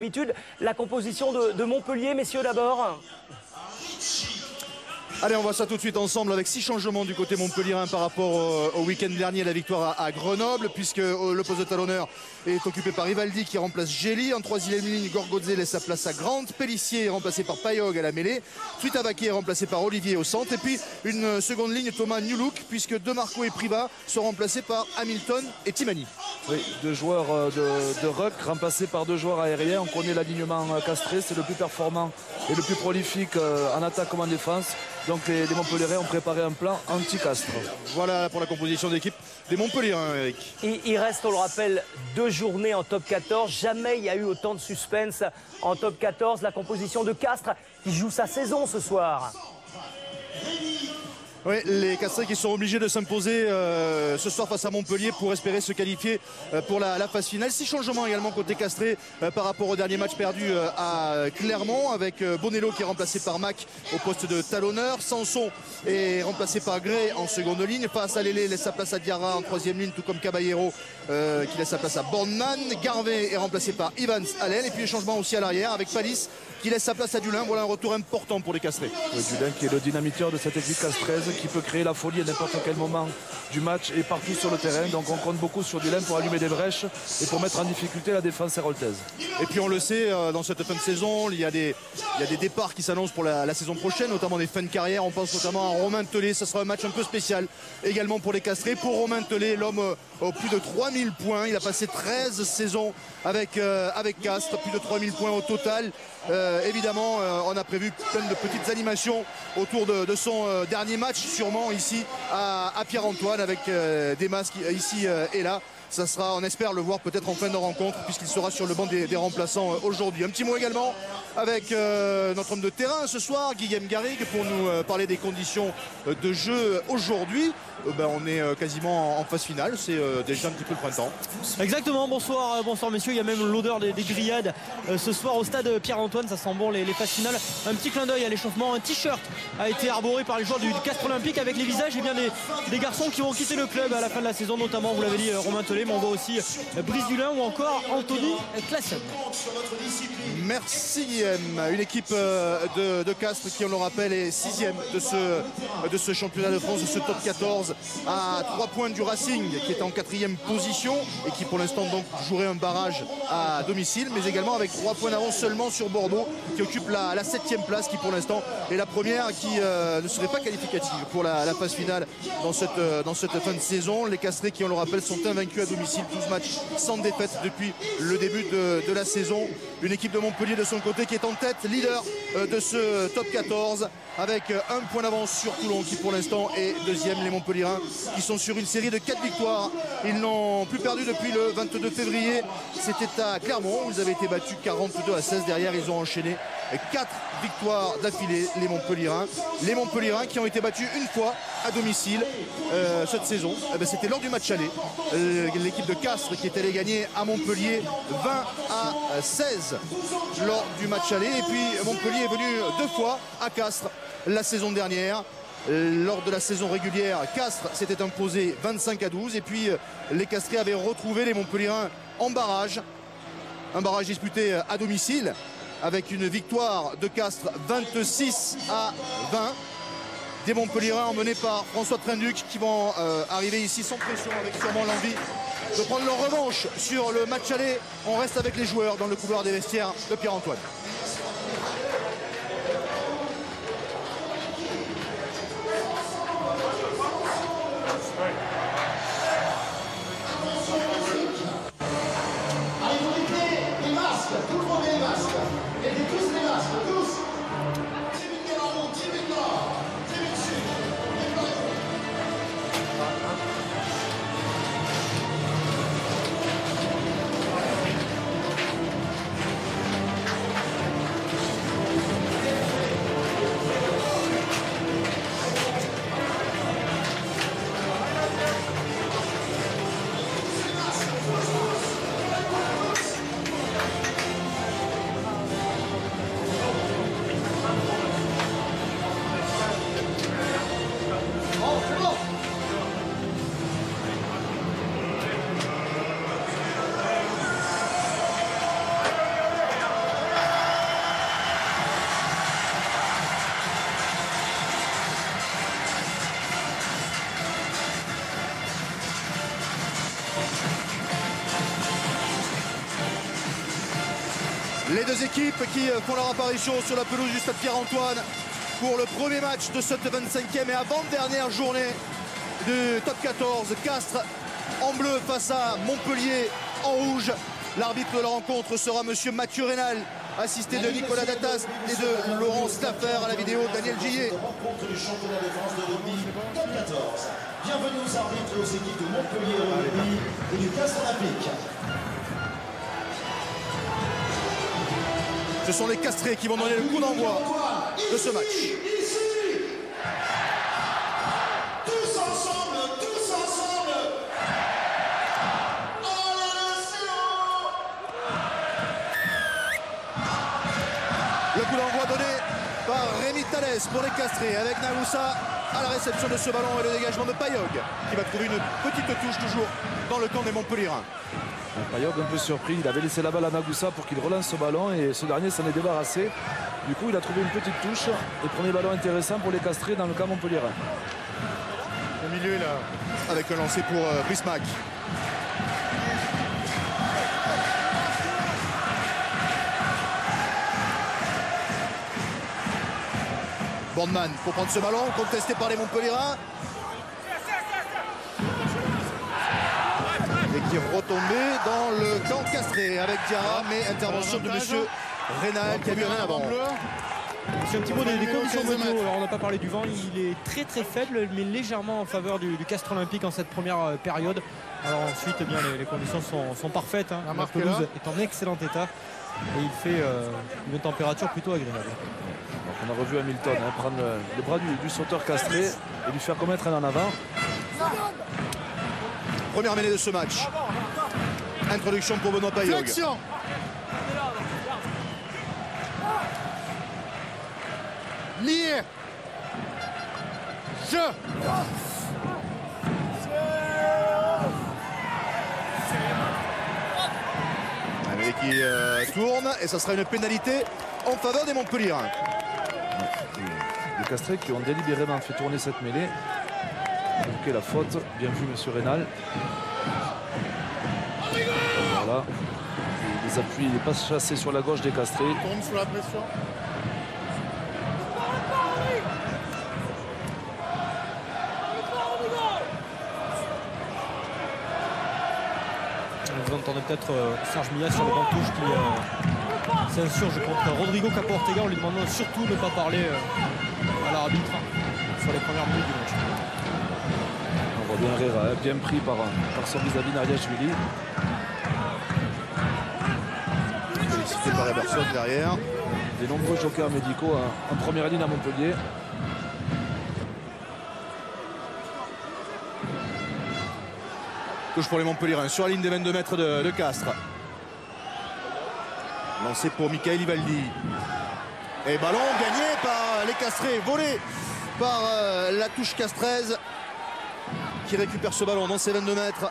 D'habitude, la composition de Montpellier, messieurs d'abord. Allez, on voit ça tout de suite ensemble avec 6 changements du côté montpellierin par rapport au week-end dernier, la victoire à Grenoble, puisque le poste de talonneur est occupé par Rivaldi qui remplace Gély. En troisième ligne, Gorgodze laisse sa place à Grant. Pellissier est remplacé par Payog à la mêlée. Tuitavaki est remplacé par Olivier au centre. Et puis une seconde ligne, Thomas Newlook, puisque Demarco et Privat sont remplacés par Hamilton et Timani. Oui, deux joueurs de ruck remplacés par deux joueurs aériens. On connaît l'alignement castré, c'est le plus performant et le plus prolifique en attaque comme en défense. Donc les Montpelliérains ont préparé un plan anti-Castres. Voilà pour la composition d'équipe des Montpelliérains, Eric. Et il reste, on le rappelle, 2 journées en top 14. Jamais il y a eu autant de suspense en top 14. La composition de Castres qui joue sa saison ce soir. Oui, les Castrés qui sont obligés de s'imposer ce soir face à Montpellier pour espérer se qualifier pour la phase finale. 6 changements également côté Castré par rapport au dernier match perdu à Clermont, avec Bonello qui est remplacé par Mac au poste de talonneur. Sanson est remplacé par Gray en seconde ligne. Face à Lélé laisse sa place à Diarra en troisième ligne, tout comme Caballero qui laisse sa place à Bornman. Garvey est remplacé par Evans Allen. Et puis les changements aussi à l'arrière avec Palis qui laisse sa place à Dulin. Voilà un retour important pour les Castrés. Dulin qui est le dynamiteur de cette équipe castraise, qui peut créer la folie à n'importe quel moment du match et partout sur le terrain. Donc on compte beaucoup sur Dulin pour allumer des brèches et pour mettre en difficulté la défense héroltaise. Et puis on le sait, dans cette fin de saison, il y a des départs qui s'annoncent pour la saison prochaine, notamment des fins de carrière. On pense notamment à Romain Tellet. Ce sera un match un peu spécial également pour les Castrés. Pour Romain Tellet, l'homme aux plus de 3000 points. Il a passé 13 saisons avec Castres, plus de 3000 points au total. Évidemment, on a prévu plein de petites animations autour de son dernier match, sûrement ici à Pierre-Antoine, avec des masques ici et là. Ça sera, on espère le voir peut-être en fin de rencontre, puisqu'il sera sur le banc des remplaçants aujourd'hui. Un petit mot également avec notre homme de terrain ce soir, Guillaume Garrigue, pour nous parler des conditions de jeu aujourd'hui. On est quasiment en phase finale, c'est déjà un petit peu le printemps. Exactement, bonsoir messieurs, il y a même l'odeur des grillades ce soir au stade Pierre-Antoine, ça sent bon les phases finales. Un petit clin d'œil à l'échauffement, un t-shirt a été arboré par les joueurs du Castres Olympique avec les visages des garçons qui vont quitter le club à la fin de la saison, notamment, vous l'avez dit, Romain Tellet, mais on voit aussi Brice Dulin ou encore Anthony Classen. Merci Guillaume. Une équipe de Castres qui, on le rappelle, est 6e de ce championnat de France, de ce top 14, à 3 points du Racing qui est en 4e position et qui pour l'instant donc jouerait un barrage à domicile, mais également avec 3 points d'avance seulement sur Bordeaux qui occupe la 7e place, qui pour l'instant est la première, qui ne serait pas qualificative pour la phase finale dans cette fin de saison. Les Castrés qui, on le rappelle, sont invaincus à domicile, 12 matchs sans défaite depuis le début de la saison. Une équipe de Montpellier de son côté qui est en tête, leader de ce top 14 avec 1 point d'avance sur Toulon qui pour l'instant est 2e. Les Montpelliérains qui sont sur une série de 4 victoires. Ils n'ont plus perdu depuis le 22 février. C'était à Clermont où ils avaient été battus 42-16. Derrière, ils ont enchaîné 4 victoires d'affilée, les Montpelliérains. Les Montpelliérains qui ont été battus une fois à domicile cette saison. C'était lors du match aller. L'équipe de Castres qui est allée gagner à Montpellier 20-16 lors du match aller. Et puis Montpellier est venu 2 fois à Castres la saison dernière. Lors de la saison régulière, Castres s'était imposé 25-12 et puis les Castrés avaient retrouvé les Montpelliérains en barrage. Un barrage disputé à domicile avec une victoire de Castres 26-20. Des Montpelliérains emmenés par François Trinduc qui vont arriver ici sans pression, avec sûrement l'envie de prendre leur revanche sur le match aller. On reste avec les joueurs dans le couloir des vestiaires de Pierre-Antoine. Les deux équipes qui font leur apparition sur la pelouse du stade Pierre-Antoine pour le premier match de cette 25e et avant-dernière journée du top 14. Castres en bleu face à Montpellier en rouge. L'arbitre de la rencontre sera monsieur Mathieu Rénal, assisté de Nicolas Datas et de Laurent Staffer, à la vidéo Daniel Gillet. Rencontre du championnat de France de rugby top 14. Bienvenue aux arbitres et aux équipes de Montpellier Rugby et du Castres Olympique. Ce sont les Castrés qui vont donner le coup d'envoi de ce match. Tous ensemble, tous ensemble. Oh la nation! Le coup d'envoi donné par Rémi Thalès pour les Castrés avec Nagoussa à la réception de ce ballon et le dégagement de Payog qui va trouver une petite touche toujours dans le camp des Montpellierins. Payog un peu surpris, il avait laissé la balle à Nagoussa pour qu'il relance ce ballon et ce dernier s'en est débarrassé. Du coup il a trouvé une petite touche et premier ballon intéressant pour les Castrés dans le camp montpelliérain. Au milieu là, avec un lancer pour Prismac. Bondman pour prendre ce ballon, contesté par les Montpellierins. Et qui est retombé dans le camp castré avec Diarra, mais intervention de monsieur Rénal qui a mis un avant. C'est un petit mot des conditions météo. Alors on n'a pas parlé du vent, il est très très faible, mais légèrement en faveur du Castres Olympique en cette première période. Alors ensuite, eh bien, les conditions sont parfaites. Hein. La pelouse est en excellent état et il fait une température plutôt agréable. Donc on a revu Hamilton prendre le bras du sauteur castré et lui faire commettre un en avant. Première mêlée de ce match. Introduction pour Benoît Payog. Lié. Jeu. La mêlée qui tourne et ça sera une pénalité en faveur des Montpellierins. Les Castrés qui ont délibérément fait tourner cette mêlée. Ok, la faute, bien vu monsieur Rénal. Voilà. Et les appuis, les passes chassées sur la gauche des Castrés. Tourne sous la pression. Vous entendez peut-être Serge Millat sur le banc de touche qui s'insurge contre Rodrigo Capo Ortega en lui demandant surtout de ne pas parler à l'arbitre sur les premières minutes du match. On voit bien Herrera, bien pris par son vis-à-vis Nariashvili. Félicité par Eberson derrière. Des nombreux jokers médicaux en première ligne à Montpellier. Touche pour les Montpellierins sur la ligne des 22 mètres de Castres. Lancé pour Michael Ivaldi. Et ballon gagné par les Castrés, volé par la touche castraise qui récupère ce ballon dans ses 22 mètres.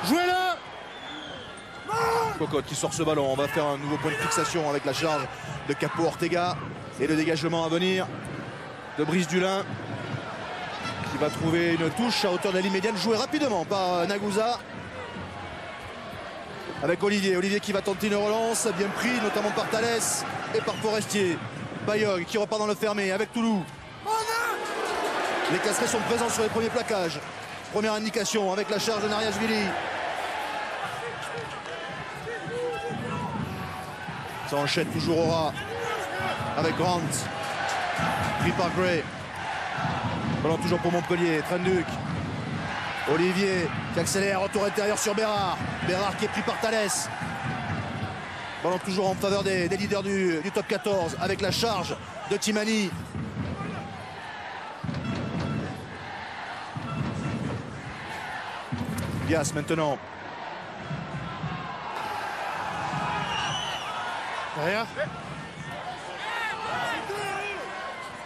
Jouez-le. Cocotte qui sort ce ballon. On va faire un nouveau point de fixation avec la charge de Capo Ortega et le dégagement à venir de Brice Dulin qui va trouver une touche à hauteur de la ligne médiane jouée rapidement par Nagouza avec Olivier. Olivier qui va tenter une relance, bien pris notamment par Thalès et par Forestier. Payog qui repart dans le fermé avec Toulouse. Les Castrés sont présents sur les premiers plaquages. Première indication avec la charge de Nariashvili. Ça enchaîne toujours au ras avec Grant. Pris par Gray. Ballon toujours pour Montpellier. Trenduc. Olivier qui accélère. Retour intérieur sur Bérard. Bérard qui est pris par Thalès. Ballon toujours en faveur des leaders du top 14 avec la charge de Timani. Bias maintenant. Derrière.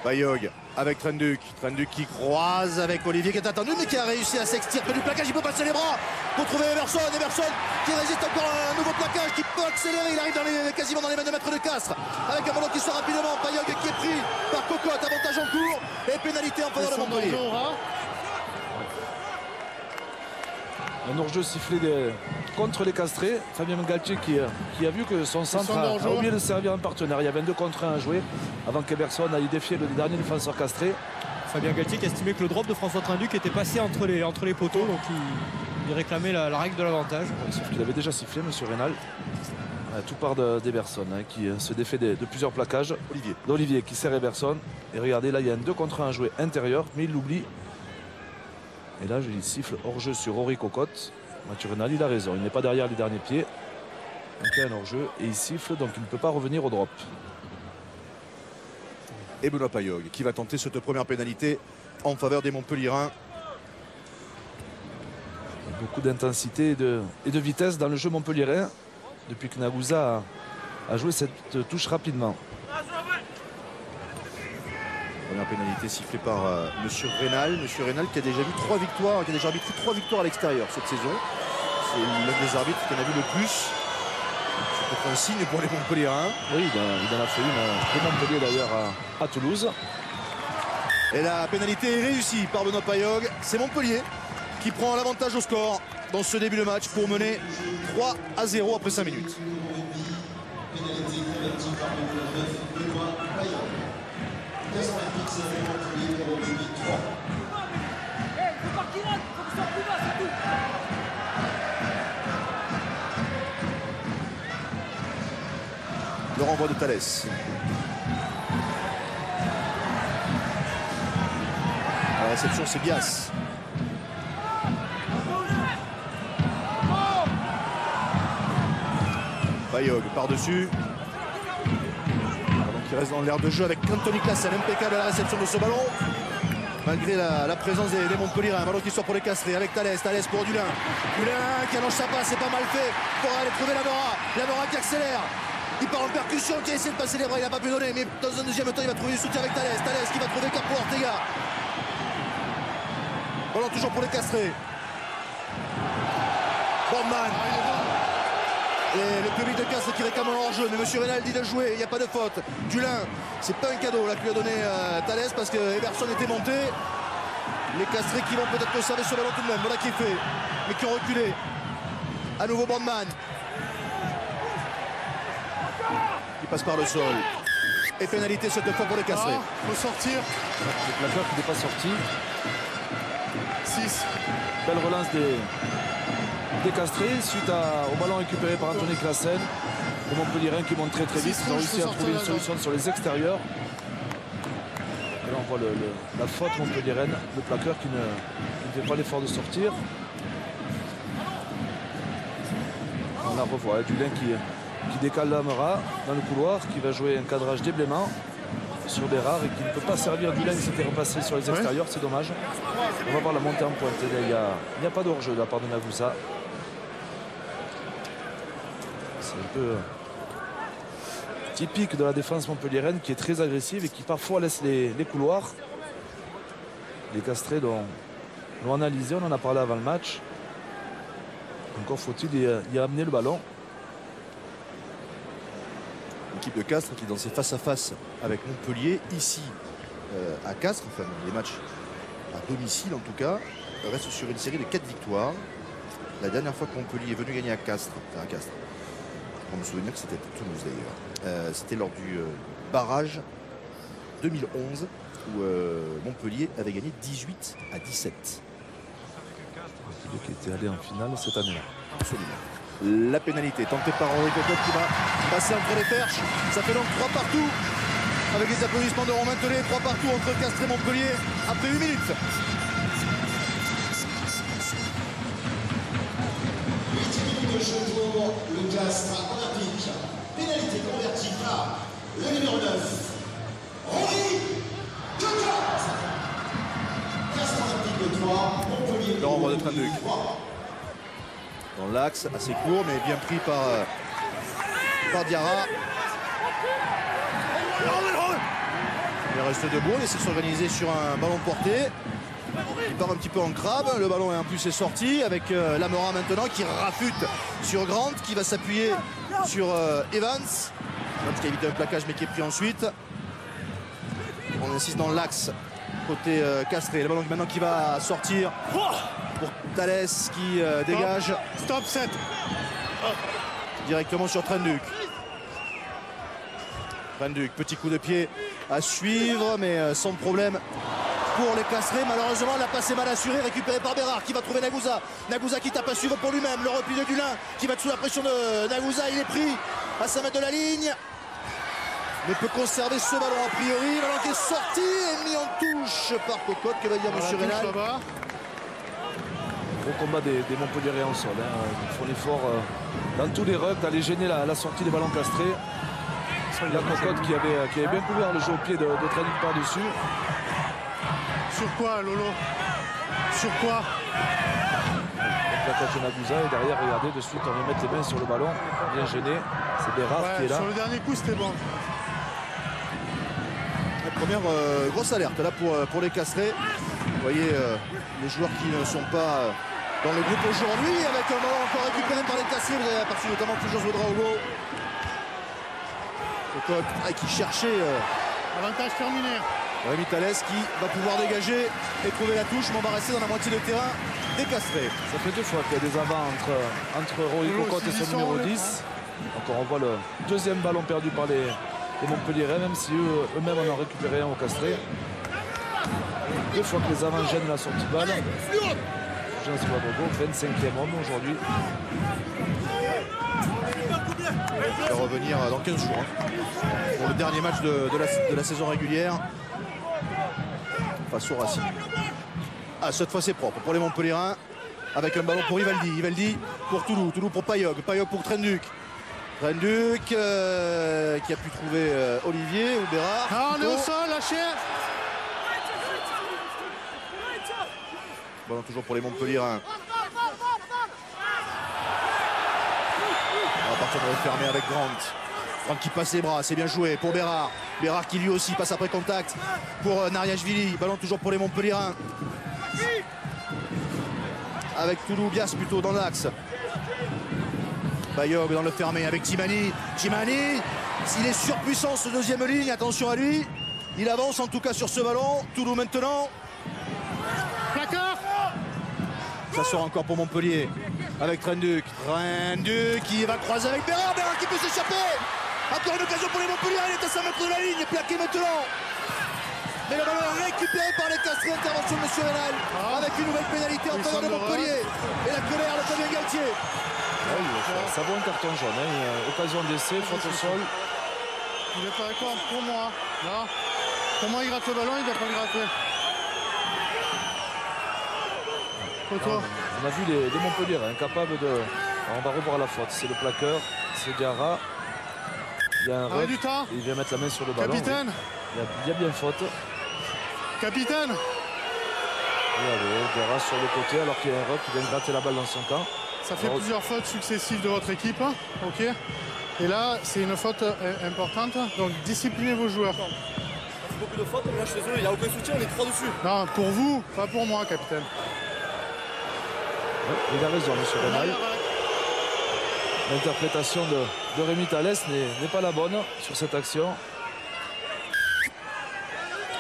Payog avec Trenduc. Trenduc qui croise avec Olivier qui est attendu mais qui a réussi à s'extirper du plaquage. Il peut passer les bras pour trouver Everson. Everson qui résiste encore à un nouveau plaquage, qui peut accélérer. Il arrive quasiment dans les 22 mètres de Castres avec un ballon qui sort rapidement. Payog qui est pris par Cocotte. Avantage en cours et pénalité en faveur de Montpellier. Un hors-jeu sifflé contre les Castrés. Fabien Galtier qui a vu que son centre a oublié de servir un partenaire. Il y avait un 2 contre 1 à jouer avant qu'Eberson aille défier le dernier défenseur castré. Fabien Galtier qui estimait que le drop de François Trinduc était passé entre les poteaux, donc il réclamait la règle de l'avantage. Sauf qu'il avait déjà sifflé, M. Rénal. Tout part d'Eberson qui se défait de plusieurs plaquages. D'Olivier qui sert Eberson. Et regardez, là il y a un 2 contre 1 à jouer intérieur, mais il l'oublie. Et là il siffle hors-jeu sur Rory Cocotte. Mathieu Rénal, il a raison, il n'est pas derrière les derniers pieds. Donc il y a un hors-jeu et il siffle, donc il ne peut pas revenir au drop. Et Benoît Payog qui va tenter cette première pénalité en faveur des Montpellierins. Beaucoup d'intensité et de vitesse dans le jeu montpelliérain depuis que Nagusa a joué cette touche rapidement. Première pénalité sifflée par Monsieur Rénal. Monsieur Rénal qui a déjà vu 3 victoires, qui a déjà arbitré 3 victoires à l'extérieur cette saison. C'est l'un des arbitres qui en a vu le plus. C'est peut-être un signe pour les Montpellierins. Oui, il en a fait une de Montpellier d'ailleurs à Toulouse. Et la pénalité est réussie par Benoît Payog. C'est Montpellier qui prend l'avantage au score dans ce début de match pour mener 3-0 après 5 minutes. Le renvoi de Thalès. À la réception, c'est Bias. Payog par-dessus. Donc il reste dans l'air de jeu avec Anthony Classen, impeccable à la réception de ce ballon. Malgré la présence des Montpellierins. Un ballon qui sort pour les Castrés avec Thalès. Thalès pour Dulin. Dulin qui allonge sa passe, c'est pas mal fait pour aller trouver Lamora. Lamora qui accélère. Il part en percussion, qui a essayé de passer les bras, il n'a pas pu donner. Mais dans un deuxième temps, il va trouver du soutien avec Thalès. Thalès qui va trouver Capo Ortega. Ballon toujours pour les Castrés. Bondman. Et le public de Castres qui réclame un hors-jeu, mais M. Rénal dit de jouer, il n'y a pas de faute. Dulin, c'est pas un cadeau là que lui a donné Thalès parce que Eberson était monté. Les Castrés qui vont peut-être conserver ce ballon tout de même. Voilà qui est fait, mais qui ont reculé. À nouveau Bondman. Qui passe par le sol. Et pénalité cette fois pour les Castrés. Il faut sortir. Le plaqueur qui n'est pas sorti. 6. Belle relance des Castrés suite au ballon récupéré par Anthony Classen. Les Montpellierins qui montent très vite. Ils ont réussi à trouver une solution sur les extérieurs. Et là on voit la faute montpelliéraine, le plaqueur qui ne fait pas l'effort de sortir. On la revoit, Dulin qui décale Lamora dans le couloir, qui va jouer un cadrage déblément sur Bérard et qui ne peut pas servir. Dulin qui s'était repassé sur les extérieurs, c'est dommage. On va voir la montée en pointe. Il n'y a pas de hors-jeu de la part de Nagusa. C'est un peu typique de la défense montpelliéraine qui est très agressive et qui parfois laisse les couloirs. Les Castrés l'ont analysé, on en a parlé avant le match. Encore faut-il y amener le ballon. L'équipe de Castres qui est dans ses face-à-face avec Montpellier, ici à Castres, enfin les matchs à domicile en tout cas, reste sur une série de 4 victoires. La dernière fois que Montpellier est venu gagner à Castres, on me souvenir que c'était à Toulouse d'ailleurs, c'était lors du barrage 2011 où Montpellier avait gagné 18-17. Qui était allé en finale cette année-là. Absolument. La pénalité tentée par Rory Cocotte qui va passer entre les perches. Ça fait donc 3 partout avec les applaudissements de Romain Tellet. 3 partout entre Castres et Montpellier après 8 minutes. De jeu pour le Castres olympique. Pénalité convertie par le numéro 9, Rory Cocotte. Castres olympique de 3, Montpellier. Le renvoi de Trinduc. Dans l'axe, assez court, mais bien pris par Diarra. Il reste debout, il essaie de s'organiser sur un ballon porté. Il part un petit peu en crabe, le ballon est en plus est sorti avec Lamora maintenant qui rafute sur Grant, qui va s'appuyer sur Evans. Evans qui a évité un plaquage mais qui est pris ensuite. On insiste dans l'axe côté Castré. Le ballon maintenant qui va sortir pour Thalès qui dégage. Stop 7. Directement sur Trenduc. Trenduc, petit coup de pied à suivre, mais sans problème pour les Castrés. Malheureusement, la passe est mal assurée, récupérée par Bérard qui va trouver Nagusa. Nagusa qui tape à suivre pour lui-même. Le repli de Dulin qui va être sous la pression de Nagusa. Il est pris à 5 mètres de la ligne, mais peut conserver ce ballon a priori. Ballon qui est sorti et mis en touche par Cocotte. Que va dire monsieur Rénal? Gros combat des Montpelliérais en sol. Ils font l'effort dans tous les rucks d'aller gêner la sortie des ballons Castrés. Il y a Cocotte qui avait bien couvert le jeu au pied de Trenduc par-dessus. Sur quoi, Lolo? Sur quoi? La tête de Nagusa et derrière, regardez, de suite, on vient mettre les mains sur le ballon. Bien gêné. C'est Bérard qui est là. Sur le dernier coup, c'était bon. La première grosse alerte là pour les Castrés. Vous voyez les joueurs qui ne sont pas dans le groupe aujourd'hui, avec un ballon encore récupéré par les Castrés. Vous avez aperçu notamment toujours Zoudraogo. Cocotte qui cherchait Avantage terminé. Rémi Thalès qui va pouvoir dégager et trouver la touche, mais on va rester dans la moitié de terrain des Castrés. Ça fait 2 fois qu'il y a des avants entre Rory Cocotte et son numéro 10. Donc on revoit le deuxième ballon perdu par les Montpelliérais, même si eux-mêmes en ont récupéré un au Castré. 2 fois que les avants gênent la sortie de balle. Jean Zoudraogo, 25e homme aujourd'hui. Il va revenir dans 15 jours pour le dernier match de la saison régulière face au Racing. Ah, cette fois c'est propre pour les Montpelliérains avec un ballon pour Ivaldi. Ivaldi pour Toulouse. Toulouse pour Payog. Payog pour Trenduc. Trenduc qui a pu trouver Olivier ou Bérard. Ah, on est au sol, lâché. Ballon toujours pour les Montpelliérains. On va partir de refermer avec Grant. Grant qui passe les bras, c'est bien joué pour Bérard. Bérard qui lui aussi passe après contact pour Nariashvili. Ballon toujours pour les Montpelliérains. Avec Toulouse Bias plutôt dans l'axe. Bayog dans le fermé avec Timani. Timani, s'il est surpuissant ce deuxième ligne, attention à lui. Il avance en tout cas sur ce ballon. Toulouse maintenant. Placard. Ça sort encore pour Montpellier avec Trenduc. Trenduc qui va croiser avec Bérard. Bérard qui peut s'échapper. Encore une occasion pour les Montpellier. Il est à 5 mètres de la ligne. Plaqué maintenant. Mais le ballon est récupéré par les Castrés. Intervention de M. Rénal. Avec une nouvelle pénalité en faveur de Montpellier. Et la colère de Fabien Galtier. Oui, ça vaut un carton jaune. Occasion d'essai, faute au sol. Vous n'êtes pas d'accord pour moi? Non. Pour moi, il gratte le ballon, il ne doit pas le gratter. On a vu les Montpellier incapables de... Alors, on va revoir la faute. C'est le plaqueur, c'est Diarra. Il y a un ref, du temps. il vient mettre la main sur le ballon. Capitaine. Il y a bien faute. Capitaine. Regardez, Diarra sur le côté alors qu'il y a un ref qui vient gratter la balle dans son camp. Ça fait plusieurs fautes successives de votre équipe. Ok. Et là, c'est une faute importante. Donc, disciplinez vos joueurs. Beaucoup de fautes, mais là chez eux, il n'y a aucun soutien, on est 3 dessus. Non, pour vous, pas pour moi, capitaine. Ouais, il a raison, monsieur Rénal. L'interprétation de Rémi Thalès n'est pas la bonne sur cette action.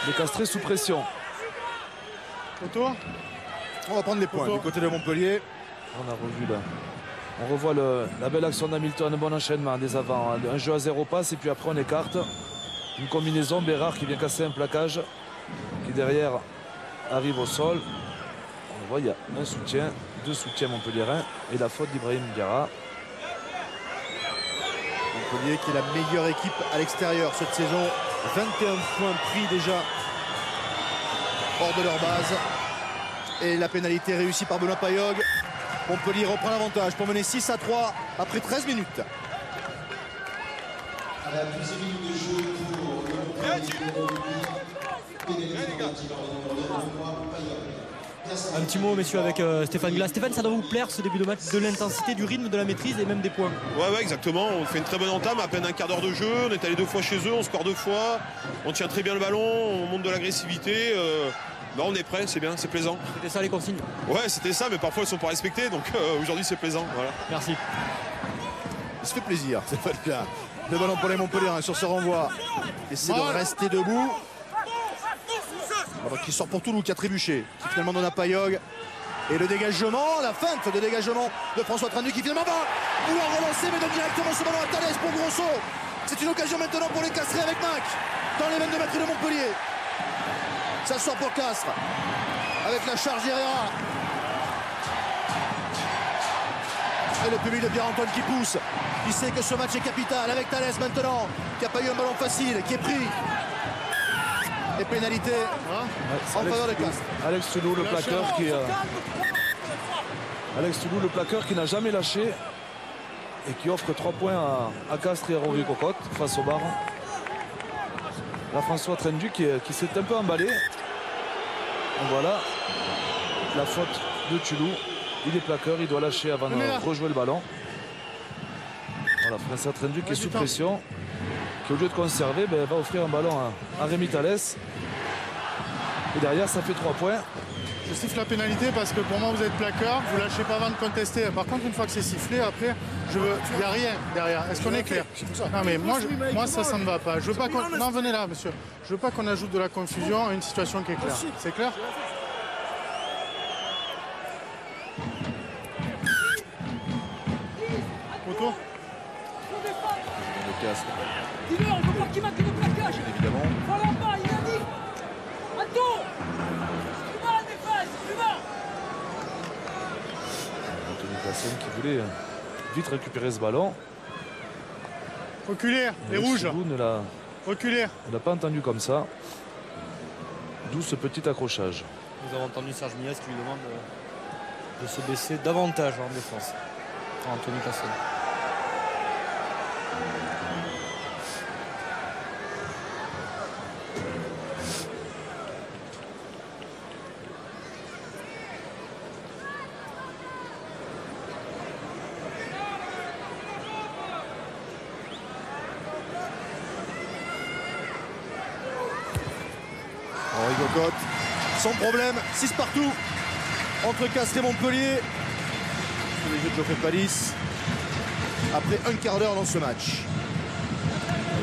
Les Castrés sous pression. Photo. On va prendre les points du côté de Montpellier. On a revu là. On revoit la belle action d'Hamilton, un bon enchaînement des avants. Un jeu à 0 passe et puis après on écarte. Une combinaison, Bérard qui vient casser un plaquage. Qui derrière arrive au sol. On voit il y a un soutien, 2 soutiens montpelliérains et la faute d'Ibrahim Diarra. Montpellier qui est la meilleure équipe à l'extérieur cette saison. 21 points pris déjà hors de leur base. Et la pénalité réussie par Benoît Payog. Montpellier reprend l'avantage pour mener 6-3 après 13 minutes. À la 12e minute de jeu pour le Montpellier. Un petit mot, messieurs, avec Stéphane Glass. Stéphane, ça doit vous plaire ce début de match, de l'intensité, du rythme, de la maîtrise et même des points. Ouais, exactement. On fait une très bonne entame, à peine un quart d'heure de jeu. On est allé 2 fois chez eux, on score 2 fois. On tient très bien le ballon, on monte de l'agressivité. On est prêt, c'est bien, c'est plaisant. C'était ça les consignes? Ouais, c'était ça, mais parfois elles sont pas respectées. Donc aujourd'hui, c'est plaisant. Voilà. Merci. Il se fait plaisir, c'est pas bien. Le ballon pour les Montpelliérains sur ce renvoi. Essaie de rester debout. Alors, qui sort pour Toulouse, qui a trébuché. Qui finalement donne à Payog. Et le dégagement, la feinte de dégagement de François Trenduc qui finalement va vouloir relancer mais donne directement ce ballon à Thalès pour Grosso. C'est une occasion maintenant pour les Castrés avec Mac dans les 22 mètres de Montpellier. Ça sort pour Castres avec la charge d'Herrera. Et le public de Pierre-Antoine qui pousse, qui sait que ce match est capital avec Thalès maintenant, qui n'a pas eu un ballon facile, qui est pris. Et pénalité en faveur de Castres. Alex Toulou, le plaqueur qui Alex Toulou, le plaqueur qui n'a jamais lâché et qui offre 3 points à Castres et à Rory Cocotte face au bar. Là, François Trenduc qui s'est un peu emballé. Donc voilà la faute de Toulou. Il est plaqueur, il doit lâcher avant de rejouer le ballon. Voilà, François Trenduc qui est sous pression, qui au lieu de conserver, va offrir un ballon à Rémi Thalès. Et derrière, ça fait 3 points. Je siffle la pénalité parce que pour moi, vous êtes plaqueur, vous lâchez pas avant de contester. Par contre, une fois que c'est sifflé, après, il n'y a rien derrière. Est-ce qu'on est clair? Non, mais moi, ça ne va pas. Je veux pas qu'on... Non, venez là, monsieur. Je veux pas qu'on ajoute de la confusion à une situation qui est claire. C'est clair? Auto. Le casque. Dis-leur, il ne faut pas qu'il manque de plaquage. Évidemment. Voilà pas, il a dit. Attends. Tu vas, défense, tu vas. Anthony Classen qui voulait vite récupérer ce ballon. Reculer, les rouges. Reculer. On n'a pas entendu comme ça. D'où ce petit accrochage. Nous avons entendu Serge Mias qui lui demande de se baisser davantage en défense. Anthony Classen. Henri Cocotte, sans problème, 6 partout entre Castres et Montpellier. Sous les jeux de Geoffrey Palis. Après un quart d'heure dans ce match.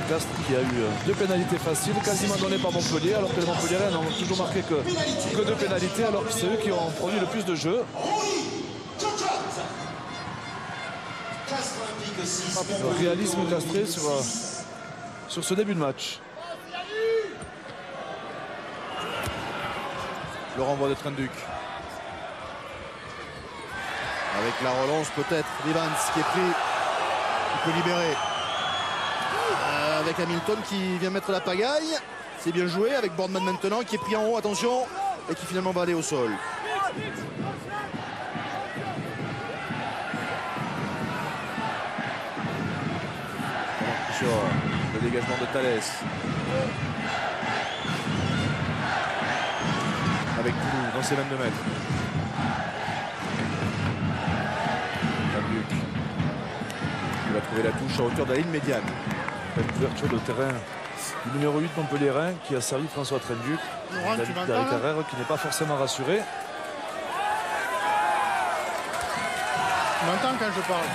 Castres qui a eu 2 pénalités faciles, quasiment données par Montpellier, alors que les Montpelliérains n'ont toujours marqué que 2 pénalités, alors que c'est eux qui ont produit le plus de jeux. Le réalisme castré sur ce début de match. Le renvoi de Trenduc. Avec la relance peut-être d'Evans qui est pris, qui peut libérer. Avec Hamilton qui vient mettre la pagaille. C'est bien joué avec Boardman maintenant qui est pris en haut, attention, et qui finalement va aller au sol. Sur le dégagement de Thalès. Avec Toulou dans ses 22 mètres. Trenduc. Il va trouver la touche à hauteur de la ligne médiane. Une couverture de terrain du numéro 8 Montpelliérain qui a servi François Trenduc. David Carrère qui n'est pas forcément rassuré. Tu m'entends quand je parle?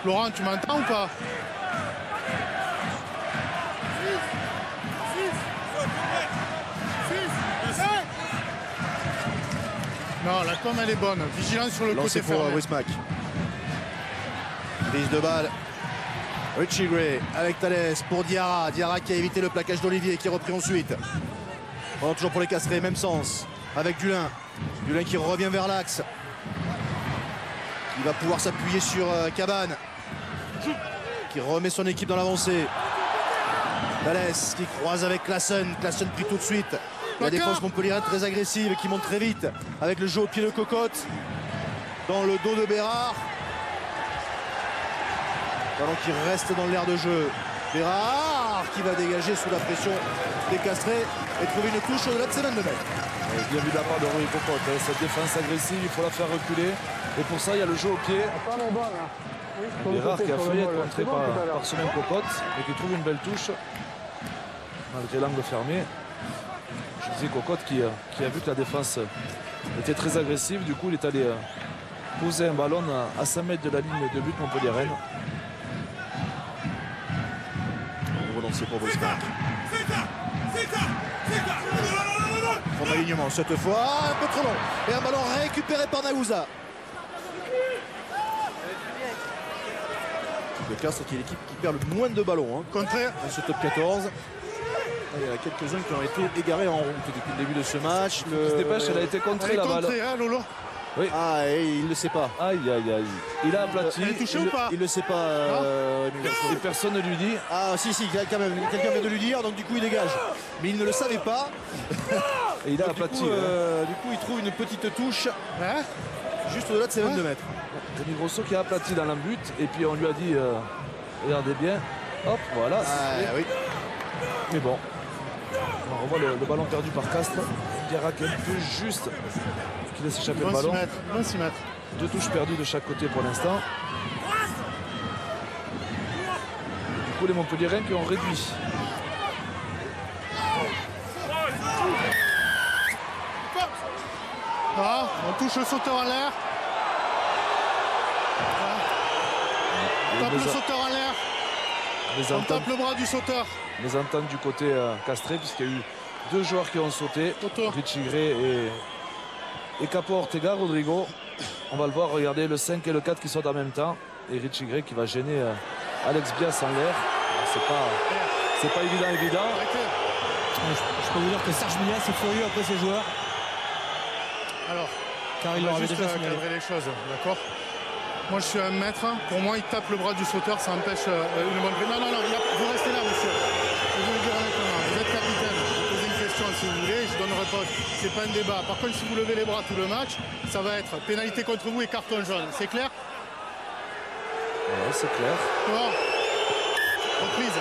Laurent, tu m'entends ou pas? Non, la com elle est bonne. Vigilance sur le côté pour fermé. Wismac. Prise de balle. Richie Gray avec Thalès pour Diarra. Diarra qui a évité le plaquage d'Olivier qui est repris ensuite. Bon, toujours pour les Castrés, même sens. Avec Dulin. Dulin qui revient vers l'axe. Il va pouvoir s'appuyer sur Cabane. Qui remet son équipe dans l'avancée. Thalès qui croise avec Classen. Classen pris tout de suite. La défense montpelliéraine très agressive et qui monte très vite. Avec le jeu au pied de Cocotte. Dans le dos de Bérard. Ballon qui reste dans l'air de jeu. Bérard qui va dégager sous la pression des Castrés et trouver une touche au-delà de ses 22 mètres. Bien vu de la part de Rory Cocotte. Cette défense agressive, il faut la faire reculer. Et pour ça, il y a le jeu au pied. Bérard qui a failli être contré par Semaine Cocotte et qui trouve une belle touche. Malgré l'angle fermé. Je disais Cocotte qui a vu que la défense était très agressive. Du coup, il est allé poser un ballon à 5 mètres de la ligne de but montpelliéraine. Relancé pour Wismac. Bon alignement cette fois, un peu trop long. Et un ballon récupéré par Naouza. Le Castres qui est l'équipe qui perd le moins de ballons Contraire. dans ce top 14. Il y en a quelques-uns qui ont été égarés en route depuis le début de ce match. Il se dépêche, elle a été contrée la balle. Lolo. Oui. Ah, et il ne le sait pas. Aïe, aïe, aïe. Il a aplati. Elle est touchée ou pas? Il ne le sait pas. Et personne ne lui dit. Ah, si, quand même. Quelqu'un vient de lui dire, donc du coup, il dégage. Mais il ne le savait pas. Et il a Donc, aplati. du coup, il trouve une petite touche Hein? juste au-delà de ses 22 mètres. Denis Grosso qui a aplati dans la butte. Et puis on lui a dit, regardez bien. Hop, voilà. Ah, oui. Mais bon. On revoit le ballon perdu par Castres. Diarra qui est un peu juste. Qui laisse échapper le ballon. 26 mètres. 2 touches perdues de chaque côté pour l'instant. Du coup, les Montpelliérains qui ont réduit. Ah, on touche le sauteur en l'air. On tape le sauteur en l'air. Les On ententes, tape le bras du sauteur. les ententes du côté castré, puisqu'il y a eu 2 joueurs qui ont sauté. Autour. Richie Gray et Capo Ortega, Rodrigo. On va le voir, regardez le 5 et le 4 qui sautent en même temps. Et Richie Gray qui va gêner Alex Bias en l'air. C'est pas évident. Arrêtez. Je peux vous dire que Serge Milas est furieux après ses joueurs, Alors, car il on leur va avait juste déjà signalé. cadrer les choses, d'accord? Moi, je suis à 1 mètre. Pour moi, il tape le bras du sauteur, ça empêche une bonne prise. Non, vous restez là, monsieur. Je vais vous le dire honnêtement. Vous êtes capitaine. Vous posez une question si vous voulez, je donne réponse. C'est pas un débat. Par contre, si vous levez les bras tout le match, ça va être pénalité contre vous et carton jaune. C'est clair? Ouais, c'est clair. Bon. Reprise.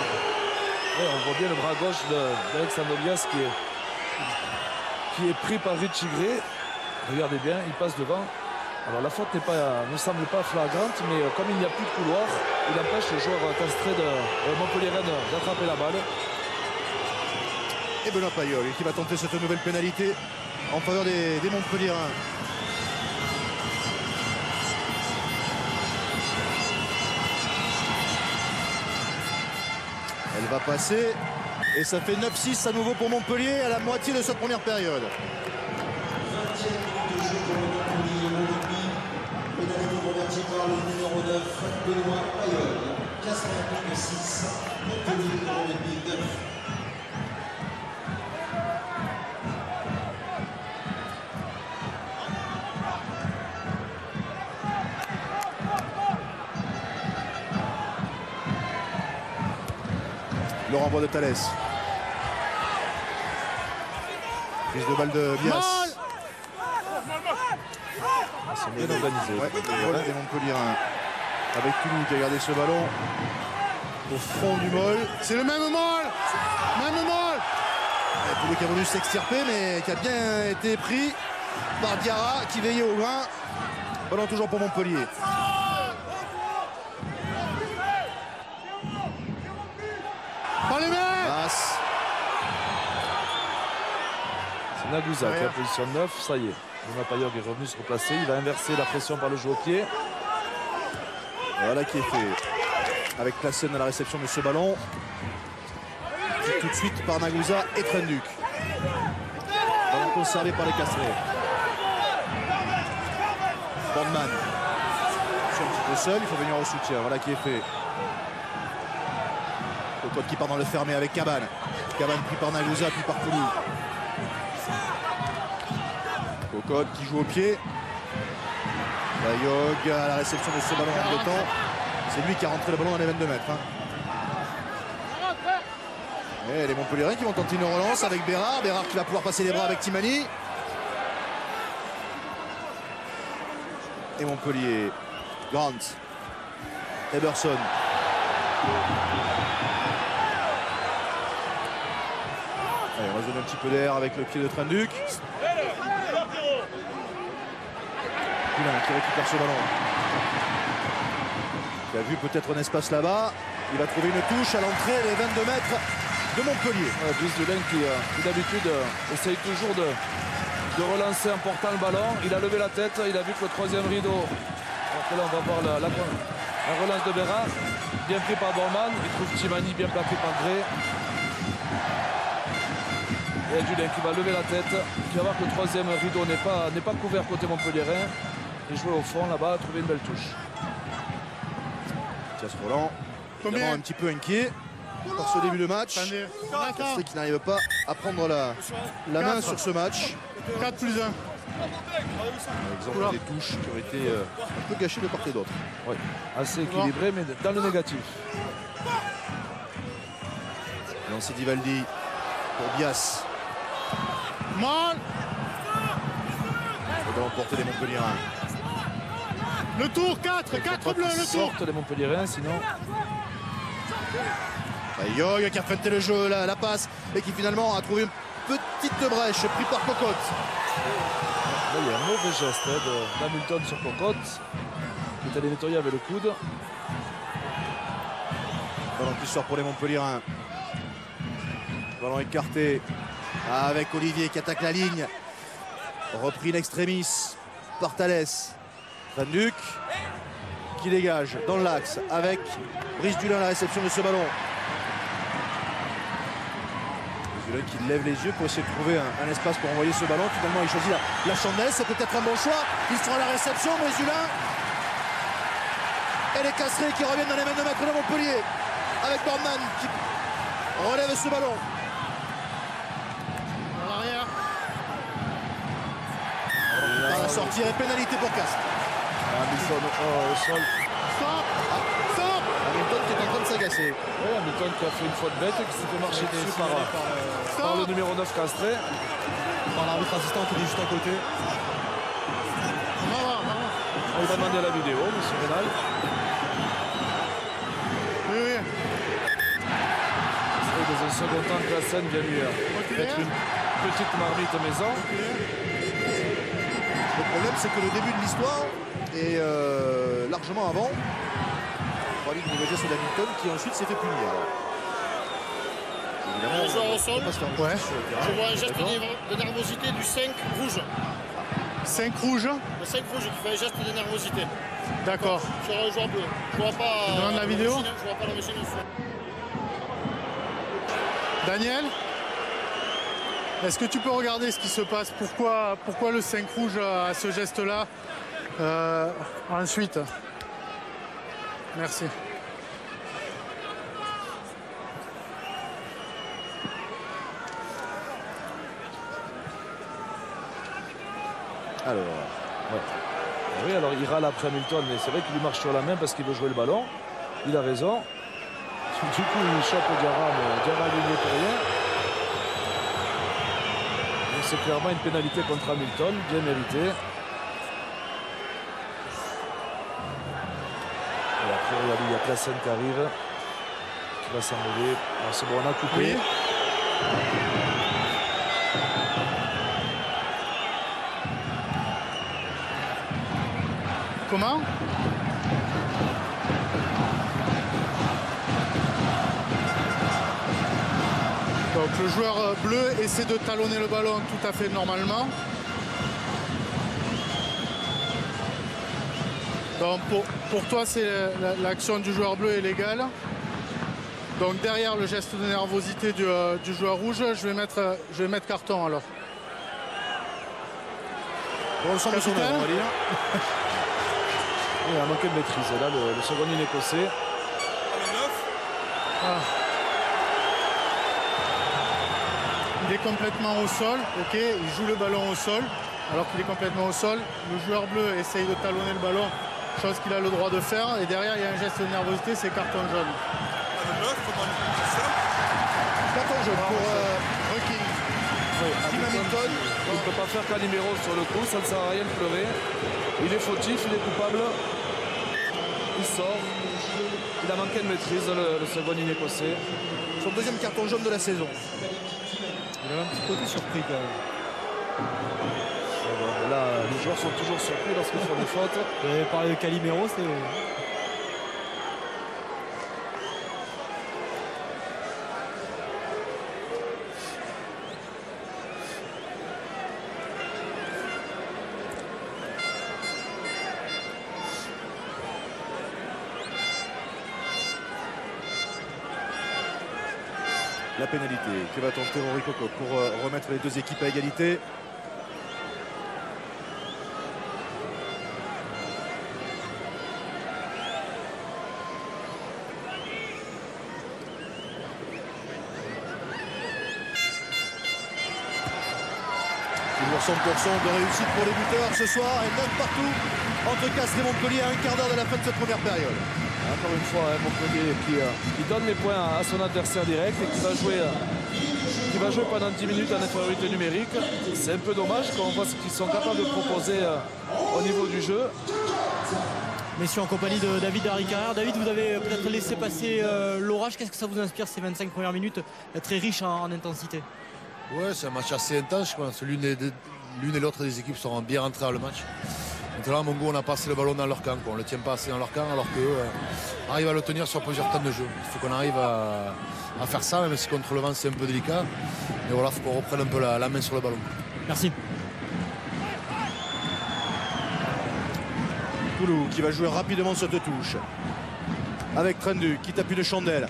Ouais, on voit bien le bras gauche d'Alexandre Bias qui est pris par Richie Gray. Regardez bien, il passe devant. Alors la faute ne semble pas flagrante, mais comme il n'y a plus de couloir, il empêche le joueur castré de Montpellier d'attraper la balle. Et Benoît Payol qui va tenter cette nouvelle pénalité en faveur des Montpelliérains. Elle va passer et ça fait 9-6 à nouveau pour Montpellier à la moitié de cette première période. 20e minute de jeu pour le Montpellier au rugby. Pénalité convertie par le numéro 9, Benoît Payol. Castres Olympique 6, Montpellier au rugby 9. Le renvoi de Thalès. Prise de balle de Bias. C'est bien organisé. Ouais, voilà des Montpelliérains. Avec Toulouse qui a gardé ce ballon au fond du môle. C'est le même môle. Même môle. Toulouse qui a voulu s'extirper mais qui a bien été pris par Diarra qui veillait au grain. Ballon toujours pour Montpellier. Par les mains. Passe. C'est Nagusa qui est en position 9, ça y est. Benoît Payol est revenu se replacer, il va inverser la pression par le jeu au pied. Voilà qui est fait. Avec Classen à la réception de ce ballon. Et tout de suite par Nagusa et Trenduc. Ballon conservé par les Castrés. Bondman. C'est un petit peu seul, il faut venir au soutien. Voilà qui est fait. Cocotte qui part dans le fermé avec Cabane. Cabane pris par Nagusa puis par Toulouse. Cocotte qui joue au pied. Bayog à la réception de ce ballon en temps. C'est lui qui a rentré le ballon dans les 22 mètres. Et les Montpelliérains qui vont tenter une relance avec Bérard. Bérard qui va pouvoir passer les bras avec Timani. Et Montpellier. Grant. Eberson. Allez, on va se donner un petit peu d'air avec le pied de Trenduc. Poulain qui récupère ce ballon. Il a vu peut-être un espace là-bas. Il va trouver une touche à l'entrée des 22 mètres de Montpellier. Brice Dulin qui d'habitude essaye toujours de relancer en portant le ballon. Il a levé la tête, il a vu que le troisième rideau. Après là on va voir la relance de Bérard. Bien pris par Borman. Il trouve Timani bien plaqué par Gray. Et Julien qui va lever la tête, qui va voir que le troisième rideau n'est pas couvert côté montpelliérain. Et jouer au fond là-bas, trouver une belle touche. Mathias Roland, évidemment un petit peu inquiet par ce début de match. Castres qui n'arrive pas à prendre la main sur ce match. 4 plus 1. Exemple des touches qui ont été un peu gâchées de part et d'autre. Oui, assez équilibré, mais dans le négatif. Lancé d'Ivaldi pour Bias. Mal. Il va emporter les Montpelliérains. Le tour 4 bleus, le tour. Sortent les Montpelliérains, sinon. Young qui a feinté le jeu, la passe, et qui finalement a trouvé une petite brèche pris par Cocotte. Là, il y a un mauvais geste d'Hamilton sur Cocotte. Il est allé nettoyer avec le coude. Ballon qui sort pour les Montpelliérains. Ballon écarté avec Olivier qui attaque la ligne. Repris in extremis par Thalès. Van Duc qui dégage dans l'axe avec Brice Dulin à la réception de ce ballon. Dulin qui lève les yeux pour essayer de trouver un espace pour envoyer ce ballon. Finalement, il choisit la chandelle. C'est peut-être un bon choix. Il sera à la réception. Brice Dulin. Et les Castrés qui reviennent dans les mains de maître de Montpellier. Avec Bormann qui relève ce ballon. Dans l'arrière. Par la sortie et pénalité pour Castres. Hamilton au sol. Stop. Hamilton qui est en train de s'agacer. Oui, Hamilton qui a fait une faute bête et qui s'est fait marcher dessus par le numéro 9 Castré. Par l'arbitre assistant qui est juste à côté. On va voir. On va demander à la vidéo, monsieur Rénal. Oui. Et dans un second temps, que la scène vient lui mettre une petite marmite maison. Le problème, c'est que le début de l'histoire est largement avant. On va lui demander sur Hamilton qui ensuite s'est fait punir. Évidemment, Un joueur au sol. on va pas se faire Ouais. justice sur le terrain. Je vois un geste de nervosité du 5 rouge. 5 rouges. Le 5 rouge qui fait un geste de nervosité D'accord. sur un joueur bleu. Je vois pas. Tu demandes la vidéo machine, je vois pas la machine dessus. Daniel, est-ce que tu peux regarder ce qui se passe? Pourquoi le 5 rouge a ce geste-là ensuite? Merci. Alors, Oui, alors il râle après Hamilton, mais c'est vrai qu'il lui marche sur la main parce qu'il veut jouer le ballon. Il a raison. Du coup, il chope Diarra, mais Diarra aligné pour rien. Donc c'est clairement une pénalité contre Hamilton, bien méritée. Et après, regardez, il y a Classen qui arrive, qui va s'enlever. Alors c'est bon, on a coupé. Oui. Comment? Donc le joueur bleu essaie de talonner le ballon tout à fait normalement. Donc pour toi, c'est l'action du joueur bleu est légale. Donc derrière le geste de nervosité du joueur rouge, je vais mettre carton alors. on le semble son Capitaine. œuvre, on va dire. Il a manqué de maîtrise. Et là, le second ligne écossais. Il est complètement au sol, ok, il joue le ballon au sol, alors qu'il est complètement au sol. Le joueur bleu essaye de talonner le ballon, chose qu'il a le droit de faire. Et derrière, il y a un geste de nervosité, c'est carton jaune. Carton jaune pour Rucking. Oui, Tim Hamilton. Il ne peut pas faire Calimero sur le coup, ça ne sert à rien de pleurer. Il est fautif, il est coupable. Il sort. Il a manqué de maîtrise, le second ligne écossais. Son deuxième carton jaune de la saison. Il a un petit côté surpris quand même. Et là, les joueurs sont toujours surpris lorsqu'ils font des fautes. Vous avez parlé de Calimero, c'est. La pénalité que va tenter Henri Cocotte pour remettre les deux équipes à égalité. Toujours 100% de réussite pour les buteurs ce soir et même partout entre Castres et Montpellier à un quart d'heure de la fin de cette première période. Encore une fois, Montpellier qui donne les points à son adversaire direct et qui va jouer pendant 10 minutes en infériorité numérique. C'est un peu dommage quand on voit ce qu'ils sont capables de proposer au niveau du jeu. Messieurs, en compagnie de David Darry-Carrière. David, vous avez peut-être laissé passer l'orage. Qu'est-ce que ça vous inspire ces 25 premières minutes très riches en intensité? Ouais, c'est un match assez intense, je pense. L'une et l'autre des équipes sont bien rentrées dans le match. Maintenant, à Mongo, on a passé le ballon dans leur camp. On ne le tient pas assez dans leur camp, alors qu'eux arrivent à le tenir sur plusieurs temps de jeu. Il faut qu'on arrive à faire ça, même si contre le vent, c'est un peu délicat. Mais voilà, il faut qu'on reprenne un peu la main sur le ballon. Merci. Koulou qui va jouer rapidement cette touche. Avec Trendu qui tape une chandelle.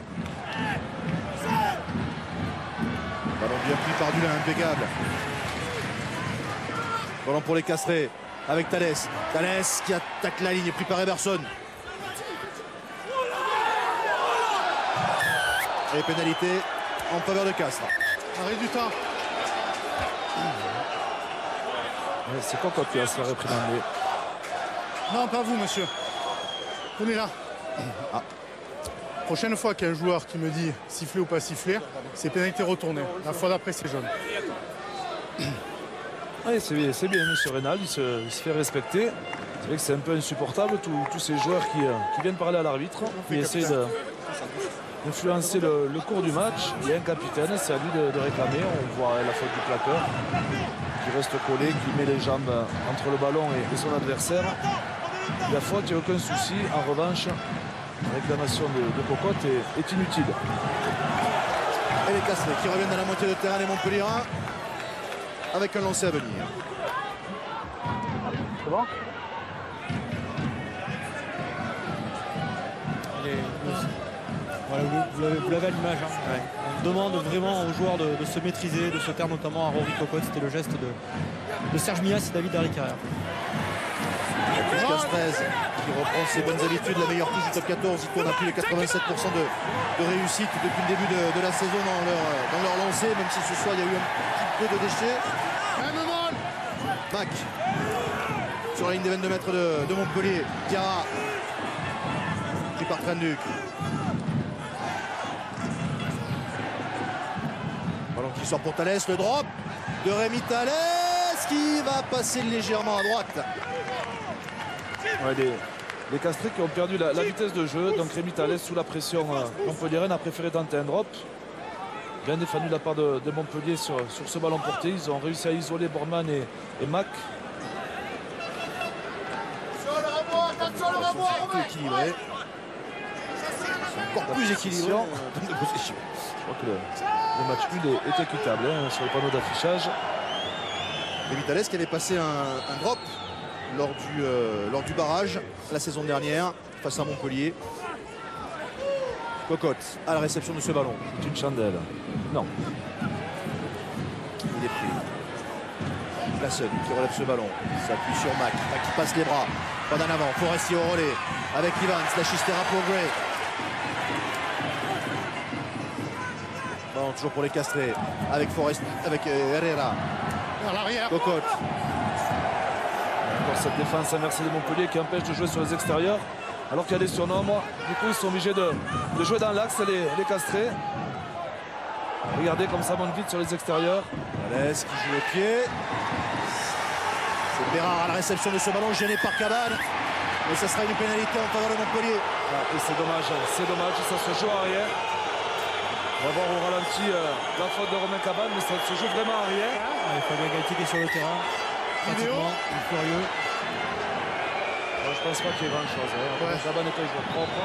Ballon bien pris par Dulin, impeccable. Ballon pour les Castrés avec Thalès. Thalès qui attaque la ligne, pris par Eberson. Et pénalité en faveur de Castres. Arrêt du temps. Ouais, c'est quoi qui va se faire réprimander? Non, pas vous, monsieur. Venez là. Ah. Prochaine fois qu'il y a un joueur qui me dit siffler ou pas siffler, c'est pénalité retournée. La fois d'après, c'est jaune. Oui, c'est bien, monsieur Reynal, il se fait respecter. C'est vrai que c'est un peu insupportable, tous ces joueurs qui viennent parler à l'arbitre, qui essaient d'influencer le cours du match. Il y a un capitaine, c'est à lui de réclamer. On voit la faute du plaqueur qui reste collé, qui met les jambes entre le ballon et son adversaire. La faute, il n'y a aucun souci. En revanche, la réclamation de Cocotte est inutile. Et les Castrés qui reviennent à la moitié de terrain, les Montpelliérains, avec un lancer à venir. C'est bon? Voilà, vous l'avez à l'image. Hein. Ouais. On demande vraiment aux joueurs de se maîtriser, de se taire, notamment à Rory Cocotte. C'était le geste de Serge Mias et David Darry-Carrière. Castres qui reprend ses bonnes habitudes, la meilleure touche du top 14. Il tourne à plus de 87% de réussite depuis le début de la saison dans leur lancée, même si ce soir il y a eu un petit peu de déchets. Mac sur la ligne des 22 mètres de Montpellier. Diarra pris par Trenduc. Ballon qui sort pour Thalès, le drop de Rémi Thalès qui va passer légèrement à droite. Ouais, les Castrés qui ont perdu la vitesse de jeu, donc Rémi Thalès sous la pression montpelliéraine a préféré tenter un drop. Bien défendu de la part de Montpellier sur ce ballon porté. Ils ont réussi à isoler Borman et Mac. Équilibré. Encore plus équilibré en termes de possession. Je crois que le match nul est équitable sur le panneau d'affichage. Rémi Thalès qui avait passé un drop lors du barrage la saison dernière face à Montpellier. Cocotte à la réception de ce ballon. C'est une chandelle. Non. Il est pris. Lassen qui relève ce ballon. S'appuie sur Mac. Mac qui passe les bras. Pas d'en avant. Forestier au relais. Avec Evans. La Chistera pour Gray. Ballon toujours pour les Castrés. Avec Herrera. À l'arrière. Cocotte. Encore cette défense inversée de Montpellier qui empêche de jouer sur les extérieurs. Alors qu'il y a des surnombres. Du coup, ils sont obligés de jouer dans l'axe, les Castrés. Regardez comme ça monte vite sur les extérieurs. Thalès qui joue au pied. C'est Bérard à la réception de ce ballon, gêné par Cabane. Mais ça sera une pénalité en faveur de Montpellier. Et c'est dommage, ça se joue à rien. On va voir au ralenti la faute de Romain Cabane, mais ça se joue vraiment à rien. Il faut bien Galtier qui est sur le terrain. Pratiquement, il est furieux. Je pense pas qu'il y ait grand chose. Ouais. Cabane est un joueur propre.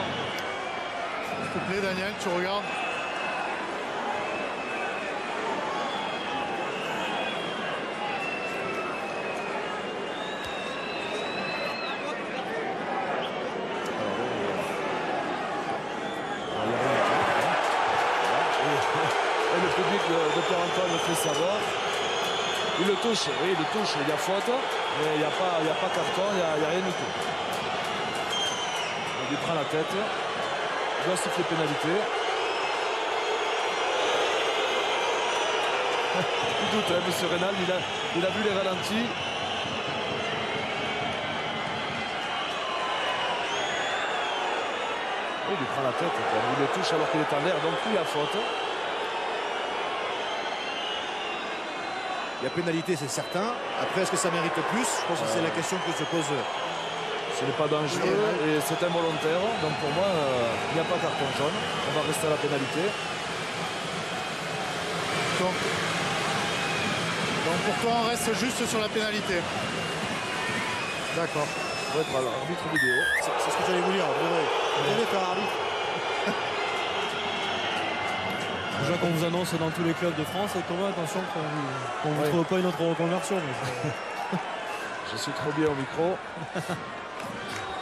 S'il te plaît, Daniel, tu regardes. de Pierre-Antoine le fait savoir. Il le touche, oui, il le touche, il y a faute, mais il n'y a pas carton, il n'y a rien du tout. Il lui prend la tête, il doit siffler pénalité. Il doute, hein, monsieur Reynal, il a vu les ralentis. Il lui prend la tête, il le touche alors qu'il est en l'air, donc il y a faute. Il y a pénalité, c'est certain. Après, est-ce que ça mérite plus? Je pense que c'est la question que se pose. Ce n'est pas dangereux et c'est involontaire. Donc pour moi, il n'y a pas carton jaune. On va rester à la pénalité. Donc pour toi, on reste juste sur la pénalité. D'accord. On va être à l'arbitre vidéo. C'est ce que j'allais vous dire. Vous devez faire arbitre. Déjà qu'on vous annonce dans tous les clubs de France, et Thomas, attention qu'on ne vous trouve pas une autre reconversion. Je suis trop bien au micro.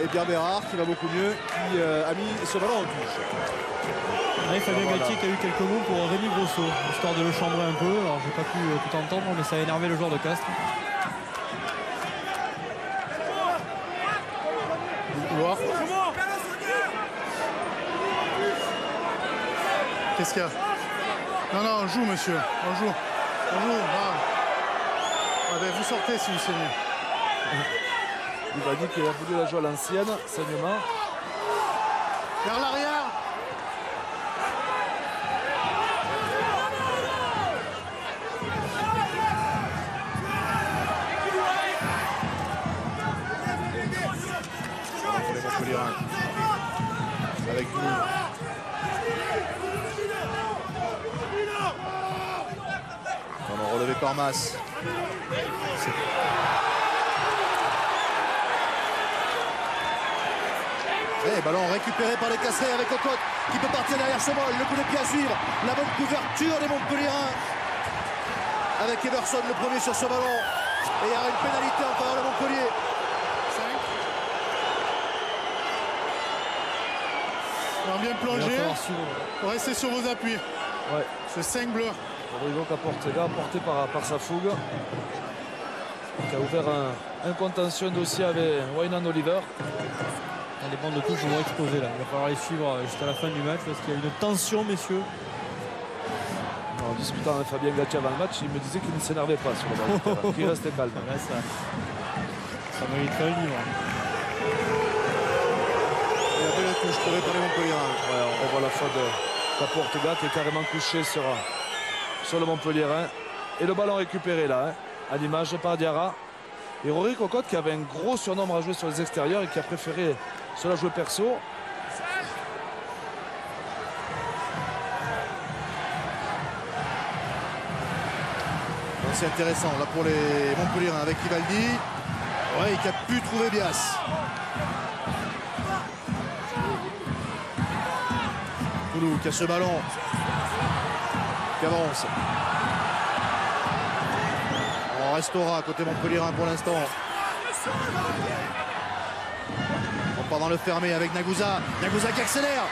Et Pierre Bérard qui va beaucoup mieux, qui a mis ce ballon en touche. Fabien Galtier qui a eu quelques mots pour Rémi Grosso, histoire de le chambrer un peu. Alors j'ai pas pu tout entendre, mais ça a énervé le joueur de Castres. Qu'est-ce qu'il y a? Non, on joue, monsieur. On joue. Ah ben, vous sortez si vous saignez. Il va dire qu'il a voulu la jouer à l'ancienne, saignement. Vers l'arrière. Pour les Montpellierins. Avec nous. Relevé par Mas. Ballon récupéré par les Castrés avec Cocotte qui peut partir derrière ce bol. Le coup de pied à suivre. La bonne couverture des Montpellierins. Avec Everson le premier sur ce ballon. Et il y aura une pénalité en faveur de Montpellier. 5. Alors bien plongé. Restez sur vos appuis. Ouais. Ce 5 bleu. Rodrigo Caportega, porté par sa fougue, qui a ouvert un contentieux dossier avec Waynan Oliver. Les bandes de touche vont exploser là. Il va falloir les suivre jusqu'à la fin du match parce qu'il y a une tension, messieurs. En discutant avec Fabien Galtier avant le match, il me disait qu'il ne s'énervait pas sur le ballon, qu'il restait calme. Là, ça mériterait un livre. Et la belle touche trouvée par les Montpellierins. Ouais, on voit la faute de Caportega qui est carrément couché sur le Montpellierin. Et le ballon récupéré là, hein, à l'image par Diarra. Et Rory Cocotte qui avait un gros surnombre à jouer sur les extérieurs et qui a préféré cela jouer perso. C'est intéressant là pour les Montpellierins avec Ivaldi. Ouais, qui a pu trouver Bias. Koulou qui a ce ballon. Qui avance. On restera côté Montpellierin pour l'instant. On part dans le fermé avec Nagouza. Nagouza qui accélère.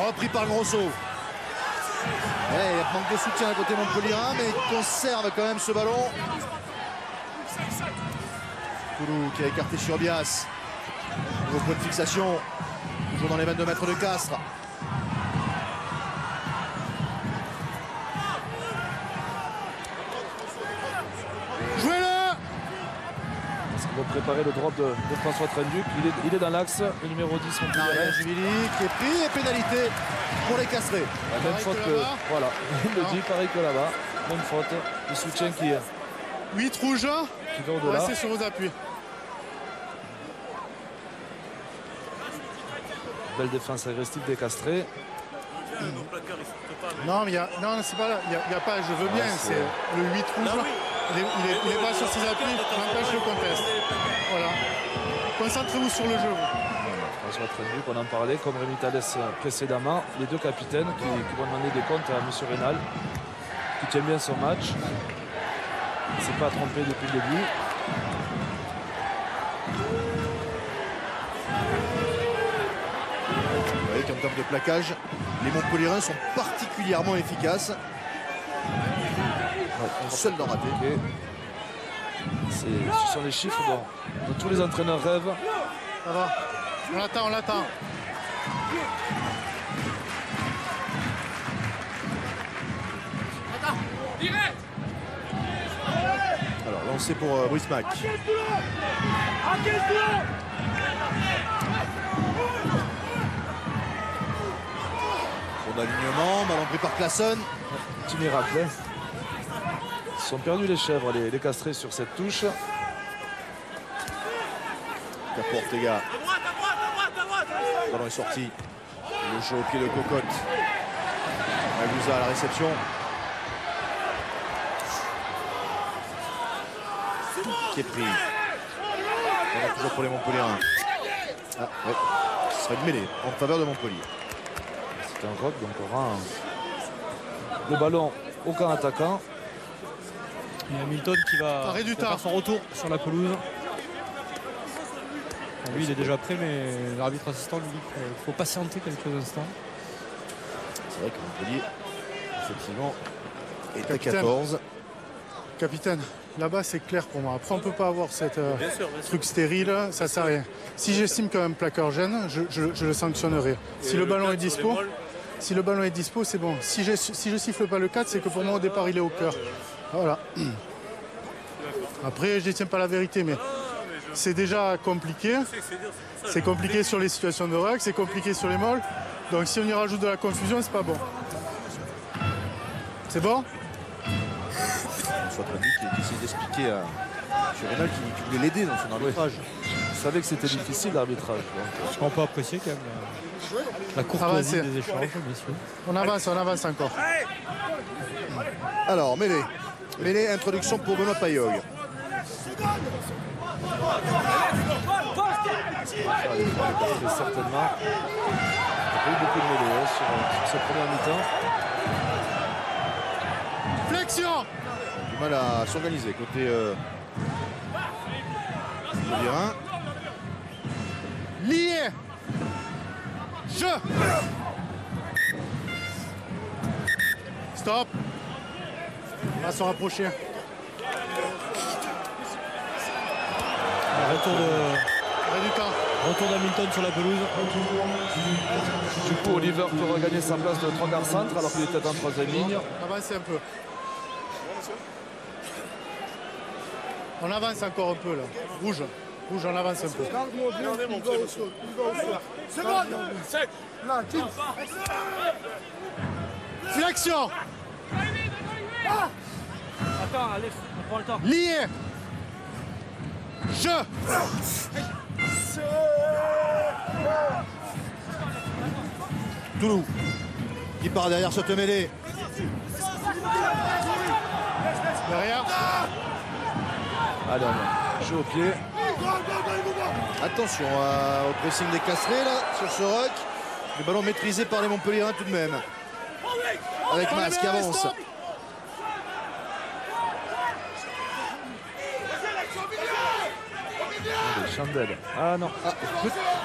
Repris par Grosso. Il y a manque de soutien à côté Montpellierin, mais il conserve quand même ce ballon. Koulou qui a écarté sur Bias. Nouveau point de fixation. Toujours dans les 22 mètres de Castres. On va préparer le drop de François Trenduc. Il est dans l'axe, le numéro 10. Juvili qui est pris et pénalité pour les Castrés. La même faute que. Voilà, il le dit, pareil que là-bas. Même faute. Le soutien qui 8 rouges. Qui va au-delà. Restez sur vos appuis. Belle défense agressive des Castrés. Non, mais non, c'est pas là. Il y a pas, je veux bien, c'est le 8 rouge. Il est pas sur ses appuis, n'empêche le conteste. Voilà. Concentrez-vous sur le jeu. François Trenduc, on en parlait, comme Rémi Thalès précédemment, les deux capitaines qui vont demander des comptes à M. Reynal, qui tient bien son match. Il ne s'est pas trompé depuis le début. Vous voyez qu'en termes de plaquage, les Montpellierins sont particulièrement efficaces. seul d'en rater. Ce sont les chiffres dont tous les entraîneurs rêvent. Ça va. On l'attend, on l'attend. Alors lancé pour Brice Mac. Bon alignement, ballon pris par Claesson. Petit miracle. Hein. Ils sont perdus les chèvres, les castrés sur cette touche. Capo Ortega. Le ballon est sorti. Le jeu au pied de Cocotte. Magusa à la réception. Qui est pris. On a toujours pour les Montpelliérains. Ah ouais. Ce serait une mêlée en faveur de Montpellier. C'est un rock, donc on aura le ballon au camp attaquant. Et Hamilton qui va faire son retour sur la pelouse. Lui il est déjà prêt, mais l'arbitre assistant lui dit qu'il faut patienter quelques instants. C'est vrai que Montpellier effectivement est à 14. Capitaine, là-bas c'est clair pour moi. Après on peut pas avoir cette truc stérile, ça sert à rien. Si j'estime qu'un plaqueur gêne, je le sanctionnerai. Si le ballon est dispo, c'est bon. Si je siffle pas le 4, c'est que pour moi au départ il est au cœur. Voilà. Après je détiens pas la vérité, mais c'est déjà compliqué. C'est compliqué sur les situations de règle, c'est compliqué sur les molles. Donc si on y rajoute de la confusion, c'est pas bon. C'est bon? Soit qui essaie d'expliquer à Renal qui voulait l'aider dans son arbitrage. Je savais que c'était difficile l'arbitrage. Je qu'on peut apprécier quand même la courtoisie des échanges, messieurs. On avance encore. Alors, mêlée, introduction pour Benoît Payog. Certainement. Il y a eu beaucoup de mêlées sur cette première mi-temps. Flexion. Du mal à s'organiser côté Montpelliérain. Lié. Jeu. Stop. On va se rapprocher. Retour d'Hamilton sur la pelouse. Du coup, Oliver peut regagner sa place de 3 quarts centre alors qu'il était en 3e ligne. Avancez un peu. On avance encore un peu là. Rouge, on avance un peu. Flexion. Attends, Alex, on prend le temps. Lié. Jeu. Toulou qui part derrière cette mêlée. Derrière. Allez, on joue au pied. Attention au pressing des Castrés là sur ce rock. Le ballon maîtrisé par les Montpelliérains tout de même. Avec Mas qui avance. Chandelle. Ah non.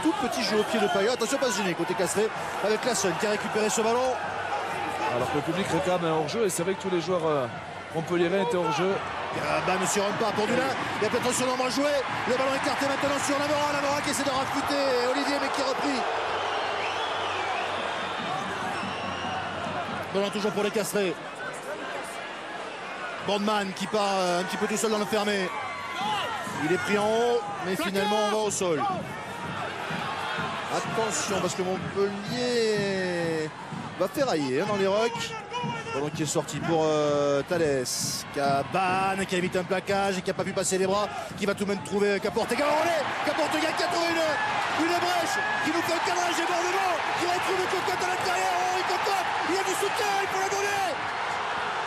Tout petit jeu au pied de Payot. Attention, pas gêné côté Castré avec Claesson qui a récupéré ce ballon. Alors que le public réclame un hors-jeu et c'est vrai que tous les joueurs montpelliérains étaient hors-jeu. Monsieur Rompa pour Dulin. Il y a peut-être sur l'endroit joué. Le ballon écarté maintenant sur Lamora qui essaie de rafouter Olivier mais qui est repris. Ballon toujours pour les Castrés. Bondman qui part un petit peu tout seul dans le fermé. Il est pris en haut, mais finalement on va au sol. Attention parce que Montpellier va ferrailler dans les rocks. Ballon qui est sorti pour Thalès. Cabane qui a évité un plaquage et qui n'a pas pu passer les bras. Qui va tout de même trouver Caportega. Caportega qui a trouvé une brèche. Qui nous fait un cadrage débordement. Qui retrouve Cocotte à l'intérieur. Henri Cocotte, il y a du soutien, il faut la donner.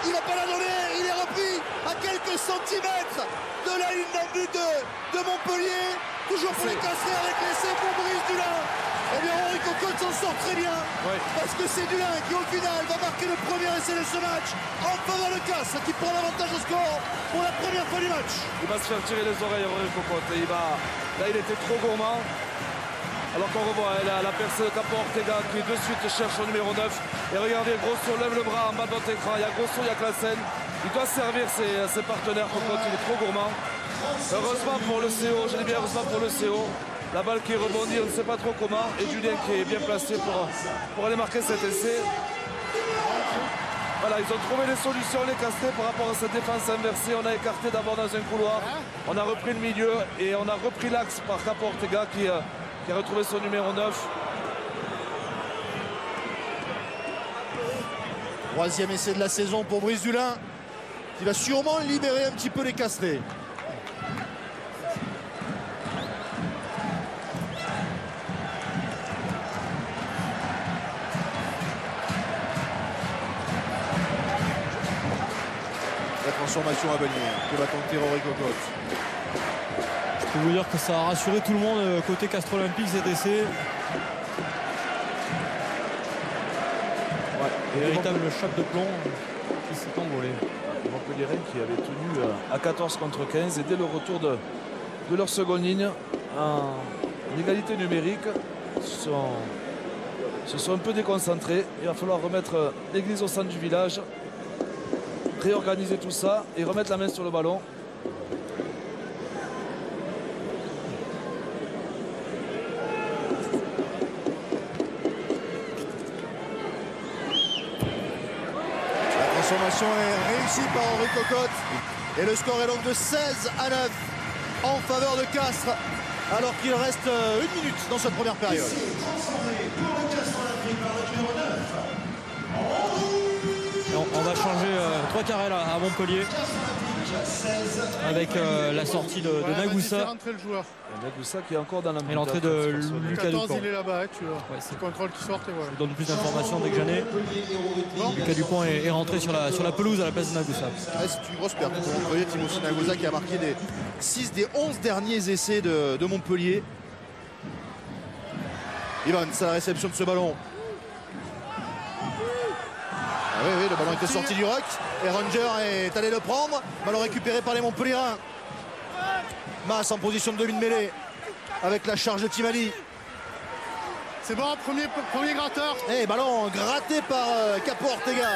Il n'a pas la donné, il est repris à quelques centimètres de la ligne d'un but de Montpellier. Toujours pour les Castrés avec l'essai pour Brice Dulin. Eh bien Henri Cocotte s'en sort très bien. Parce que c'est Dulin qui au final va marquer le premier essai de ce match en faveur de Castres qui prend l'avantage au score pour la première fois du match. Il va se faire tirer les oreilles Henri Cocotte. Là il était trop gourmand. Alors qu'on revoit la percée de Capo Ortega qui de suite cherche le numéro 9. Et regardez, Grosso lève le bras en bas de votre écran. Il y a Grosso, il y a Classen. Il doit servir ses partenaires. Cocotte, il est trop gourmand. Heureusement pour le CO, je dis bien heureusement pour le CO. La balle qui rebondit, on ne sait pas trop comment. Et Julien qui est bien placé pour aller marquer cet essai. Voilà, ils ont trouvé les solutions, les Castrés, par rapport à cette défense inversée. On a écarté d'abord dans un couloir. On a repris le milieu et on a repris l'axe par Capo Ortega qui a retrouvé son numéro 9. Troisième essai de la saison pour Brice Dulin, qui va sûrement libérer un petit peu les Castrés. La transformation à venir, que va tenter Rory Cocotte. Je peux vous dire que ça a rassuré tout le monde côté Castres Olympique cet essai. Ouais, véritable chape de plomb qui s'est envolé. Montpellier qui avait tenu à 14 contre 15 et dès le retour de leur seconde ligne en égalité numérique se sont un peu déconcentrés. Il va falloir remettre l'église au centre du village, réorganiser tout ça et remettre la main sur le ballon. La transformation est réussie par Henri Cocotte et le score est donc de 16-9 en faveur de Castres alors qu'il reste 1 minute dans cette première période. On va changer 3 carrés là, à Montpellier avec la sortie de Nagoussa. Nagoussa qui est encore dans la et l'entrée de Lucas Dupont. Il est là-bas, tu vois. Ouais, c'est le contrôle qui sort et voilà. Je donne plus d'informations dès que j'en ai. Lucas Dupont est rentré sur la pelouse à la place de Nagoussa. Ouais, c'est une grosse perte pour Montpellier. Timothy Nagoussa qui a marqué 6 des 11 derniers essais de Montpellier. Ivan, c'est la réception de ce ballon. Ah oui, le ballon était sorti du rock et Ranger est allé le prendre. Ballon récupéré par les Montpelliérains. Mass en position de demi-mêlée avec la charge de Timali. C'est bon, premier gratteur. Et ballon gratté par Capo Ortega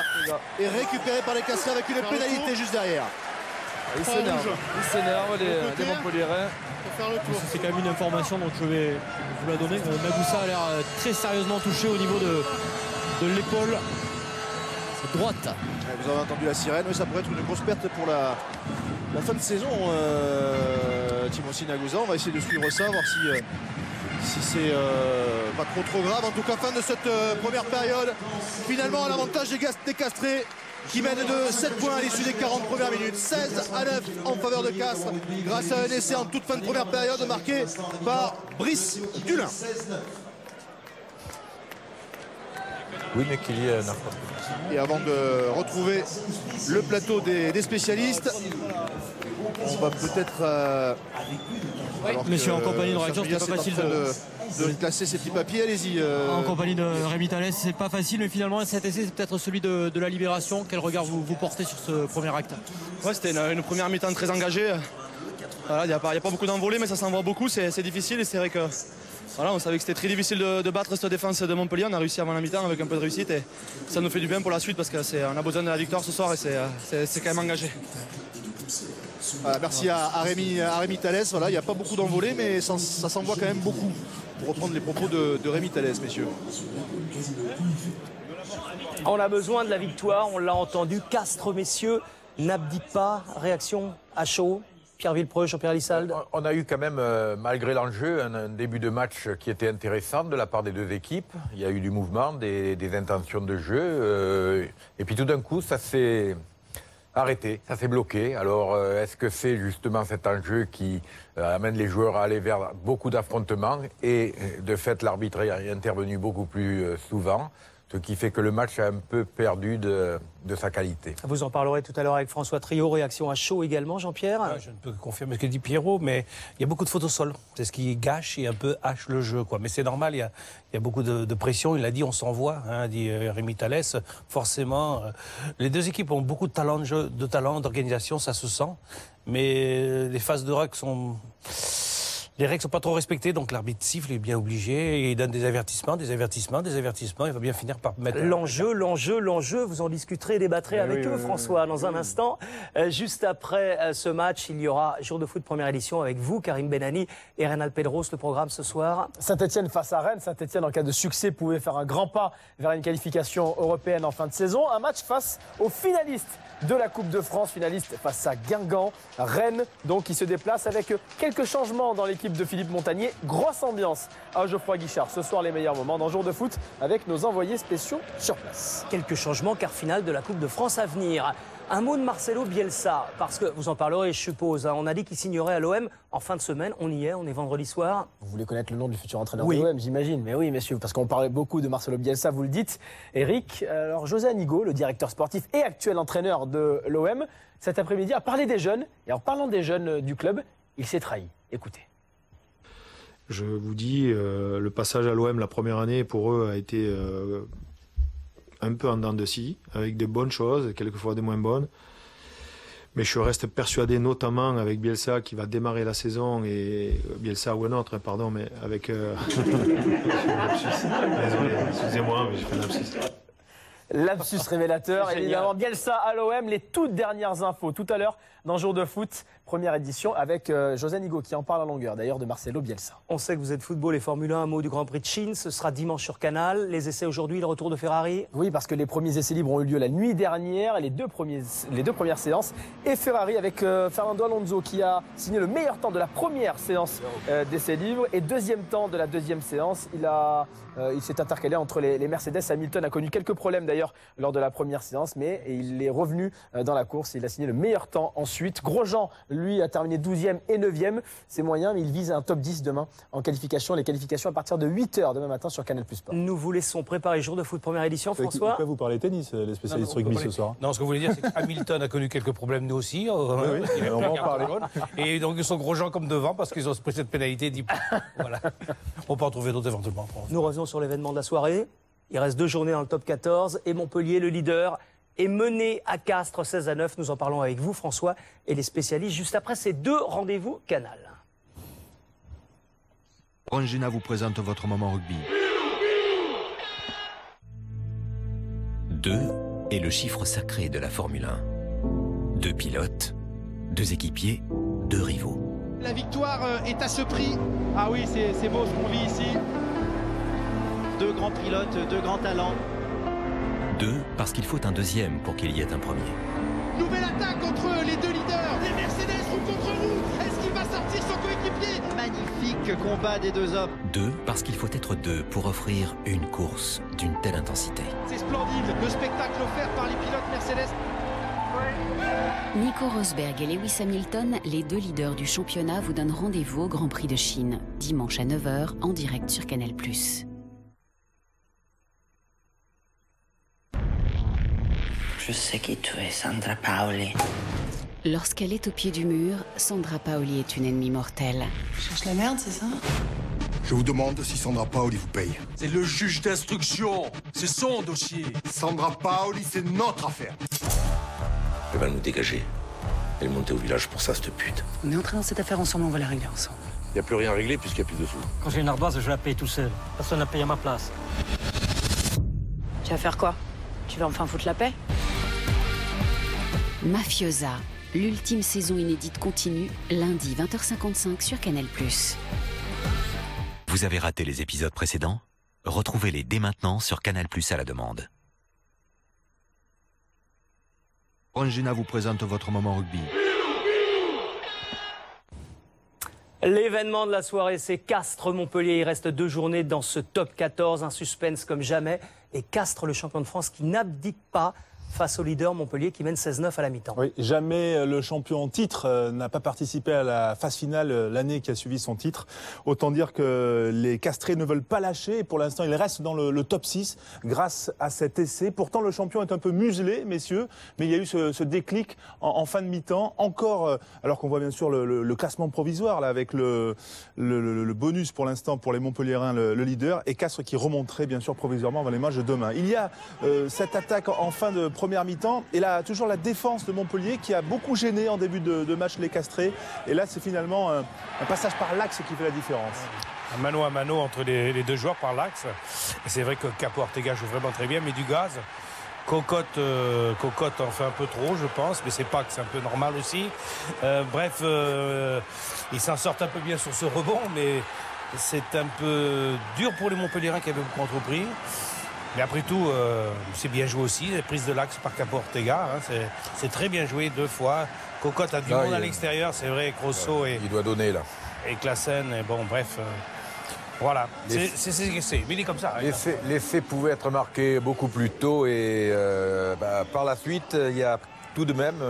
et récupéré par les Castrés avec une pénalité juste derrière. Ils s'énervent les Montpelliérains. C'est quand même une information, donc je vais vous la donner. Nagoussa a l'air très sérieusement touché au niveau de l'épaule droite. Vous avez entendu la sirène, oui, ça pourrait être une grosse perte pour la fin de saison. Timothy Nagoussa, on va essayer de suivre ça, voir si c'est pas trop grave. En tout cas, fin de cette première période. Finalement, à l'avantage des Castrés qui mènent de 7 points à l'issue des 40 premières minutes. 16-9 en faveur de Castres grâce à un essai en toute fin de première période marqué par Brice Dulin. Oui, mais qu'il y ait un affront. Et avant de retrouver le plateau des spécialistes, on va peut-être... Messieurs, en compagnie de réaction, c'était pas facile de classer ces petits papiers, allez-y. En compagnie de Rémi Thalès, c'est pas facile, mais finalement cet essai c'est peut-être celui de la libération. Quel regard vous portez sur ce premier acte? Ouais, c'était une première mi-temps très engagée. Voilà, il n'y a pas beaucoup d'envolées, mais ça s'envoie beaucoup, c'est difficile et c'est vrai que voilà, on savait que c'était très difficile de battre cette défense de Montpellier. On a réussi avant la mi-temps avec un peu de réussite et ça nous fait du bien pour la suite parce qu'on a besoin de la victoire ce soir et c'est quand même engagé. Voilà, merci à Rémi Thalès. Voilà, il n'y a pas beaucoup d'envolées, mais ça s'envoie quand même beaucoup. Pour reprendre les propos de Rémi Thalès, messieurs. On a besoin de la victoire, on l'a entendu. Castres, messieurs, n'abdique pas. Réaction à chaud. Pierre Villepreux, Jean-Pierre Lissalde. On a eu quand même, malgré l'enjeu, un début de match qui était intéressant de la part des deux équipes. Il y a eu du mouvement, des intentions de jeu. Et puis tout d'un coup, ça s'est arrêté, ça s'est bloqué. Alors, est-ce que c'est justement cet enjeu qui amène les joueurs à aller vers beaucoup d'affrontements et de fait, l'arbitre est intervenu beaucoup plus souvent, ce qui fait que le match a un peu perdu de sa qualité. Vous en parlerez tout à l'heure avec François Trio. Réaction à chaud également, Jean-Pierre. Je ne peux que confirmer ce que dit Pierrot, mais il y a beaucoup de fautes au sol. C'est ce qui gâche et un peu hache le jeu, quoi. Mais c'est normal, il y a beaucoup de pression. Il l'a dit, on s'envoie, hein, dit Rémi Thalès. Forcément, les deux équipes ont beaucoup de talent de jeu, d'organisation, ça se sent. Mais les phases de ruck sont Les règles ne sont pas trop respectées, donc l'arbitre siffle, il est bien obligé, et il donne des avertissements, il va bien finir par mettre... L'enjeu, vous en discuterez et débattrez avec eux, François, dans un instant. Juste après ce match, il y aura Jour de foot première édition avec vous, Karim Benani et Reynald Pedros. Le programme ce soir. Saint-Etienne face à Rennes. Saint-Etienne, en cas de succès, pouvait faire un grand pas vers une qualification européenne en fin de saison. Un match face aux finalistes de la Coupe de France, finaliste face à Guingamp. Rennes, donc, qui se déplace avec quelques changements dans l'équipe de Philippe Montagnier. Grosse ambiance à Geoffroy Guichard. Ce soir, les meilleurs moments dans Jour de foot avec nos envoyés spéciaux sur place. Quelques changements, quart finale de la Coupe de France à venir. Un mot de Marcelo Bielsa, parce que vous en parlerez, je suppose. On a dit qu'il signerait à l'OM en fin de semaine. On y est, on est vendredi soir. Vous voulez connaître le nom du futur entraîneur de l'OM, j'imagine. Mais oui, messieurs, parce qu'on parlait beaucoup de Marcelo Bielsa, vous le dites. Eric, alors José Anigo, le directeur sportif et actuel entraîneur de l'OM, cet après-midi a parlé des jeunes. Et en parlant des jeunes du club, il s'est trahi. Écoutez. Je vous dis, le passage à l'OM la première année pour eux a été un peu en dents de scie, avec des bonnes choses, quelquefois des moins bonnes. Mais je reste persuadé, notamment avec Bielsa qui va démarrer la saison, et Bielsa ou un autre, pardon, mais avec... Désolé, excusez-moi, mais j'ai fait un lapsus. Lapsus révélateur, évidemment. Bielsa à l'OM, les toutes dernières infos tout à l'heure dans Jour de foot, première édition avec José Nigo qui en parle à longueur d'ailleurs de Marcelo Bielsa. On sait que vous êtes football et Formule 1, un mot du Grand Prix de Chine, ce sera dimanche sur Canal. Les essais aujourd'hui, le retour de Ferrari? Oui, parce que les premiers essais libres ont eu lieu la nuit dernière, les deux premières séances. Et Ferrari avec Fernando Alonso qui a signé le meilleur temps de la première séance d'essais libres et deuxième temps de la deuxième séance. Il s'est intercalé entre les Mercedes. Hamilton a connu quelques problèmes d'ailleurs lors de la première séance, mais il est revenu dans la course. Il a signé le meilleur temps ensuite. Grosjean, lui, a terminé 12e et 9e. C'est moyen, mais il vise un top 10 demain en qualification. Les qualifications à partir de 8h demain matin sur Canal+ Sport. Nous vous laissons préparer Jour de foot première édition, François. Pourquoi vous parlez tennis, les spécialistes rugby ce soir? Non, ce que vous voulez dire, c'est qu'Hamilton a connu quelques problèmes, nous aussi. Oui, on va en parler. Et donc, ils sont Grosjean comme devant parce qu'ils ont pris cette pénalité 10 points. Voilà. On peut en trouver d'autres éventuellement. Nous revenons sur l'événement de la soirée. Il reste 2 journées dans le top 14 et Montpellier, le leader, est mené à Castres 16-9. Nous en parlons avec vous, François, et les spécialistes juste après ces 2 rendez-vous Canal. Orangina vous présente votre moment rugby. 2 est le chiffre sacré de la Formule 1. 2 pilotes, 2 équipiers, 2 rivaux. La victoire est à ce prix. Ah oui, c'est beau ce qu'on vit ici. 2 grands pilotes, 2 grands talents. 2 parce qu'il faut un deuxième pour qu'il y ait un premier. Nouvelle attaque entre les 2 leaders. Les Mercedes roulent contre vous. Est-ce qu'il va sortir son coéquipier? Magnifique combat des 2 hommes. 2 parce qu'il faut être 2 pour offrir une course d'une telle intensité. C'est splendide, le spectacle offert par les pilotes Mercedes. Nico Rosberg et Lewis Hamilton, les 2 leaders du championnat, vous donnent rendez-vous au Grand Prix de Chine, dimanche à 9h en direct sur Canal+. Je sais qui tu es, Sandra Paoli. Lorsqu'elle est au pied du mur, Sandra Paoli est une ennemie mortelle. Tu cherches la merde, c'est ça? Je vous demande si Sandra Paoli vous paye. C'est le juge d'instruction. C'est son dossier. Sandra Paoli, c'est notre affaire. Elle va nous dégager. Elle est montée au village pour ça, cette pute. On est entré dans cette affaire ensemble, on va la régler ensemble. Il n'y a plus rien à régler puisqu'il n'y a plus de sous. Quand j'ai une ardoise, je la paye tout seul. Personne n'a payé à ma place. Tu vas faire quoi? Tu vas enfin foutre la paix? Mafiosa, l'ultime saison inédite continue, lundi 20h55 sur Canal+. Vous avez raté les épisodes précédents? Retrouvez-les dès maintenant sur Canal+ à la demande. Orangina vous présente votre moment rugby. L'événement de la soirée, c'est Castres-Montpellier. Il reste 2 journées dans ce top 14, un suspense comme jamais. Et Castres, le champion de France, qui n'abdique pas face au leader Montpellier qui mène 16-9 à la mi-temps. Oui, jamais le champion en titre n'a pas participé à la phase finale l'année qui a suivi son titre. Autant dire que les Castrés ne veulent pas lâcher et pour l'instant ils restent dans le top 6 grâce à cet essai. Pourtant le champion est un peu muselé, messieurs, mais il y a eu ce déclic en fin de mi-temps. Encore, alors qu'on voit bien sûr le classement provisoire là, avec le bonus pour l'instant pour les Montpelliérains, le leader, et Castres qui remonterait bien sûr provisoirement avant les matchs de demain. Il y a cette attaque en fin de première première mi-temps. Et là, toujours la défense de Montpellier qui a beaucoup gêné en début de match les Castrés. Et là, c'est finalement un passage par l'axe qui fait la différence. Un mano à mano entre les deux joueurs par l'axe. Et c'est vrai que Capo Ortega joue vraiment très bien, mais du gaz. Cocotte en fait un peu trop, je pense, mais c'est pas que c'est un peu normal aussi. Bref, ils s'en sortent un peu bien sur ce rebond, mais c'est un peu dur pour les Montpelliérains qui avaient beaucoup entrepris. Mais après tout, c'est bien joué aussi, la prise de l'axe par Capo Ortega. Hein, c'est très bien joué 2 fois. Cocotte a du monde à l'extérieur, c'est vrai, Grosso et... Il doit donner là. Et Classen, et bon, bref... Voilà, c'est mais il est comme ça. L'essai pouvait être marqué beaucoup plus tôt et par la suite, il y a tout de même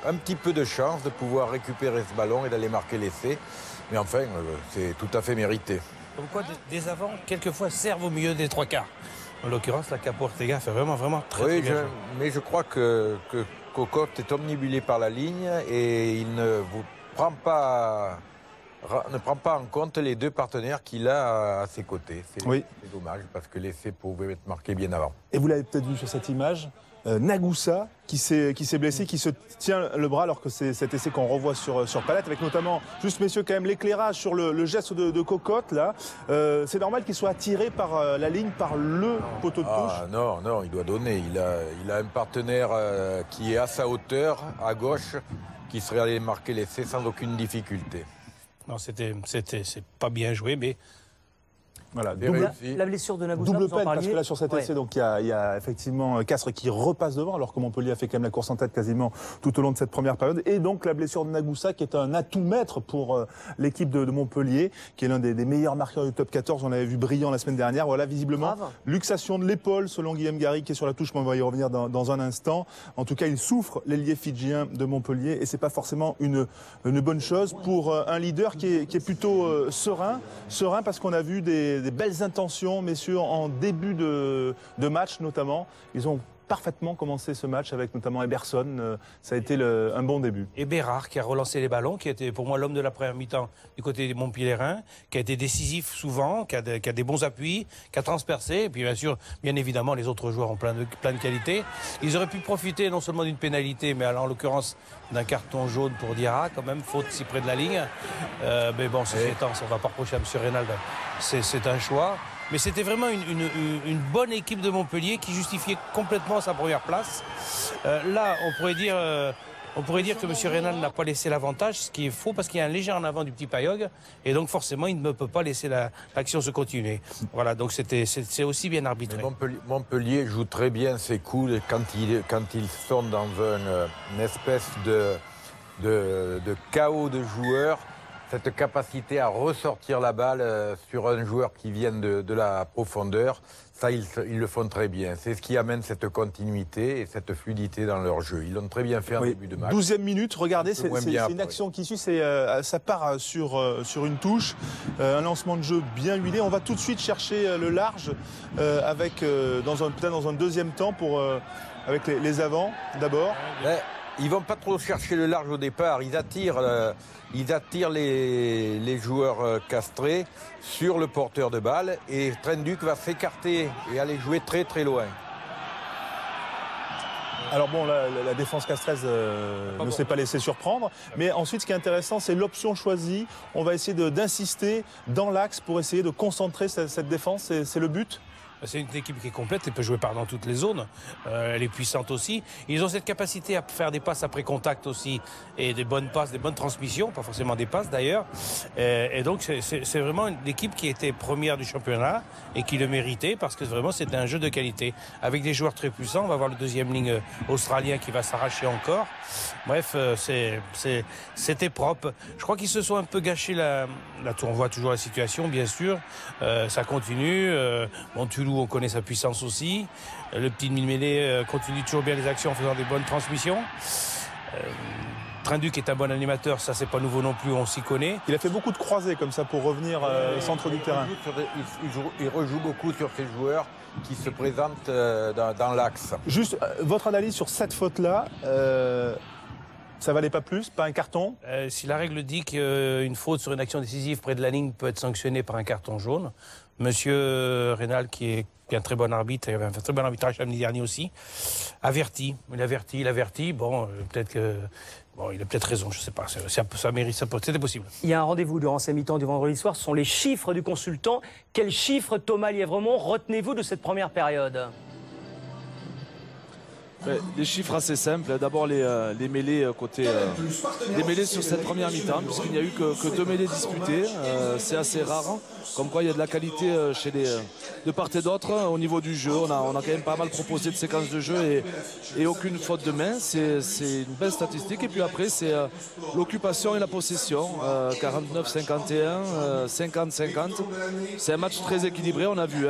un petit peu de chance de pouvoir récupérer ce ballon et d'aller marquer l'essai. Mais enfin, c'est tout à fait mérité. Comme quoi, des avants, quelquefois, servent au milieu des 3 quarts. En l'occurrence, la Capo Ortega fait vraiment très bien. Mais je crois que Cocotte est omnibulé par la ligne et il ne prend pas en compte les 2 partenaires qu'il a à ses côtés. C'est dommage parce que l'essai pouvait être marqué bien avant. Et vous l'avez peut-être vu sur cette image, Nagusa qui s'est blessé, qui se tient le bras alors que c'est cet essai qu'on revoit sur palette, avec notamment, juste messieurs, quand même l'éclairage sur le geste de Cocotte là. C'est normal qu'il soit attiré par la ligne, par le poteau de touche. Non, il doit donner. Il a un partenaire qui est à sa hauteur, à gauche, qui serait allé marquer l'essai sans aucune difficulté. Non, c'est pas bien joué, mais voilà. La blessure de Nagusa, double peine, parce que là sur cet essai, donc il y a effectivement Castres qui repasse devant, alors que Montpellier a fait quand même la course en tête quasiment tout au long de cette première période. Et donc la blessure de Nagusa, qui est un atout maître pour l'équipe de Montpellier, qui est l'un des meilleurs marqueurs du top 14. On l'avait vu brillant la semaine dernière. Voilà, visiblement, luxation de l'épaule, selon Guillaume Gary, qui est sur la touche, mais on va y revenir dans un instant. En tout cas, il souffre, l'ailier fidjien de Montpellier, et c'est pas forcément une bonne chose pour un leader qui est plutôt serein parce qu'on a vu des belles intentions, messieurs, en début de match notamment. Ils ont parfaitement commencé ce match avec notamment Eberson. Ça a été un bon début. Et Bérard qui a relancé les ballons, qui était pour moi l'homme de la première mi-temps du côté des Montpelliérains, qui a été décisif souvent, qui a des bons appuis, qui a transpercé. Et puis bien évidemment, les autres joueurs ont plein de qualités. Ils auraient pu profiter non seulement d'une pénalité, mais en l'occurrence d'un carton jaune pour Diarra, quand même, faute si près de la ligne. Mais bon, ceci étant, on ne va pas reprocher à M. Reynald. C'est un choix. Mais c'était vraiment une bonne équipe de Montpellier qui justifiait complètement sa première place. Là, on pourrait dire que M. Reynald n'a pas laissé l'avantage, ce qui est faux parce qu'il y a un léger en avant du petit Payog. Et donc forcément, il ne peut pas laisser l'action se continuer. Voilà, donc c'est aussi bien arbitré. Montpellier joue très bien ses coups quand ils sont dans une espèce de chaos de joueurs. Cette capacité à ressortir la balle sur un joueur qui vient de la profondeur, ça, ils le font très bien. C'est ce qui amène cette continuité et cette fluidité dans leur jeu. Ils l'ont très bien fait en début de match. 12e minute, regardez, c'est une action qui suit, ça part sur une touche, un lancement de jeu bien huilé. On va tout de suite chercher le large avec peut-être dans un deuxième temps avec les avants d'abord. Ils vont pas trop chercher le large au départ. Ils attirent les joueurs castrés sur le porteur de balle et Trenduc va s'écarter et aller jouer très très loin. Alors bon, la défense castraise ne s'est pas laissée surprendre. Mais ensuite, ce qui est intéressant, c'est l'option choisie. On va essayer d'insister dans l'axe pour essayer de concentrer cette défense. C'est le but. C'est une équipe qui est complète, elle peut jouer dans toutes les zones, elle est puissante aussi. Ils ont cette capacité à faire des passes après contact aussi, et des bonnes passes, des bonnes transmissions, pas forcément des passes d'ailleurs. Et donc c'est vraiment une équipe qui était première du championnat et qui le méritait parce que vraiment c'était un jeu de qualité. Avec des joueurs très puissants, on va voir le deuxième ligne australien qui va s'arracher encore. Bref, c'était propre. Je crois qu'ils se sont un peu gâchés on voit toujours la situation, bien sûr. Ça continue. Toulouse, on connaît sa puissance aussi. Le petit Milmélé continue toujours bien les actions en faisant des bonnes transmissions. Trenduc est un bon animateur, ça c'est pas nouveau non plus, on s'y connaît. Il a fait beaucoup de croisés comme ça pour revenir au centre du terrain. Il rejoue beaucoup sur ses joueurs qui se présentent dans l'axe. Juste votre analyse sur cette faute-là. Ça valait pas plus, pas un carton? Si la règle dit qu'une faute sur une action décisive près de la ligne peut être sanctionnée par un carton jaune, Monsieur Rénal, qui est un très bon arbitre, il avait un très bon arbitrage l'année dernière aussi, averti. Il avertit. Bon, peut-être que... Bon, il a peut-être raison, je ne sais pas. Ça mérite, c'était possible. Il y a un rendez-vous durant ces mi-temps du vendredi soir. Ce sont les chiffres du consultant. Quels chiffres, Thomas Lièvremont, retenez-vous de cette première période? Des chiffres assez simples. D'abord les mêlées côté les mêlées sur cette première mi-temps, puisqu'il n'y a eu que 2 mêlées disputées. C'est assez rare. Comme quoi il y a de la qualité de part et d'autre. Au niveau du jeu, on a quand même pas mal proposé de séquences de jeu et aucune faute de main. C'est une belle statistique. Et puis après, c'est l'occupation et la possession. 49-51, 50-50. C'est un match très équilibré. On a vu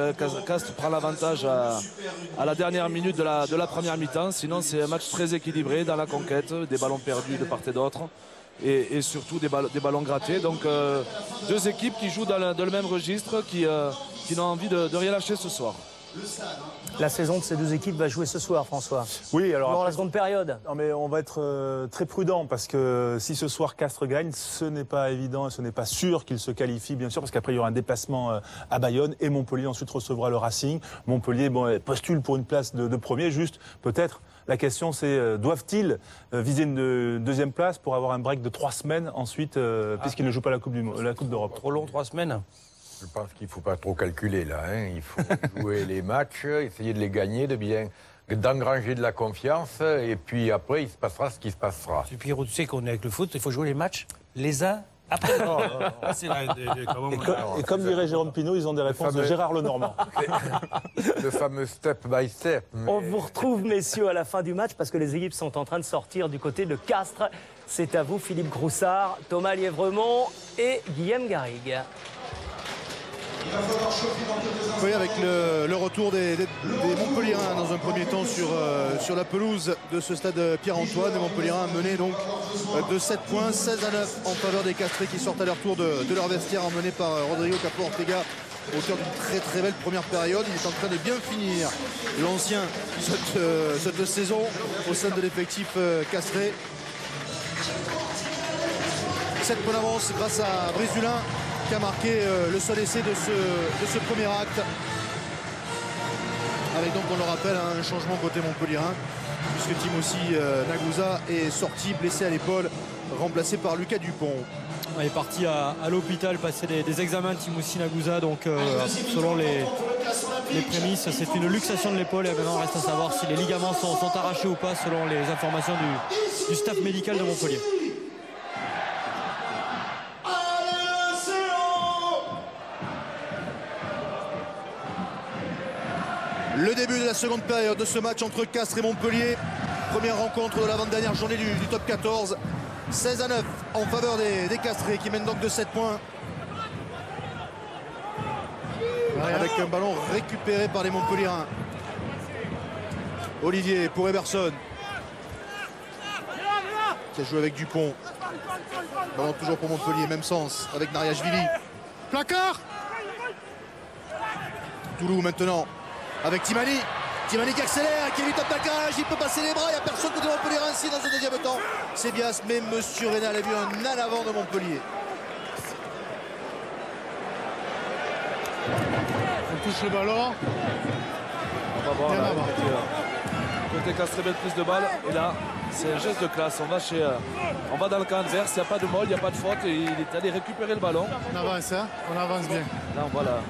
Castres prend l'avantage à la dernière minute de la première mi-temps. Sinon, c'est un match très équilibré dans la conquête, des ballons perdus de part et d'autre et surtout des ballons grattés. Donc, 2 équipes qui jouent dans le même registre, qui n'ont envie de rien lâcher ce soir. La saison de ces 2 équipes va jouer ce soir, François. Oui, alors. Dans la seconde période. Non, mais on va être très prudent parce que si ce soir Castres gagne, ce n'est pas évident et ce n'est pas sûr qu'il se qualifie, bien sûr, parce qu'après il y aura un déplacement à Bayonne et Montpellier ensuite recevra le Racing. Montpellier postule pour une place de premier, juste peut-être. La question c'est doivent-ils viser une 2e place pour avoir un break de 3 semaines ensuite, puisqu'ils ne jouent pas la Coupe d'Europe. Trop long, 3 semaines. Je pense qu'il ne faut pas trop calculer là. Il faut jouer les matchs, essayer de les gagner, d'engranger de la confiance. Et puis après, il se passera ce qui se passera. Et Pierrot, tu sais qu'on est avec le foot, il faut jouer les matchs les uns après. Et comme dirait Jérôme Pinault, ils ont des réponses de Gérard Lenormand. Le fameux step by step. On vous retrouve, messieurs, à la fin du match parce que les équipes sont en train de sortir du côté de Castres. C'est à vous, Philippe Groussard, Thomas Lièvremont et Guillaume Garrigue. Oui, avec le retour des Montpelliérains dans un premier temps sur la pelouse de ce stade Pierre-Antoine. Les Montpelliérains menés donc de 7 points, 16-9 en faveur des Castrés qui sortent à leur tour de leur vestiaire, emmenés par Rodrigo Capo Ortega au cœur d'une très belle première période. Il est en train de bien finir l'ancien cette saison au sein de l'effectif Castré. 7 points d'avance grâce à Brésulin qui a marqué le seul essai de ce premier acte. Avec donc, on le rappelle, un changement côté montpelliérain, puisque Timothy Nagusa est sorti blessé à l'épaule, remplacé par Lucas Dupont. Il est parti à l'hôpital passer des examens de Timothy Nagusa, donc selon les prémices, c'est une luxation de l'épaule et maintenant il reste à savoir si les ligaments sont arrachés ou pas selon les informations du staff médical de Montpellier. Le début de la seconde période de ce match entre Castres et Montpellier. Première rencontre de l'avant-dernière journée du top 14. 16-9 en faveur des Castrés qui mènent donc de 7 points. Avec un ballon récupéré par les Montpelliérains. Olivier pour Eberson. Qui a joué avec Dupont. Ballon toujours pour Montpellier, même sens avec Nariashvili. Placard. Toulouse maintenant. Avec Timani qui accélère, qui évite un plaquage, il peut passer les bras, il n'y a personne côté Montpellier ainsi dans ce deuxième temps. C'est bien, mais Monsieur Rénal a vu un à l'avant de Montpellier. On touche le ballon. On va voir là, côté Castré, belle prise de balle. Et là, c'est un geste de classe. On va dans le camp adverse, il n'y a pas de molle, il n'y a pas de faute. Et il est allé récupérer le ballon. On avance, hein, on avance bien. Là, on voit la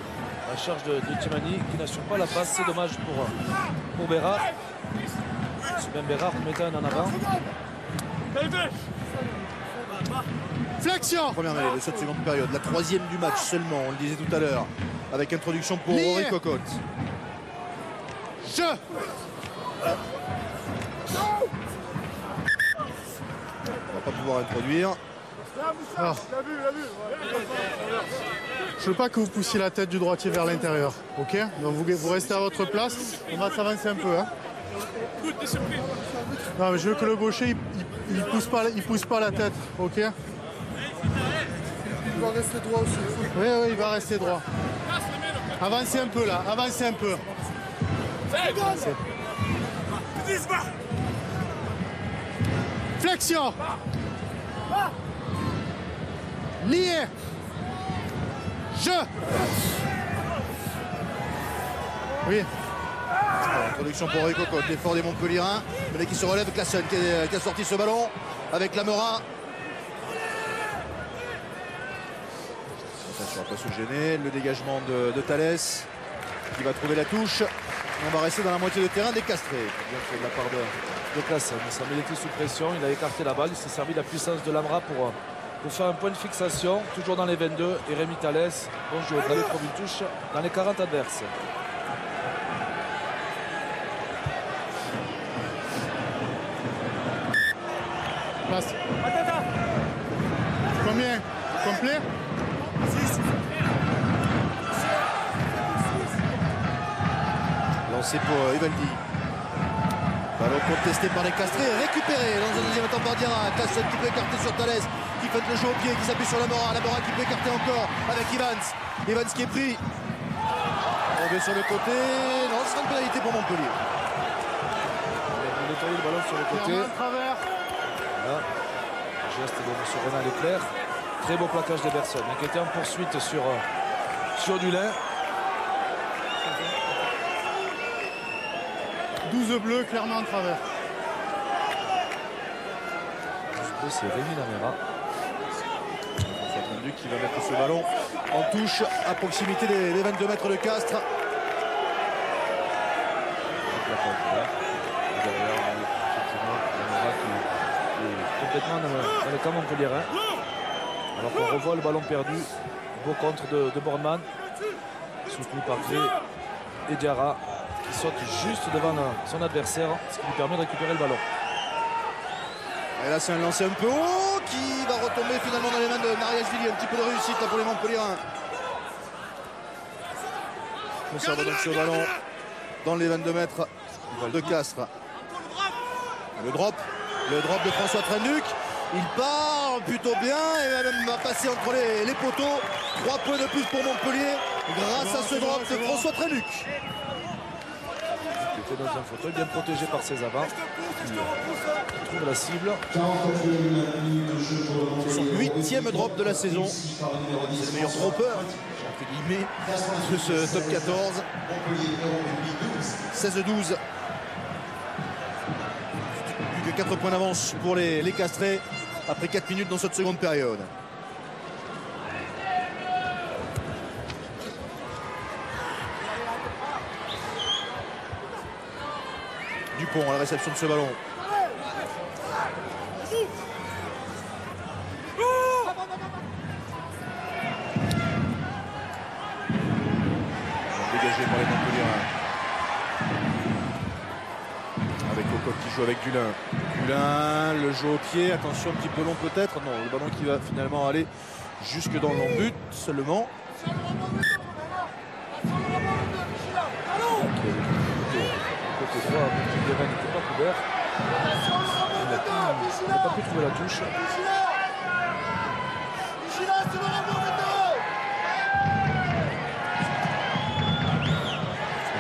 charge de Timani qui n'assure pas la passe. C'est dommage pour Bérard. C'est même Bérard mettant un en avant. Flexion. Première mêlée de cette seconde période, la 3e du match seulement, on le disait tout à l'heure, avec introduction pour Rory Cocotte. Je. On va pas pouvoir introduire. Alors, je veux pas que vous poussiez la tête du droitier vers l'intérieur, ok? Donc vous restez à votre place, on va s'avancer un peu. Hein. Non, mais je veux que le gaucher il pousse pas la tête, ok? Il va rester droit aussi. Oui, il va rester droit. Avancez un peu là, avancez un peu. Flexion. Lié. Je. Oui. Introduction pour Rico Cote, l'effort des Montpellierins. Mais qui se relève, Classen qui a sorti ce ballon avec Lamora. Attention, pas se gêner. Le dégagement de Thalès qui va trouver la touche. On va rester dans la moitié de terrain des Castrés. Bien fait de la part de Classen. Il était sous pression, il a écarté la balle, il s'est servi de la puissance de Lamora pour faire un point de fixation, toujours dans les 22. Et Rémi Thalès, bon joueur, il avait trouvé une touche dans les 40 adverses. Passe. Combien? Complet? 6. Lancé pour Ivaldi. Ballon contesté par les Castrés, récupéré dans un deuxième temps par Diarra. Classen qui peut écarter sur Thalès, qui fait le jeu au pied, qui s'appuie sur Lamora. Lamora qui peut écarter encore avec Evans. Evans qui est pris. On va sur le côté. Non, ce sera une pénalité pour Montpellier. Il a nettoyé le ballon sur le côté. Voilà. Geste de M. Renal Leclerc. Très beau plaquage d'Eberson, qui était en poursuite sur Dulin. 12 bleus, clairement en travers. C'est Rémi Lamora. Trenduc qui va mettre ce ballon en touche à proximité des 22 mètres de Castres. Complètement dans le camp montpellierin. Alors qu'on revoit le ballon perdu. Beau contre de Bornman. Soutenu par Gré et Diarra, qui saute juste devant son adversaire, ce qui lui permet de récupérer le ballon. Et là c'est un lancer un peu haut qui va retomber finalement dans les mains de Nariashvili. Un petit peu de réussite là pour les Montpellierins. Conserve donc ce ballon dans les 22 mètres de Castres. Le drop de François Trenduc. Il part plutôt bien et même va passer entre les poteaux. 3 points de plus pour Montpellier grâce à ce drop de François Trenduc. Il était dans un fauteuil bien protégé par ses avants. Il trouve la cible. C'est son 8e drop de la saison. C'est le meilleur dropper entre guillemets de ce top 14. 16-12. Plus que 4 points d'avance pour les Castrés après 4 minutes dans cette seconde période. Dupont à la réception de ce ballon. Dégagé par les Montpellierins. Avec Cocotte qui joue avec Dulin. Dulin, le jeu au pied, attention un petit peu long peut-être. Non, le ballon qui va finalement aller jusque dans le long but seulement. Côté droit, le terrain n'était pas couvert. Il n'a pas pu trouver la touche.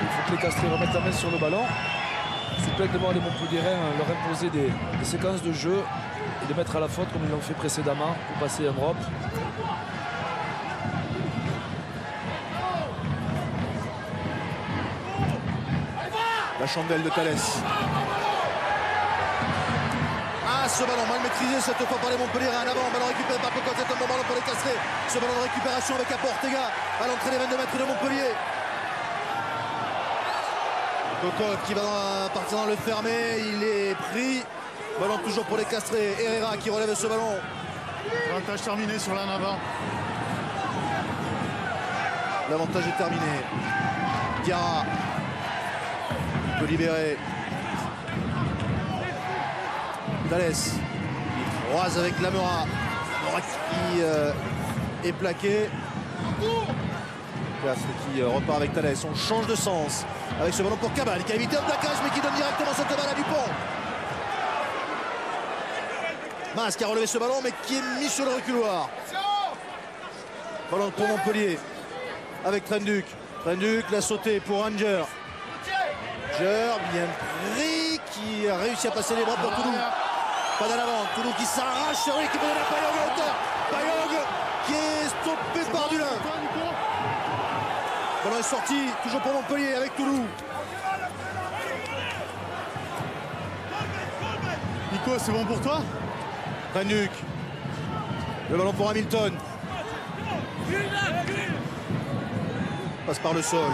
Il faut que les Castrés remettent la main sur le ballon. C'est plein de voir les Montpellierins leur imposer des séquences de jeu et de mettre à la faute comme ils l'ont fait précédemment pour passer un drop. La chandelle de Thalès. Ah, ce ballon mal maîtrisé cette fois par les Montpellierins. En avant, ballon récupéré par Cocotte. C'est un bon ballon pour les Castrés. Ce ballon de récupération avec apport Ortega à l'entrée des 22 mètres de Montpellier. Cocotte qui va partir dans le fermé. Il est pris. Ballon toujours pour les Castrés. Herrera qui relève ce ballon. Avantage terminé sur l'en avant. L'avantage est terminé. Diarra peut libérer. Thalès il croise avec Lamora. Lamora qui est plaqué. Castres qui repart avec Thalès. On change de sens avec ce ballon pour Cabal qui a évité un plaquage mais qui donne directement cette balle à Dupont. Mas qui a relevé ce ballon mais qui est mis sur le reculoir. Ballon pour Montpellier avec Trenduc. Trenduc l'a sauté pour Ranger. Ranger bien pris qui a réussi à passer les bras pour Toulouse. Pas dans l'avant. Toulouse qui s'arrache sur l'équipe de la Payog à hauteur. Payog qui est stoppé par Dulin. Le ballon est sorti, toujours pour Montpellier avec Toulouse. Nico, c'est bon pour toi? Van Nuc. Le ballon pour Hamilton. Passe par le sol.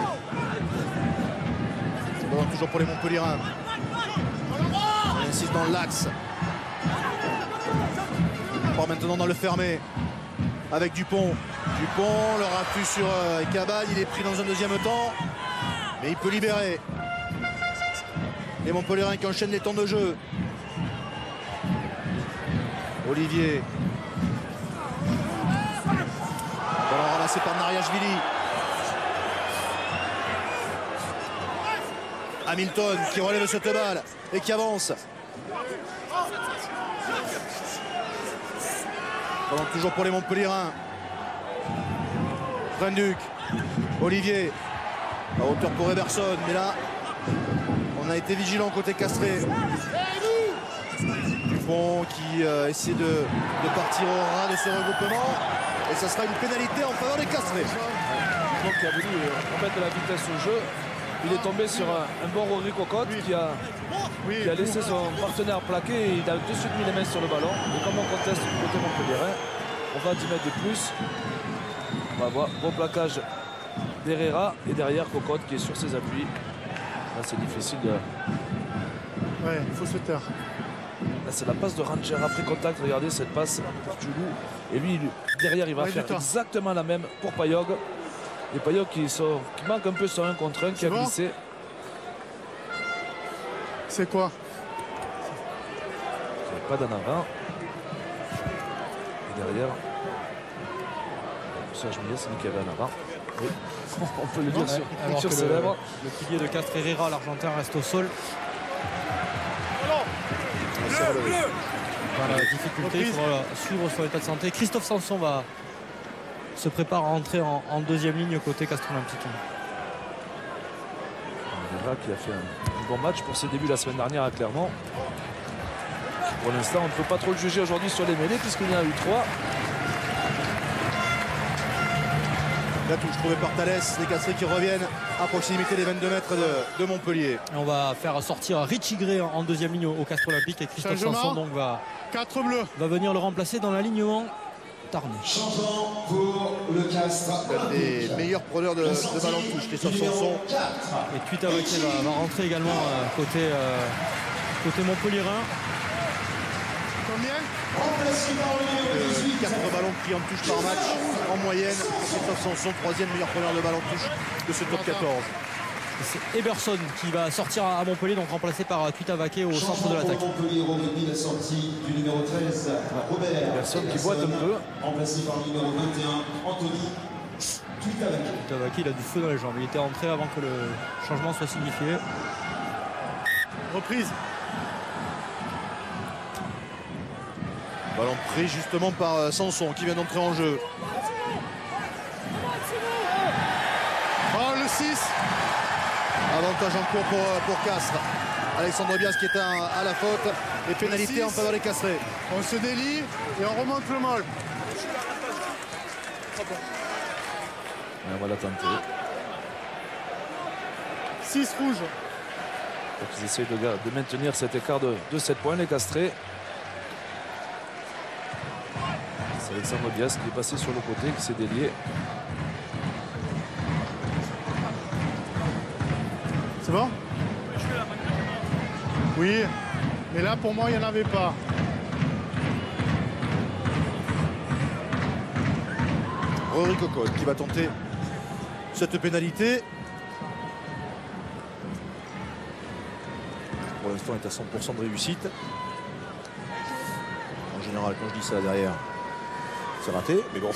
Le ballon toujours pour les Montpelliérains. On insiste dans l'axe. On part maintenant dans le fermé. Avec Dupont. Dupont, le raffut sur Cabal. Il est pris dans un deuxième temps. Mais il peut libérer. Les Montpelliérains qui enchaînent les temps de jeu. Olivier. Ballon ramassé par Nariashvili. Hamilton qui relève cette balle et qui avance. Ballon toujours pour les Montpelliérains. Van Nuc. Olivier. À hauteur pour Eberson. Mais là, on a été vigilant côté Castré. Dupont qui essaie de partir au ras de ce regroupement. Et ça sera une pénalité en faveur des Castrés. Dupont qui a voulu remettre la vitesse au jeu. Il est tombé sur un bon Rory Cocotte qui a laissé son partenaire plaqué et il a de suite mis les mains sur le ballon. Et comme on conteste du côté Montpelliérain, on va 10 mètres de plus. On va voir, bon plaquage d'Herrera et derrière Cocotte qui est sur ses appuis. Là c'est difficile de... Ouais, il faut se taire. Là c'est la passe de Ranger après contact, regardez cette passe pour Tulou. Et lui, derrière il va faire exactement la même pour Payog. Et Payog qui manque un peu sur un contre un, qui a glissé. C'est quoi? Pas d'en avant. Et derrière, Serge Millet, c'est lui qui avait en avant. Oui, on peut le dire sur ses lèvres. Le pilier de Castres Herrera, l'Argentin, reste au sol. Voilà, la difficulté, il faudra suivre son état de santé. Christophe Sanson se prépare à entrer en deuxième ligne côté Castres Olympique. Herrera qui a fait un bon match pour ses débuts la semaine dernière à Clermont. Pour l'instant, on ne peut pas trop le juger aujourd'hui sur les mêlées puisqu'il y en a eu 3. La touche trouvée par Thalès, les Castrés qui reviennent à proximité des 22 mètres de Montpellier. Et on va faire sortir Richie Gray en deuxième ligne au Castres Olympique et Christophe Sanson donc va venir le remplacer dans l'alignement tarné. Changement pour le Castres. L'un des meilleurs preneurs de ballon de touche, Christophe Sanson. Et Tuitavaké va rentrer également côté Montpelliérain. Combien? 4 ballons pris en touche par match en moyenne. Christophe Sanson, troisième meilleur preneur de ballon de touche de ce top 14. C'est Eberson qui va sortir à Montpellier, donc remplacé par Tuitavaké au centre de l'attaque. Montpellier, la sortie du numéro 13, Robert. Eberson qui boite un peu. Remplacé par le numéro 21, Anthony Tuitavaké. Tuitavaké, il a du feu dans les jambes. Il était entré avant que le changement soit signifié. Reprise. Ballon pris justement par Sanson qui vient d'entrer en jeu. Oh, le 6. Avantage en cours pour Castres. Alexandre Bias qui est à la faute. Et pénalité en faveur des Castrés. On se délie et on remonte le molle. Et on va la tenter. 6 rouges. Donc ils essayent de maintenir cet écart de 7 points, les Castrés. C'est Alexandre Bias qui est passé sur le côté, qui s'est délié. C'est bon? Oui, mais là pour moi il n'y en avait pas. Rory Cocotte qui va tenter cette pénalité. Pour l'instant il est à 100% de réussite. En général quand je dis ça derrière, c'est raté, mais bon.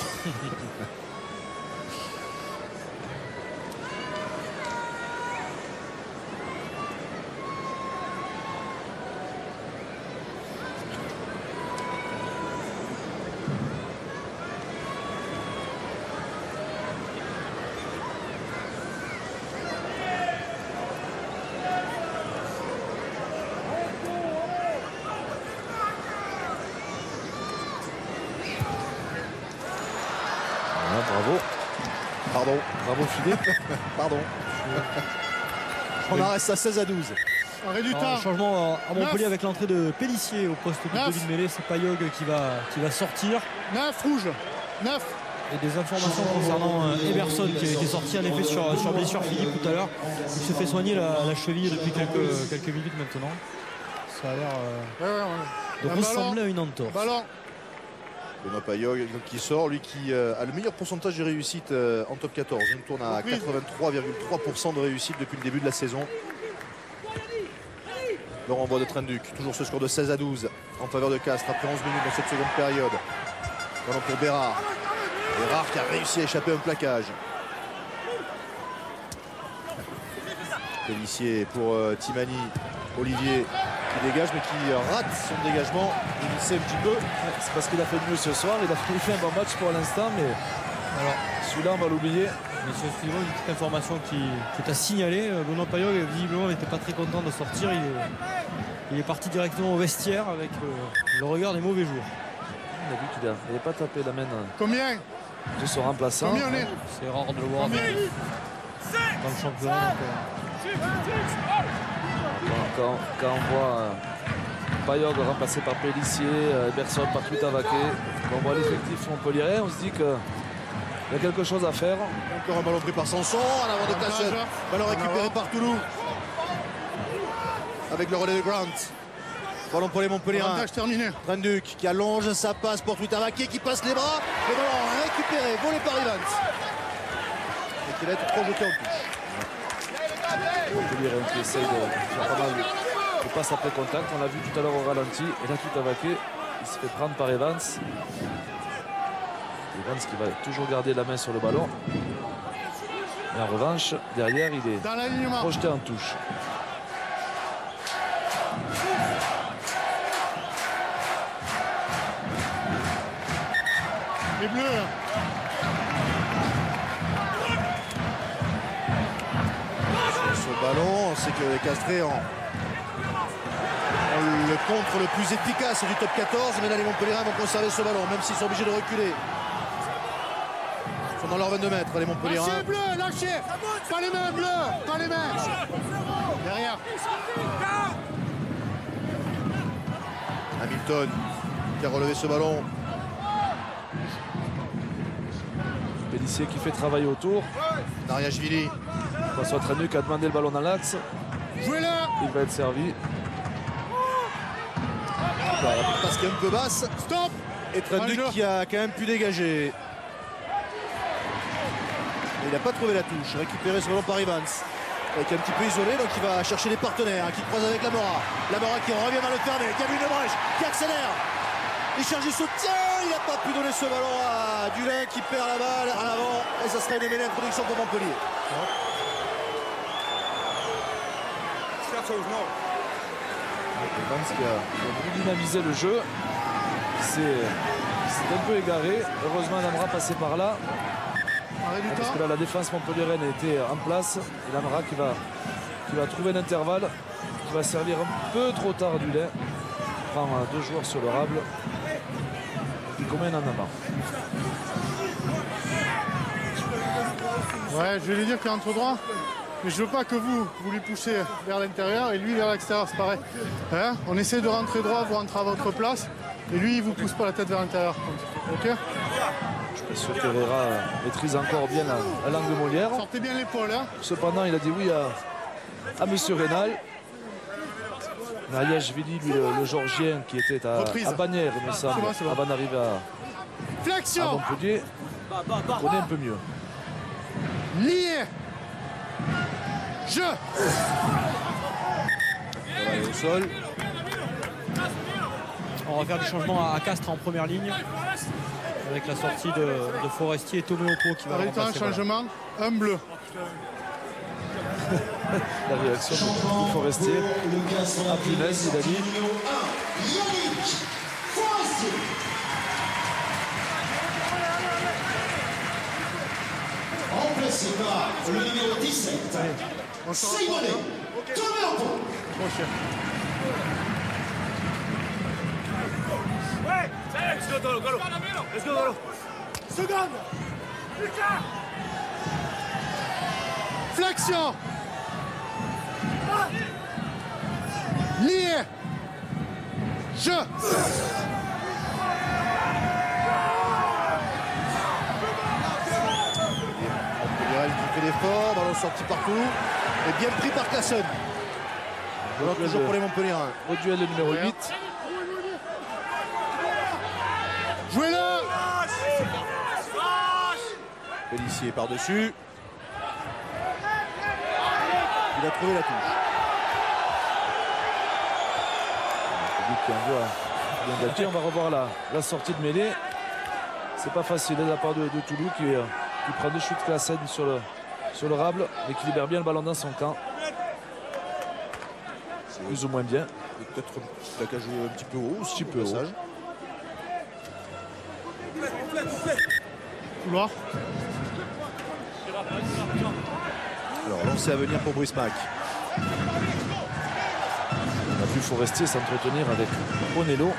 Pardon. Bravo Philippe. Pardon. On en reste à 16-12. Arrêt du temps. Changement à Montpellier avec l'entrée de Pélissier au poste de demi de mêlée. C'est Payog qui va sortir. 9 rouge. 9. Et des informations concernant Emerson qui est sorti en effet sur blessure Philippe tout à l'heure. Il se fait soigner la cheville depuis quelques minutes maintenant. Ça a l'air de ressembler à une entorse. Ballon. Benoît Payog qui sort, lui qui a le meilleur pourcentage de réussite en top 14. Il tourne à 83,3% de réussite depuis le début de la saison. Le renvoi de Trenduc, toujours ce score de 16-12 en faveur de Castres après 11 minutes dans cette seconde période. Ballon pour Bérard. Bérard qui a réussi à échapper à un plaquage. Pélissier pour Timani. Olivier qui dégage mais qui rate son dégagement. Il sait un petit peu. C'est parce qu'il a fait mieux ce soir. Il a fait un bon match pour l'instant, mais alors celui-là on va l'oublier. Monsieur Frivo, une petite information qui est à signaler. Benoît Payog visiblement n'était pas très content de sortir. Il est parti directement au vestiaire avec le regard des mauvais jours. On a vu qu'il n'avait pas tapé la main Combien de son remplaçant. Combien on est? C'est rare de le voir dans le championnat. Quand on voit Payog remplacé par Pélissier, Emerson par Tuitavaké, quand on voit l'effectif montpelliérais, on se dit qu'il y a quelque chose à faire. Encore un ballon pris par Sanson, en avant de Tachette. Ballon récupéré par Toulouse. Avec le relais de Grant. Ballon pour les Montpelliérains. Avantage terminé. Trenduc qui allonge sa passe pour Tuitavaké qui passe les bras. Le ballon récupéré, volé par Evans. Et qui va être projeté en touche. Montpellier qui essaye de faire pas mal de passes après contact. On l'a vu tout à l'heure au ralenti. Et là, Tuitavaké, il se fait prendre par Evans. Evans qui va toujours garder la main sur le ballon. Et en revanche, derrière, il est projeté en touche. Les bleus. Ce ballon, on sait que les Castrés ont le contre le plus efficace du top 14, mais là les Montpelliérains vont conserver ce ballon, même s'ils sont obligés de reculer. Ils sont dans leurs 22 mètres, les Montpelliérains. Lâchez bleu, lâchez. Pas les mains bleues, pas les mains. Derrière. Hamilton qui a relevé ce ballon. Pélissier qui fait travailler autour. Nariashvili. François Trenduc a demandé le ballon dans l'axe. Jouez-le. Il va être servi. Parce qu'il est un peu basse. Stop. Et Trenduc qui a quand même pu dégager. Et il n'a pas trouvé la touche. Récupéré ce ballon par Evans. Qui est un petit peu isolé, donc il va chercher des partenaires. Qui croise avec Lamora. Lamora qui revient vers le fermé. Qui a vu une brèche. Qui accélère. Il cherche du soutien. Il n'a pas pu donner ce ballon à Dulin qui perd la balle en avant. Et ça sera une mêlée d'introduction pour Montpellier. Evans qui a voulu dynamiser le jeu. C'est un peu égaré. Heureusement, Lamora passé par là. Parce que là, la défense montpelliéraine était en place. Et Lamora qui va trouver un intervalle, qui va servir un peu trop tard Dulin. Il prend deux joueurs sur le rable. Et combien en avant. Ouais, je vais lui dire qu'il est entre droit. Mais je veux pas que vous lui poussez vers l'intérieur et lui vers l'extérieur, c'est pareil. Hein, on essaie de rentrer droit, vous rentrez à votre place. Et lui, il vous pousse pas la tête vers l'intérieur. Ok? Je suis sûr qu'Herrera maîtrise encore bien la langue de Molière. Sortez bien l'épaule. Hein. Cependant, il a dit oui à Monsieur Rénal. Nariashvili, lui, le Georgien qui était à Bagnères, il me semble, avant d'arriver à Montpellier, connaît un peu mieux. Lié. Je. Voilà, au sol. On va faire du changement à Castres en première ligne. Avec la sortie de Forestier et Toméopo qui va remplacer. Changement, un bleu. La réaction de Forestier à Punaise, il a dit. Remplacé par le numéro 17. Simonet. Toméopo. Let's go, Galo. Let's go, Galo. Seconde. Lucas. Flexion. Lié. Jeu. Montpellier qui fait l'effort, ballon sorti partout et bien pris par Classen. Alors toujours pour les Montpelliérains. Au duel de numéro 8. Jouez là. Pélissier par-dessus. Il a trouvé la touche. On va revoir la sortie de mêlée. C'est pas facile de la part de Toulouse qui prend des chutes Classen sur le rable mais qui libère bien le ballon dans son camp. Plus ou moins bien. Peut-être un placage un petit peu haut, aussi, peu haut. Couloir. Alors lancé à venir pour Brice Mac. On a vu Forestier s'entretenir avec Bonello.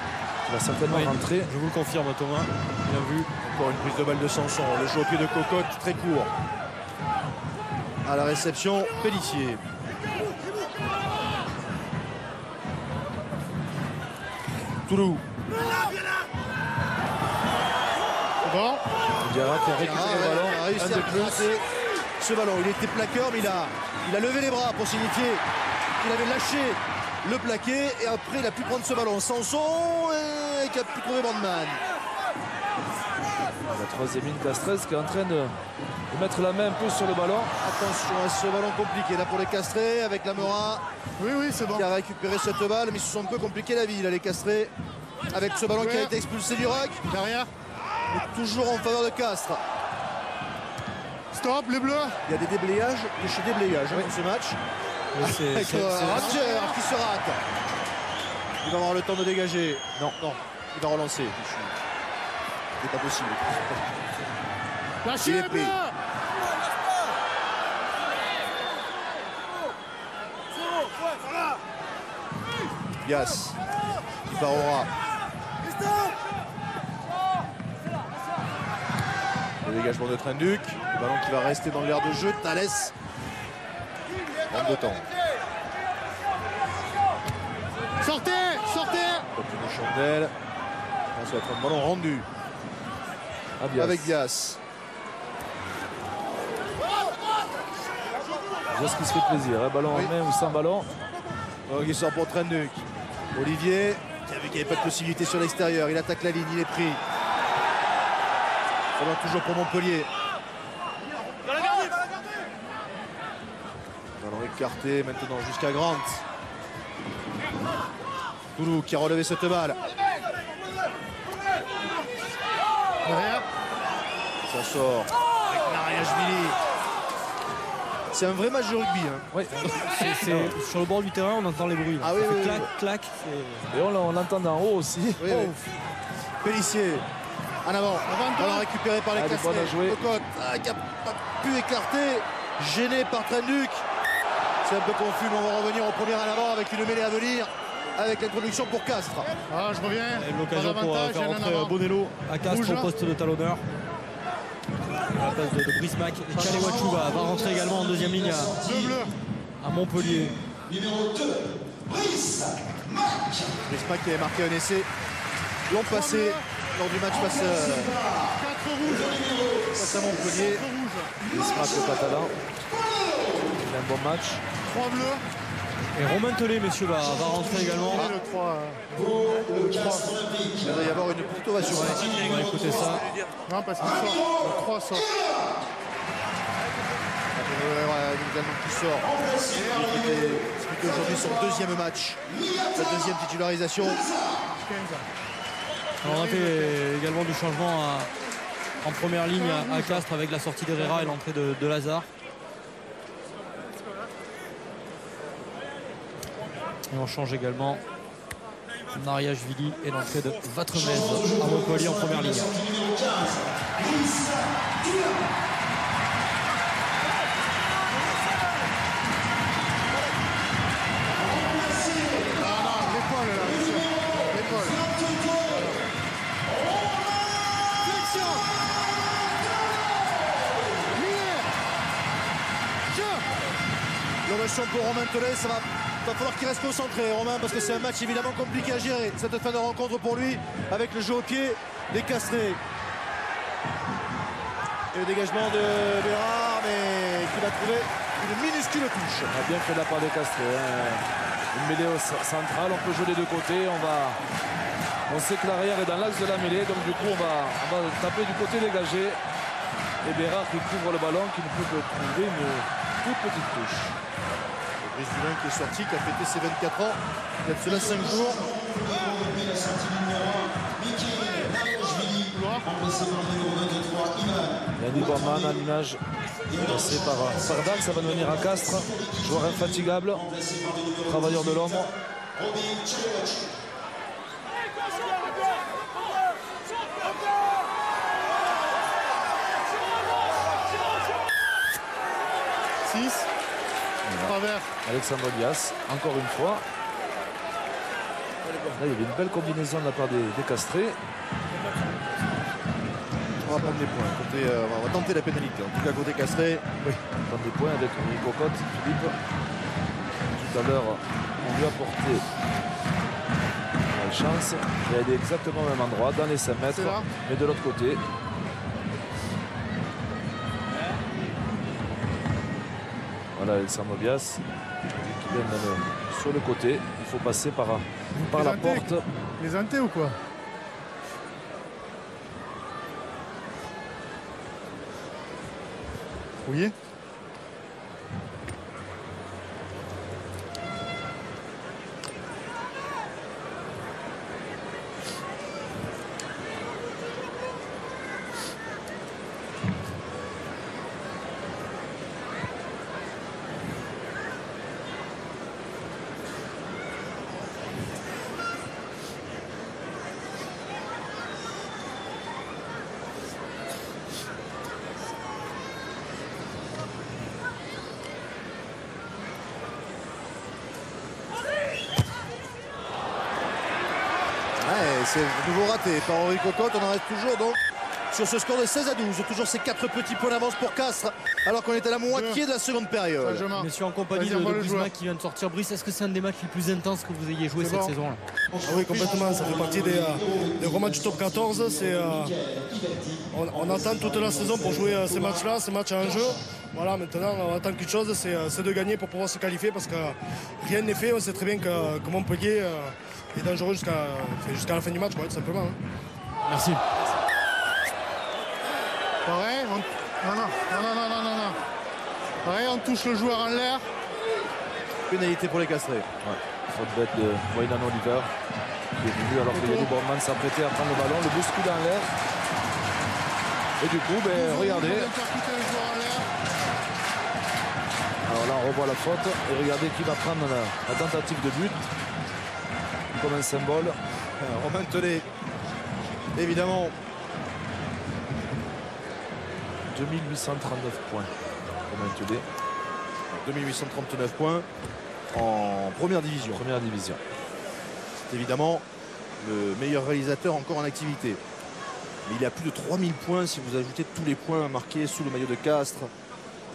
Il va certainement rentrer. Je vous le confirme, Thomas. Bien vu. Encore une prise de balle de Sanson. Le jeu au pied de Cocotte, très court. À la réception, Pélissier. Toulouse. Bon. Diarra qui a récupéré le ballon. Il a réussi à placer ce ballon. Il était plaqueur, mais il a levé les bras pour signifier qu'il avait lâché le plaqué. Et après, il a pu prendre ce ballon. Sanson et qui a pu trouver Bandman. La troisième ligne Castres qui est en train de mettre la main un peu sur le ballon. Attention à ce ballon compliqué là pour les Castrés avec Lamora. Oui, c'est bon. Qui a récupéré cette balle, mais ils se sont un peu compliqué la vie là, les Castrés. Avec ce ballon qui a été expulsé du rack. Derrière. Toujours en faveur de Castres. Stop, les bleus. Il y a des déblayages de chez déblayages dans ce match. Avec Ranger qui se rate. Il va avoir le temps de dégager. Non, il va relancer. C'est pas possible. Lâchez les bleus. Bias qui part au rat. Le dégagement de Trenduc. Le ballon qui va rester dans l'air de jeu. Thalès. Manque de temps. Sortez. Comme une chandelle. Ça va être un ballon rendu. Avec Bias. Bias qui se fait plaisir. Ballon en main ou sans ballon. Donc il sort pour Trenduc. Olivier qui a vu qu'il n'y avait pas de possibilité sur l'extérieur. Il attaque la ligne, il est pris. Ça va toujours pour Montpellier. Ballon écarté maintenant jusqu'à Grant. Toulouse qui a relevé cette balle. Ça sort avec Nariashvili. C'est un vrai match de rugby. Hein. Oui. Sur le bord du terrain, on entend les bruits. Ah oui, clac, clac. Et on l'entend d'en haut aussi. Oui. Pélissier en avant. Ballon récupéré par les Castrés. Cocotte qui n'a pas pu écarter. Gêné par Trenduc. C'est un peu confus, mais on va revenir au premier à l'avant avec une mêlée à venir. Avec l'introduction pour Castres. Ah, je reviens. L'occasion pour faire rentrer Bonello à Castres au poste de talonneur. À la place de Brice Mac. Et Kalewachou va rentrer également en deuxième ligne à Montpellier. Numéro 2, Brice Mac. Brice Mac qui avait marqué un essai l'an passé lors du match face à Montpellier. Brice Mac le catalan. Il a un bon match. 3 bleus. Et Romain Tellet, messieurs, va rentrer également. Le 3. Il va y avoir une petite ovation. On va écouter ça. Non, parce qu'il sort. Le 3 sort. Également qui sort. C'était aujourd'hui son deuxième match. Sa deuxième titularisation. Alors on a fait également du changement en première ligne à Castres avec la sortie d'Herrera et l'entrée de Lazare. Et on change également Nariashvili et l'entrée de Vatremez à Montpellier en première ligne. attention pour Romain Tellet, ça va falloir qu'il reste concentré, Romain, parce que c'est un match évidemment compliqué à gérer, cette fin de rencontre pour lui, avec le jeu au pied des Castrés. Et le dégagement de Bérard, mais qui va trouver une minuscule touche. On a bien fait la part des Castrés. Une mêlée centrale, on peut jouer les deux côtés. On sait que l'arrière est dans l'axe de la mêlée, donc du coup on va taper du côté dégagé. Et Bérard qui couvre le ballon, qui ne peut que trouver une toute petite touche. Brice Dulin qui est sorti, qui a fêté ses 24 ans, il y a de cela 5 jours. Yannick Bormann à l'image, passé par Dax, ça va devenir à Castres, joueur infatigable, travailleur de l'ombre. Travers. Alexandre Dias, encore une fois. Là, il y avait une belle combinaison de la part des Castrés. On va prendre des points. On va tenter la pénalité. En tout cas, côté Castré. Oui, on va prendre des points avec Nico Cotte, Philippe. Tout à l'heure, on lui a porté la chance. Et elle est exactement au même endroit, dans les 5 mètres, mais de l'autre côté. Voilà Alexandre Bias qui vient sur le côté. Il faut passer par la porte. Les intés ou quoi? Oui. C'est de nouveau raté par Henri Cocotte. On en reste toujours donc sur ce score de 16-12. Toujours ces 4 petits points d'avance pour Castres, alors qu'on est à la moitié de la seconde période. Messieurs, en compagnie de Griezmann qui vient de sortir. Brice, est-ce que c'est un des matchs les plus intenses que vous ayez joué cette saison-là? Oui, complètement. Ça fait partie des gros matchs du top 14. On attend toute la saison pour jouer ces matchs-là, ces matchs à un jeu. Voilà, maintenant, on attend qu'une chose, c'est de gagner pour pouvoir se qualifier, parce que rien n'est fait. On sait très bien que Montpellier est dangereux jusqu'à la fin du match, tout simplement. Merci. Pareil, non. Pareil, on touche le joueur en l'air. Pénalité pour les Castrés. Ouais. Faute bête de Wayland Oliver qui est venu alors que Yannick Bormann s'apprêtait à prendre le ballon, le bouscule en l'air. Et du coup, regardez. Alors là, on revoit la faute et regardez qui va prendre la tentative de but comme un symbole. Romain Tellet, évidemment. 2839 points. Romain Tellet. 2839 points en première division. Première division. C'est évidemment le meilleur réalisateur encore en activité. Mais il a plus de 3000 points si vous ajoutez tous les points marqués sous le maillot de Castres,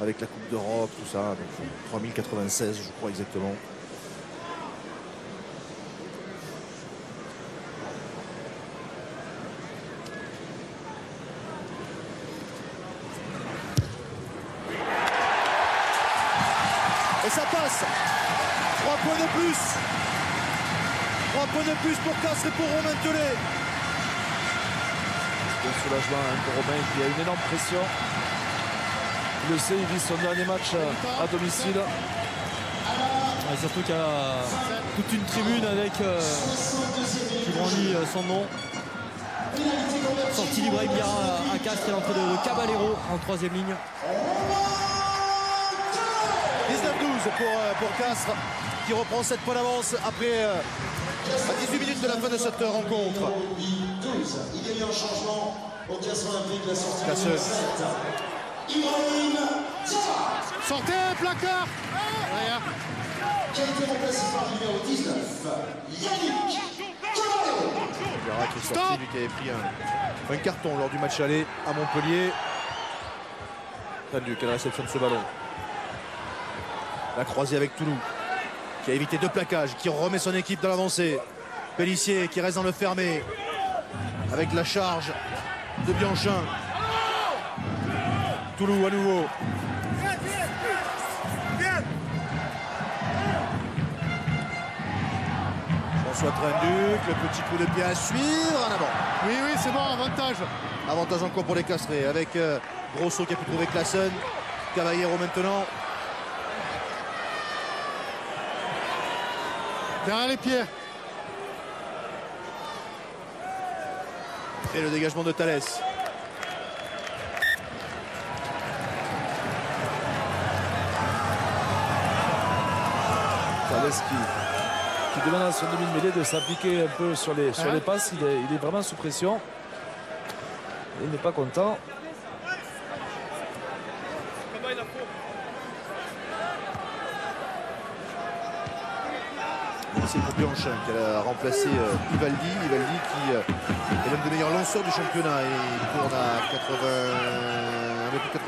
avec la Coupe d'Europe, tout ça. Donc 3096, je crois exactement. Et ça passe. 3 points de plus. 3 points de plus pour Castres et pour Romain Tellet. Le soulagement pour Romain qui a une énorme pression. Il le sait, il vit son dernier match à domicile. Et surtout qu'il y a toute une tribune avec qui brandit son nom. Sortie d'Ibrahim Diarra à Castres et l'entrée de Caballero en 3e ligne. 19-12 pour Castres qui reprend 7 points d'avance après à 18 minutes de la fin de cette rencontre. Il y a eu un changement au Castres Olympique, la sortie Casseuse. Ibrahim Diarra. Sortez, placard. Qui a été remplacé par le numéro 19, Yannick Caballero. Diarra qui est sorti, lui qui avait pris un carton lors du match aller à Montpellier. Quelle réception de ce ballon. La croisée avec Toulouse, qui a évité 2 plaquages, qui remet son équipe dans l'avancée. Pellissier qui reste dans le fermé, avec la charge de Bianchin. Toulouse à nouveau. François Trenduc, le petit coup de pied à suivre en avant. Oui, c'est bon, avantage. Avantage encore pour les Castrés avec Grosso qui a pu trouver Classen. Caballero maintenant. Derrière les pieds. Et le dégagement de Thalès. Thalès qui demande à son demi-mêlée de s'appliquer un peu sur les passes. Il est vraiment sous pression. Il n'est pas content. C'est pour Bianchin qui a remplacé Ivaldi. Ivaldi qui est l'un des meilleurs lanceurs du championnat. Il tourne à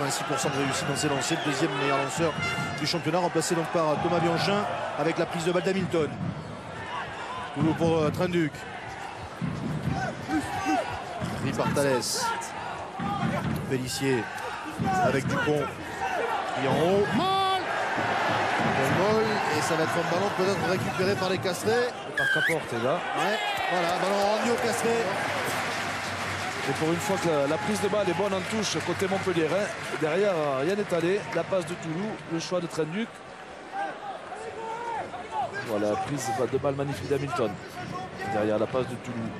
86% de réussite dans ses lancers. Le deuxième meilleur lanceur du championnat, remplacé donc par Thomas Bianchin avec la prise de balle d'Hamilton. Toulouse pour Trenduc. Pris par Thalès. Pellissier avec Dupont qui est en haut. Ball, et ça va être un ballon peut-être récupéré par les Castrés. Par Caporte est là. Ouais, voilà, ballon rendu aux Castrés. Et pour une fois que la prise de balle est bonne en touche côté Montpellier. Derrière, rien n'est allé. La passe de Toulouse, le choix de Trenduc. Voilà, prise de balle magnifique d'Hamilton. Derrière la passe de Toulouse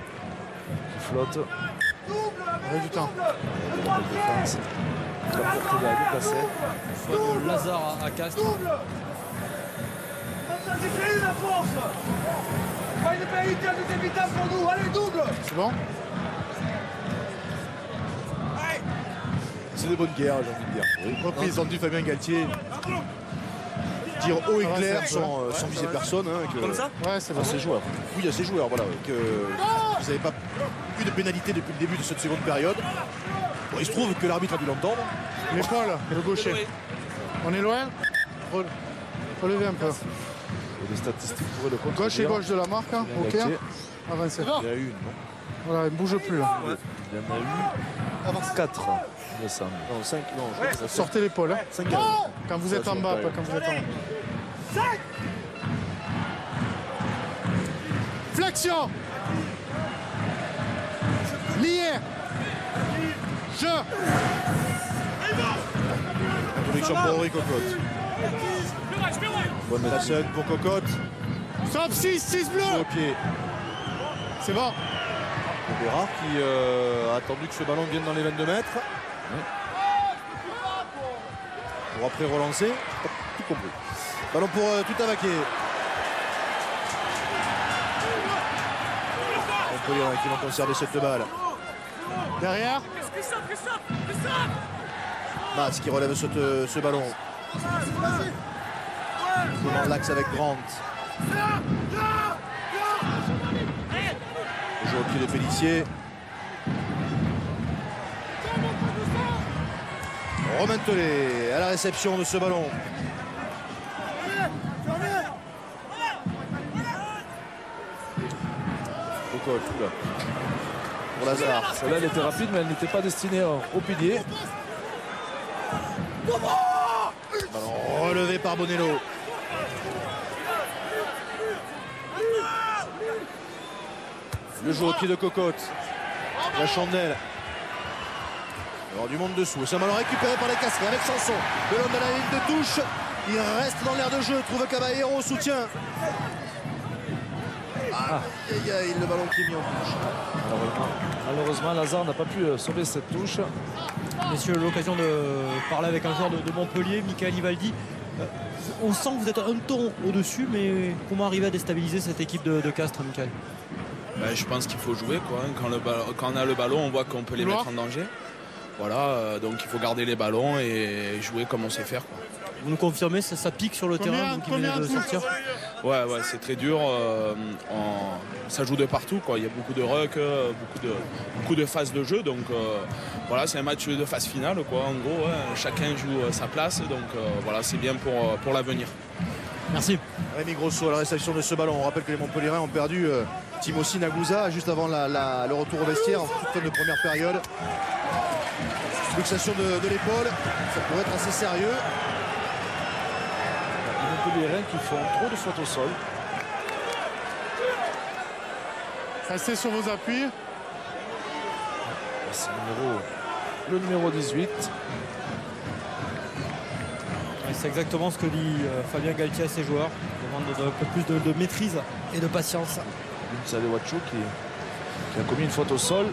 qui flotte. On a du temps. Caporte est là, déplacé. Lazare à Castres. C'est bon? C'est des bonnes guerres, j'ai envie de dire. Oui. Reprise entendu Fabien Galtier. Dire haut et clair sans viser personne. Comme ça? Ouais, c'est bon. À ses joueurs. Oui, à ses joueurs, voilà. Que vous n'avez pas eu de pénalité depuis le début de cette seconde période. Bon, il se trouve que l'arbitre a dû l'entendre. L'épaule, le gaucher. On est loin? Relevez un peu. Les statistiques pourraient le contredire. Gauche et gauche de la marque, hein. Ok. Avancez. Il y a eu une, non? Voilà, il ne bouge plus là. Il y en a eu 4, il me semble. Non, 5, non. Sortez l'épaule. Hein. Quand vous êtes en bas, pas quand vous êtes en haut. Flexion. Lié. Jeu. Introduction pour Henri Cocotte. Bonne personne pour Cocotte. Stop, 6 bleus. Au pied. C'est bon. Bérard qui a attendu que ce ballon vienne dans les 22 mètres. Pour après relancer. Tout compris. Ballon pour tout avaquer. Montpellier qui va conserver cette balle. Derrière. Mas qui relève ce ballon. Dans l'axe avec Grant. Joue au pied de Pellissier. Romain Tollet à la réception de ce ballon. Cocotte, pour Lazare. Celle-là, elle était rapide, mais elle n'était pas destinée au pilier. Ballon relevé par Bonello. Le jeu au pied de Cocotte. La chandelle. Alors du monde dessous. C'est un ballon récupéré par les Castrés avec Sanson. Le long de la ligne de touche. Il reste dans l'air de jeu. Trouve Caballero au soutien. Le ballon qui est mis en touche. Malheureusement, Lazare n'a pas pu sauver cette touche. Messieurs, l'occasion de parler avec un joueur de Montpellier, Michael Ivaldi. On sent que vous êtes un ton au-dessus, mais comment arriver à déstabiliser cette équipe de Castres, Michael? Je pense qu'il faut jouer, quoi. Quand on a le ballon, on voit qu'on peut les mettre en danger. Voilà, donc il faut garder les ballons et jouer comme on sait faire, quoi. Vous nous confirmez, ça pique sur le terrain, vous qui venez de sortir? Ouais, c'est très dur. Ça joue de partout, quoi. Il y a beaucoup de ruck, beaucoup de phases de jeu. Donc voilà, c'est un match de phase finale, quoi. En gros, chacun joue sa place. Donc voilà, c'est bien pour l'avenir. Merci. Rémi Grosso à la réception de ce ballon. On rappelle que les Montpelliérains ont perdu Timossi Nagusa juste avant le retour au vestiaire en toute fin de première période. Luxation de l'épaule, ça pourrait être assez sérieux. Les Montpelliérains qui font trop de fautes au sol. Restez sur vos appuis. C'est le numéro 18. C'est exactement ce que dit Fabien Galtier à ses joueurs. Il demande un peu plus de maîtrise et de patience. Chale Wachu qui a commis une faute au sol.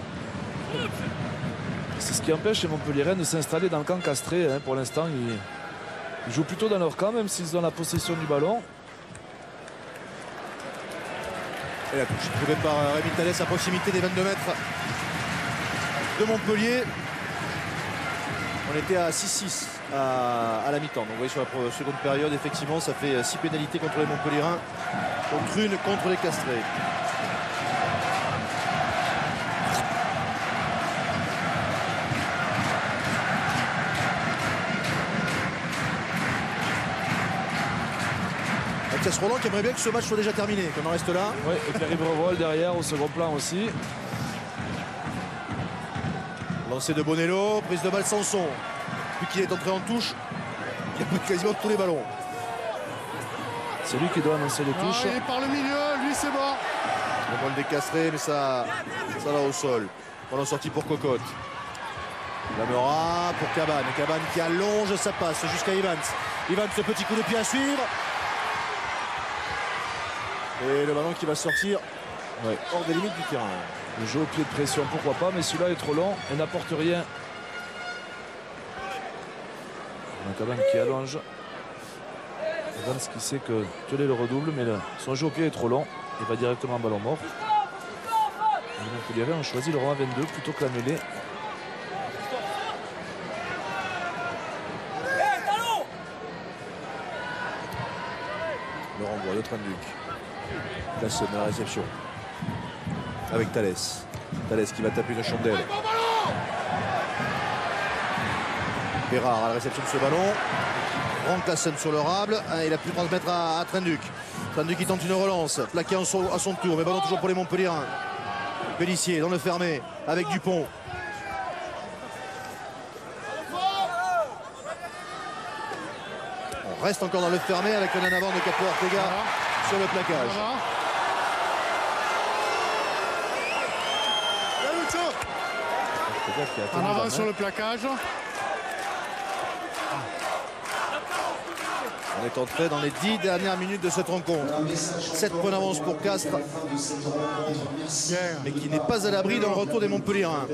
C'est ce qui empêche les Montpelliérains de s'installer dans le camp castré. Pour l'instant, ils jouent plutôt dans leur camp, même s'ils ont la possession du ballon. Et la touche trouvée par Rémi Thalès à proximité des 22 mètres de Montpellier. On était à 6-6 à la mi-temps. Donc vous voyez sur la seconde période, effectivement, ça fait 6 pénalités contre les Montpelliérains, contre une contre les Castrés. Mathias Roland qui aimerait bien que ce match soit déjà terminé, qu'on en reste là. Oui, et Pierre Brevoil derrière au second plan aussi. Lancé de Bonello, prise de balle Sanson. Depuis qu'il est entré en touche, il a pris quasiment tous les ballons. C'est lui qui doit annoncer les touches. Et par le milieu, lui c'est bon. Le ball décastré, mais ça va au sol. Ballon sorti pour Cocotte. Lamera pour Cabane. Cabane qui allonge sa passe jusqu'à Evans. Evans, ce petit coup de pied à suivre. Et le ballon qui va sortir hors des limites du terrain. Le jeu au pied de pression, pourquoi pas, mais celui-là est trop long et n'apporte rien. Cabane qui allonge. Evans qui sait que Thiollet le redouble, mais son jeu au pied est trop long. Il va directement en ballon mort. Les Montpelliérains ont choisi le rang 22 plutôt que la mêlée. Le renvoi de Trenduc. Place de la réception. Avec Thalès. Thalès qui va taper une chandelle. Bérard à la réception de ce ballon. Ranklassen sur le rable. Il a pu transmettre à Trenduc. Trenduc qui tente une relance. Plaqué à son tour. Mais ballon toujours pour les Montpelliérains. Pellissier dans le fermé avec Dupont. On reste encore dans le fermé avec un en avant de Capo Ortega sur le plaquage. En avant sur le plaquage. On est entré dans les 10 dernières minutes de cette rencontre. 7 points d'avance pour Castres, mais qui n'est pas à l'abri d'un retour des Montpelliérains.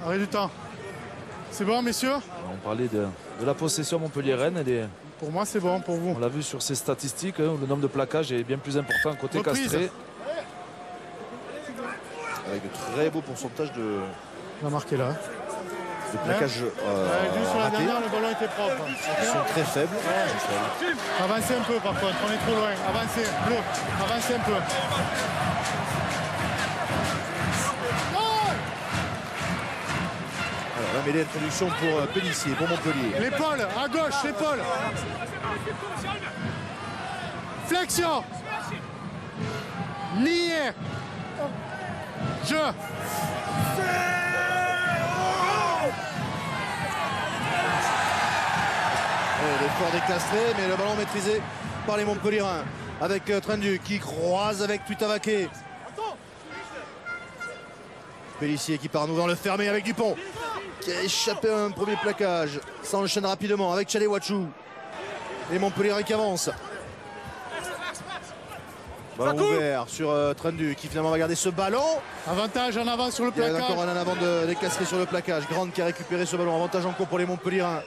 Arrêt du temps. C'est bon, messieurs? On parlait de la possession montpelliéraine. Pour moi, c'est bon. Pour vous? On l'a vu sur ces statistiques, où le nombre de plaquages est bien plus important côté castré. Avec de très beaux pourcentages de... On a marqué là. De plaquage sur la dernière, le ballon était propre. Ils sont très faibles. Avancez un peu par contre, on est trop loin. Avancez, bleu. Avancez un peu. Alors la mêlée d'introduction pour Pellissier, pour Montpellier. L'épaule, à gauche, l'épaule. Flexion. Nier. Jeu. L'effort décastré, mais le ballon maîtrisé par les Montpelliérains. Avec Trenduc qui croise avec Tutavaké. Pellissier qui part nous dans le fermé avec Dupont. Qui a échappé à un premier plaquage. Ça enchaîne rapidement avec Chale Wachu. Les Montpelliérains qui avancent. Ballon ouvert sur Trenduc qui finalement va garder ce ballon. Avantage en avant sur le plaquage. Il y a encore un en avant des Castrés sur le plaquage. Grande qui a récupéré ce ballon. Avantage en cours pour les Montpelliérains.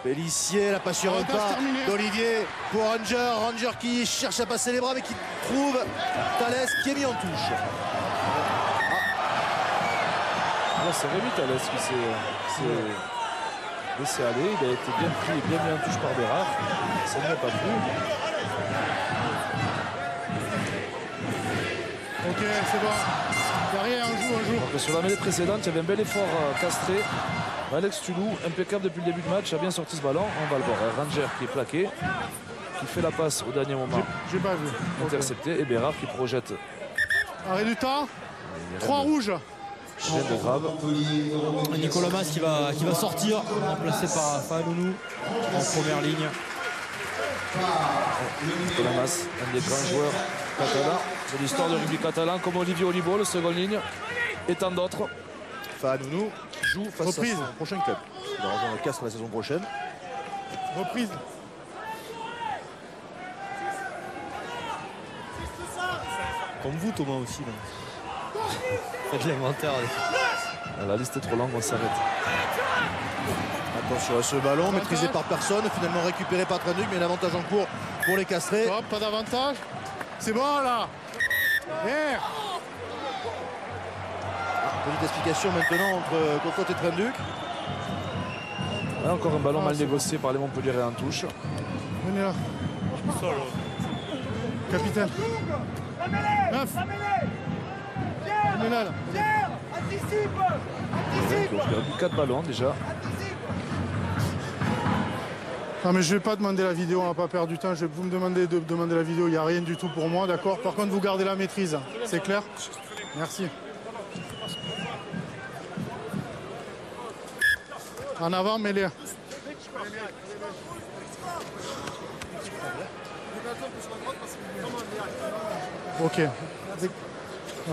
Pellissier, la passe sur un pas d'Olivier pour Ranger. Ranger qui cherche à passer les bras mais qui trouve Thalès qui est mis en touche. Là, c'est Rémi Thalès qui s'est laissé aller. Il a été bien pris et bien mis en touche par Bérard. Ça ne l'a pas plu. Ok, c'est bon. Il n'y a rien, on joue. Donc, sur la mêlée précédente, il y avait un bel effort castré. Alex Tulou, impeccable depuis le début de match, a bien sorti ce ballon. On va le voir. Ranger qui est plaqué, qui fait la passe au dernier moment. J'ai pas vu. Intercepté. Et Bérard qui projette. Arrêt du temps. 3 rouges. Rien de grave. Nicolas Mas qui va sortir, remplacé par Fahanounou en première ligne. Nicolas Mas, un des grands joueurs catalans de l'histoire du rugby catalan, comme Olivier Olivo, le second ligne, et tant d'autres. Fahanounou qui joue face à son prochain club. Il va rejoindre le Castres la saison prochaine. Reprise. Comme vous, Thomas aussi. Là. Faites l'inventaire. La liste est trop longue, on s'arrête. Attention à ce ballon, maîtrisé par personne, finalement récupéré par Trenduc, mais l'avantage en cours pour les Castrés. Hop, pas d'avantage. C'est bon là. Yeah. Petite explication maintenant entre Cocotte et Trenduc. Là, encore un ballon mal négocié par les Montpellierais en touche. Venez là. Capitaine. 9. Venez là. Il a perdu 4 ballons déjà. Non mais je vais pas demander la vidéo, on va pas perdre du temps. Vous me demandez de demander la vidéo, il n'y a rien du tout pour moi, d'accord? Par contre, vous gardez la maîtrise, c'est clair? Merci. En avant, mêlée. Ok.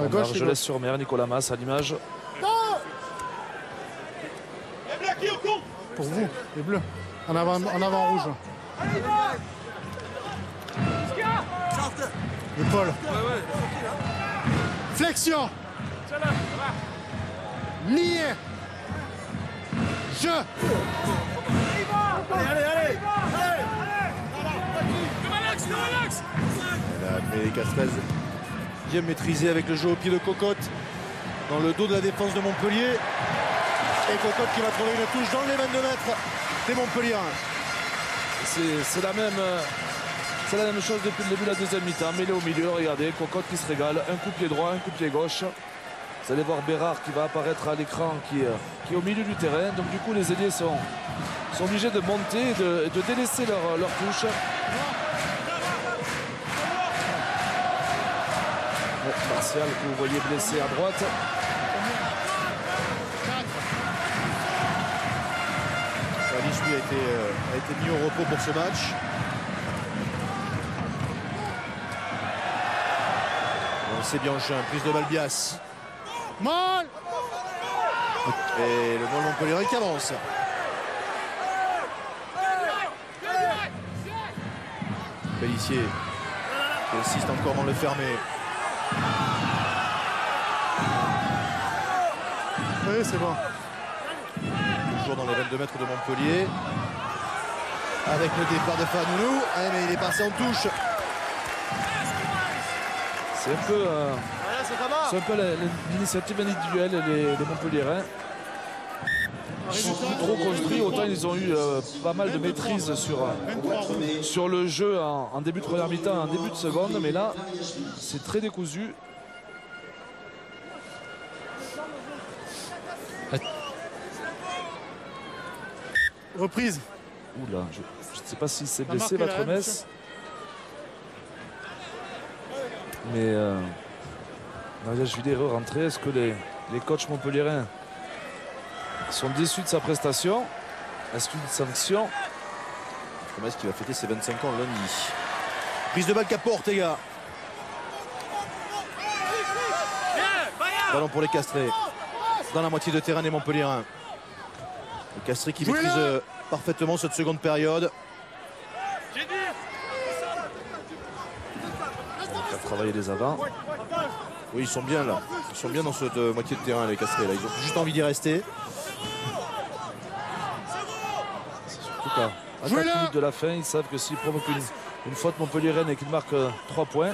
À gauche, je laisse sur mer, Nicolas Mas à l'image. Pour vous, les bleus. En avant rouge. Épaule. Flexion. Lié. Jeu. Allez. Mais les Castrés bien maîtrisé avec le jeu au pied de Cocotte dans le dos de la défense de Montpellier. Et Cocotte qui va trouver une touche dans les 22 mètres des Montpellier. C'est la même chose depuis le début de la deuxième mi-temps. Mêlé au milieu, regardez, Cocotte qui se régale. Un coup pied droit, un coup pied gauche. Vous allez voir Bérard qui va apparaître à l'écran, qui est au milieu du terrain. Donc du coup, les ailiers sont obligés de monter et de délaisser leur touche. Martial que vous voyez blessé à droite. Alice lui a été mis au repos pour ce match. C'est bien Bianchin, prise de Balbias. Mal. Et le ball Montpellier qui avance. Pellissier qui insiste encore dans le fermé. Oui, c'est bon. Toujours dans les 22 mètres de Montpellier. Avec le départ de Fahanounou. Mais il est passé en touche. C'est un peu l'initiative individuelle, les Montpelliérains. Trop construits, autant ils ont eu pas mal de maîtrise sur le jeu en début de première mi-temps, en début de seconde, mais là c'est très décousu. Reprise. Oula, je ne sais pas si c'est blessé votre messe. Mais Nadia Juillet est rentré. Est-ce que les coachs montpelliérains sont déçus de sa prestation? Est-ce qu'une sanction? Comment est-ce qu'il va fêter ses 25 ans lundi? Prise de balle qu'apporte, les gars. Ballon pour les Castrés. Dans la moitié de terrain des Montpelliérains. Les Castrés qui maîtrisent parfaitement cette seconde période. On va travailler les avants. Oui, ils sont bien là. Ils sont bien dans cette moitié de terrain, les Castrés. Là. Ils ont juste envie d'y rester. En tout cas, à 4 minutes de la fin, ils savent que s'ils provoquent une faute montpelliéraine et qu'ils marquent 3 points,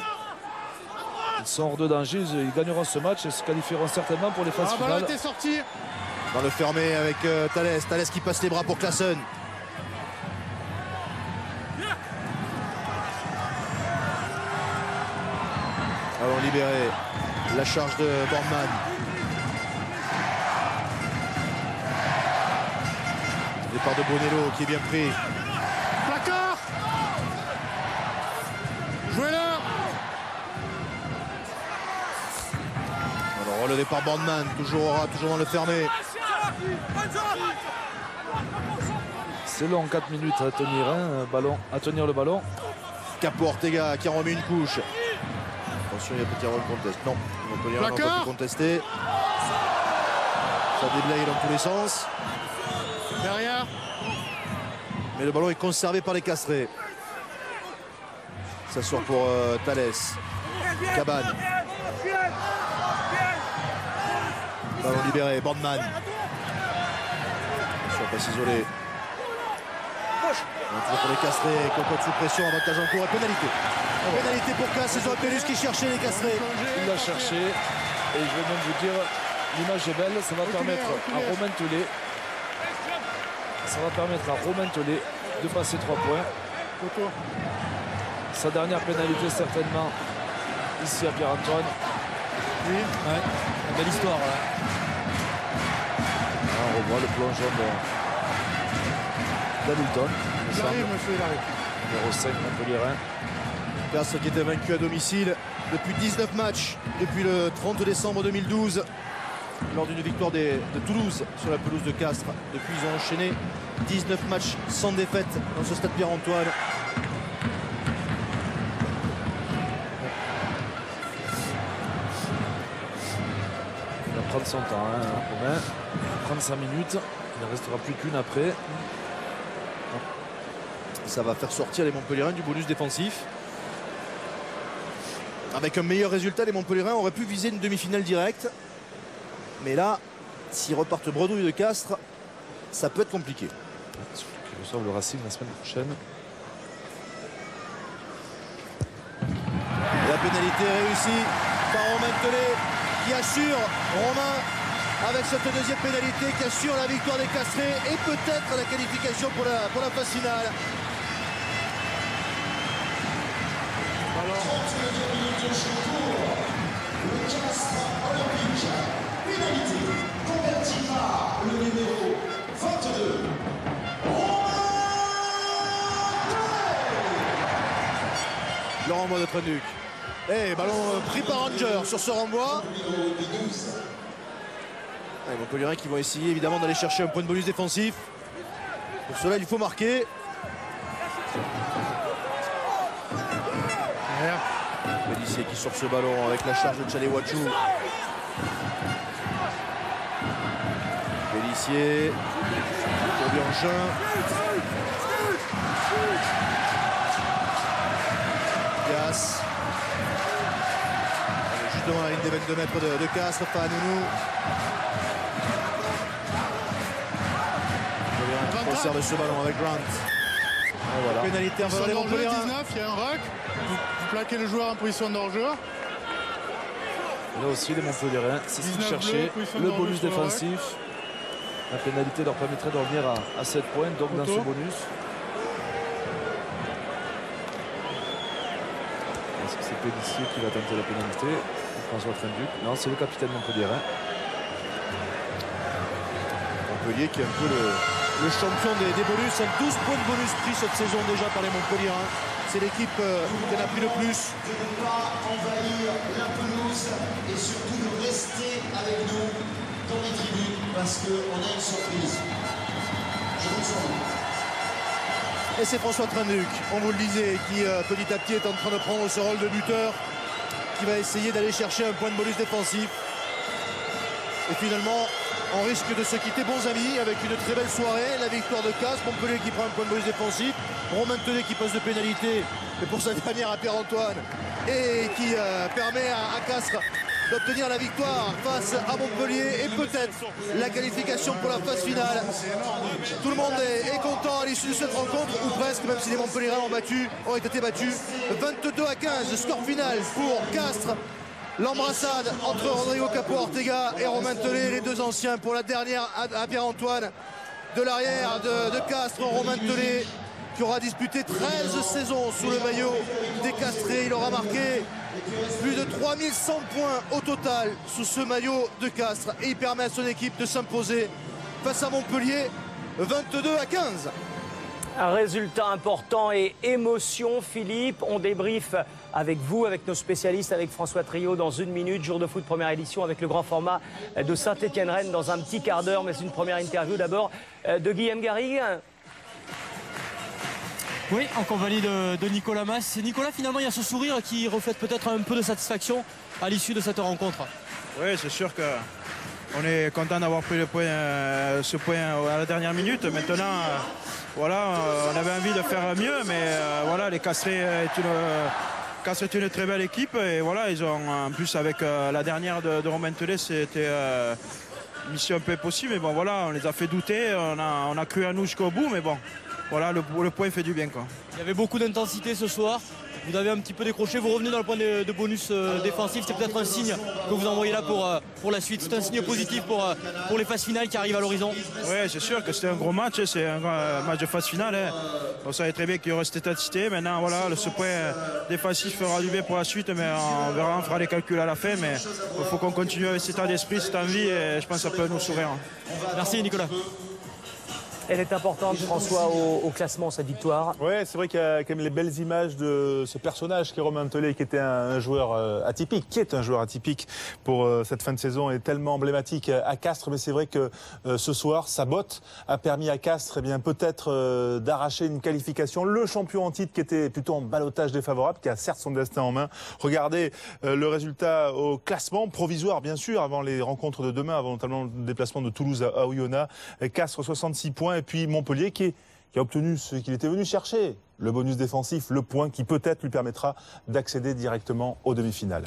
ils sont hors de danger. Ils gagneront ce match et se qualifieront certainement pour les phases finales. Était sorti. Dans le fermé avec Thalès. Thalès qui passe les bras pour Classen. Ballon libéré. La charge de Borgman. Départ de Bonello qui est bien pris. Placard. Jouez-le. Alors le départ Borgman, toujours dans le fermé. C'est long, 4 minutes à tenir, à tenir le ballon. Capo Ortega qui en remet une couche. Attention, il y a petit rôle contest. Non, Montpellier n'a pas pu contester. Ça déblaye dans tous les sens. Derrière. Mais le ballon est conservé par les Castrés. Ça sort pour Thalès. Cabane. Ballon libéré, Borgman. Attention, pas s'isoler. Toujours pour les Castrés, cocotte sous pression, avantage en cours et pénalité. Pénalité pour Castres, ils ont appelé qui cherchait les Castrés. Il l'a cherché et je vais même vous dire, l'image est belle, ça va permettre à Romain Tollet. Ça va permettre à Romain Tollet de passer 3 points. Sa dernière pénalité certainement ici à Pierre-Antoine. Oui, ouais. Belle histoire là. On revoit le plongeon d'Hamilton. Il arrive, monsieur, il arrive. Numéro 5 Montpellierin. Castres qui était vaincu à domicile depuis 19 matchs, depuis le 30 décembre 2012, lors d'une victoire de Toulouse sur la pelouse de Castres. Depuis, ils ont enchaîné 19 matchs sans défaite dans ce stade Pierre-Antoine. Il va prendre son temps, Romain. 35 minutes. Il ne restera plus qu'une après. Ça va faire sortir les Montpellierins du bonus défensif. Avec un meilleur résultat, les Montpellierins auraient pu viser une demi-finale directe. Mais là, s'ils repartent bredouille de Castres, ça peut être compliqué. Surtout qu'ils reçoivent le Racing la semaine prochaine. La pénalité réussie par Romain Tollet qui assure, Romain, avec cette deuxième pénalité, qui assure la victoire des Castrés et peut-être la qualification pour la phase finale. Le Castres olympique, pénalité convertie par le numéro 22. Laurent Mois de Trenduc. Et ballon pris par Ranger sur ce renvoi. Les Montpellierins qui vont essayer évidemment d'aller chercher un point de bonus défensif. Pour cela, il faut marquer. Pélissier qui sort ce ballon avec la charge de Tchalewachou. Pélissier. Pour Bianchin. Dias. Juste devant la ligne des 22 mètres de Castres, Fahanounou. On conserve ce ballon avec Grant. Et voilà. Pénalité en faveur des Montpellierins. 19, il y a un ruck. Vous plaquez le joueur en position d'hors-jeu. Là aussi, les Montpellierins, c'est ce qu'ils cherchaient. Le bonus défensif. La pénalité leur permettrait de revenir à 7 points, donc dans ce bonus. Est-ce que c'est Pélissier qui va tenter la pénalité? François Trenduc. Non, c'est le capitaine Montpellierin. Montpellier qui est un peu le champion des bonus. 12 points de bonus pris cette saison déjà par les Montpellierins. C'est l'équipe qui en a pris le plus. De ne pas envahir la pelouse et surtout de rester avec nous dans les tribunes parce qu'on a une surprise. Je vous le souhaite. Et c'est François Trenduc, on vous le disait, qui petit à petit est en train de prendre ce rôle de buteur, qui va essayer d'aller chercher un point de bonus défensif. Et finalement, on risque de se quitter bons amis avec une très belle soirée. La victoire de Castres, Montpellier qui prend un point de bonus défensif, Romain Tollet qui passe de pénalité, mais pour sa dernière à Pierre-Antoine, et qui permet à Castres d'obtenir la victoire face à Montpellier et peut-être la qualification pour la phase finale. Tout le monde est content à l'issue de cette rencontre, ou presque, même si les Montpellierins ont été battus 22-15, score final pour Castres. L'embrassade entre Rodrigo Capo Ortega et Romain Tellet, les deux anciens, pour la dernière à Pierre-Antoine. De l'arrière de Castres, Romain Tellet, qui aura disputé 13 saisons sous le maillot des Castrés. Il aura marqué plus de 3100 points au total sous ce maillot de Castres. Et il permet à son équipe de s'imposer face à Montpellier, 22-15. Un résultat important et émotion, Philippe. On débriefe avec vous, avec nos spécialistes, avec François Trio dans une minute. Jour de foot, première édition avec le grand format de Saint-Étienne-Rennes dans un petit quart d'heure. Mais une première interview d'abord de Guillaume Garrigue. Oui, en compagnie de Nicolas Mas. Nicolas, finalement, il y a ce sourire qui reflète peut-être un peu de satisfaction à l'issue de cette rencontre. Oui, c'est sûr qu'on est content d'avoir pris ce point à la dernière minute. Maintenant, voilà, on avait envie de faire mieux, mais voilà, les Castrés est une très belle équipe. Et voilà, ils ont, en plus, avec la dernière de Romain Tellet, c'était mission un peu impossible. Mais bon, voilà, on les a fait douter, on a cru à nous jusqu'au bout, mais bon. Voilà, le point fait du bien, quoi. Il y avait beaucoup d'intensité ce soir. Vous avez un petit peu décroché. Vous revenez dans le point de bonus défensif. C'est peut-être un signe que vous envoyez là pour la suite. C'est un signe positif pour les phases finales qui arrivent à l'horizon. Oui, c'est sûr que c'était un gros match. C'est un match de phase finale. On savait très bien qu'il y aurait cette intensité. Maintenant, voilà, ce point défensif fera du bien pour la suite. Mais on verra, on fera les calculs à la fin. Mais il faut qu'on continue avec cet état d'esprit, cette envie. Et je pense que ça peut nous sourire. Merci, Nicolas. Elle est importante, François, au classement, cette victoire. Oui, c'est vrai qu'il y a quand même les belles images de ce personnage qui est Romain Tellet, qui était un joueur atypique, qui est un joueur atypique pour cette fin de saison et tellement emblématique à Castres. Mais c'est vrai que ce soir, sa botte a permis à Castres peut-être d'arracher une qualification. Le champion en titre qui était plutôt en ballottage défavorable, qui a certes son destin en main. Regardez le résultat au classement provisoire, bien sûr, avant les rencontres de demain, avant notamment le déplacement de Toulouse à Oyonnax. Castres, 66 points. Et puis Montpellier qui a obtenu ce qu'il était venu chercher, le bonus défensif, le point qui peut-être lui permettra d'accéder directement aux demi-finales.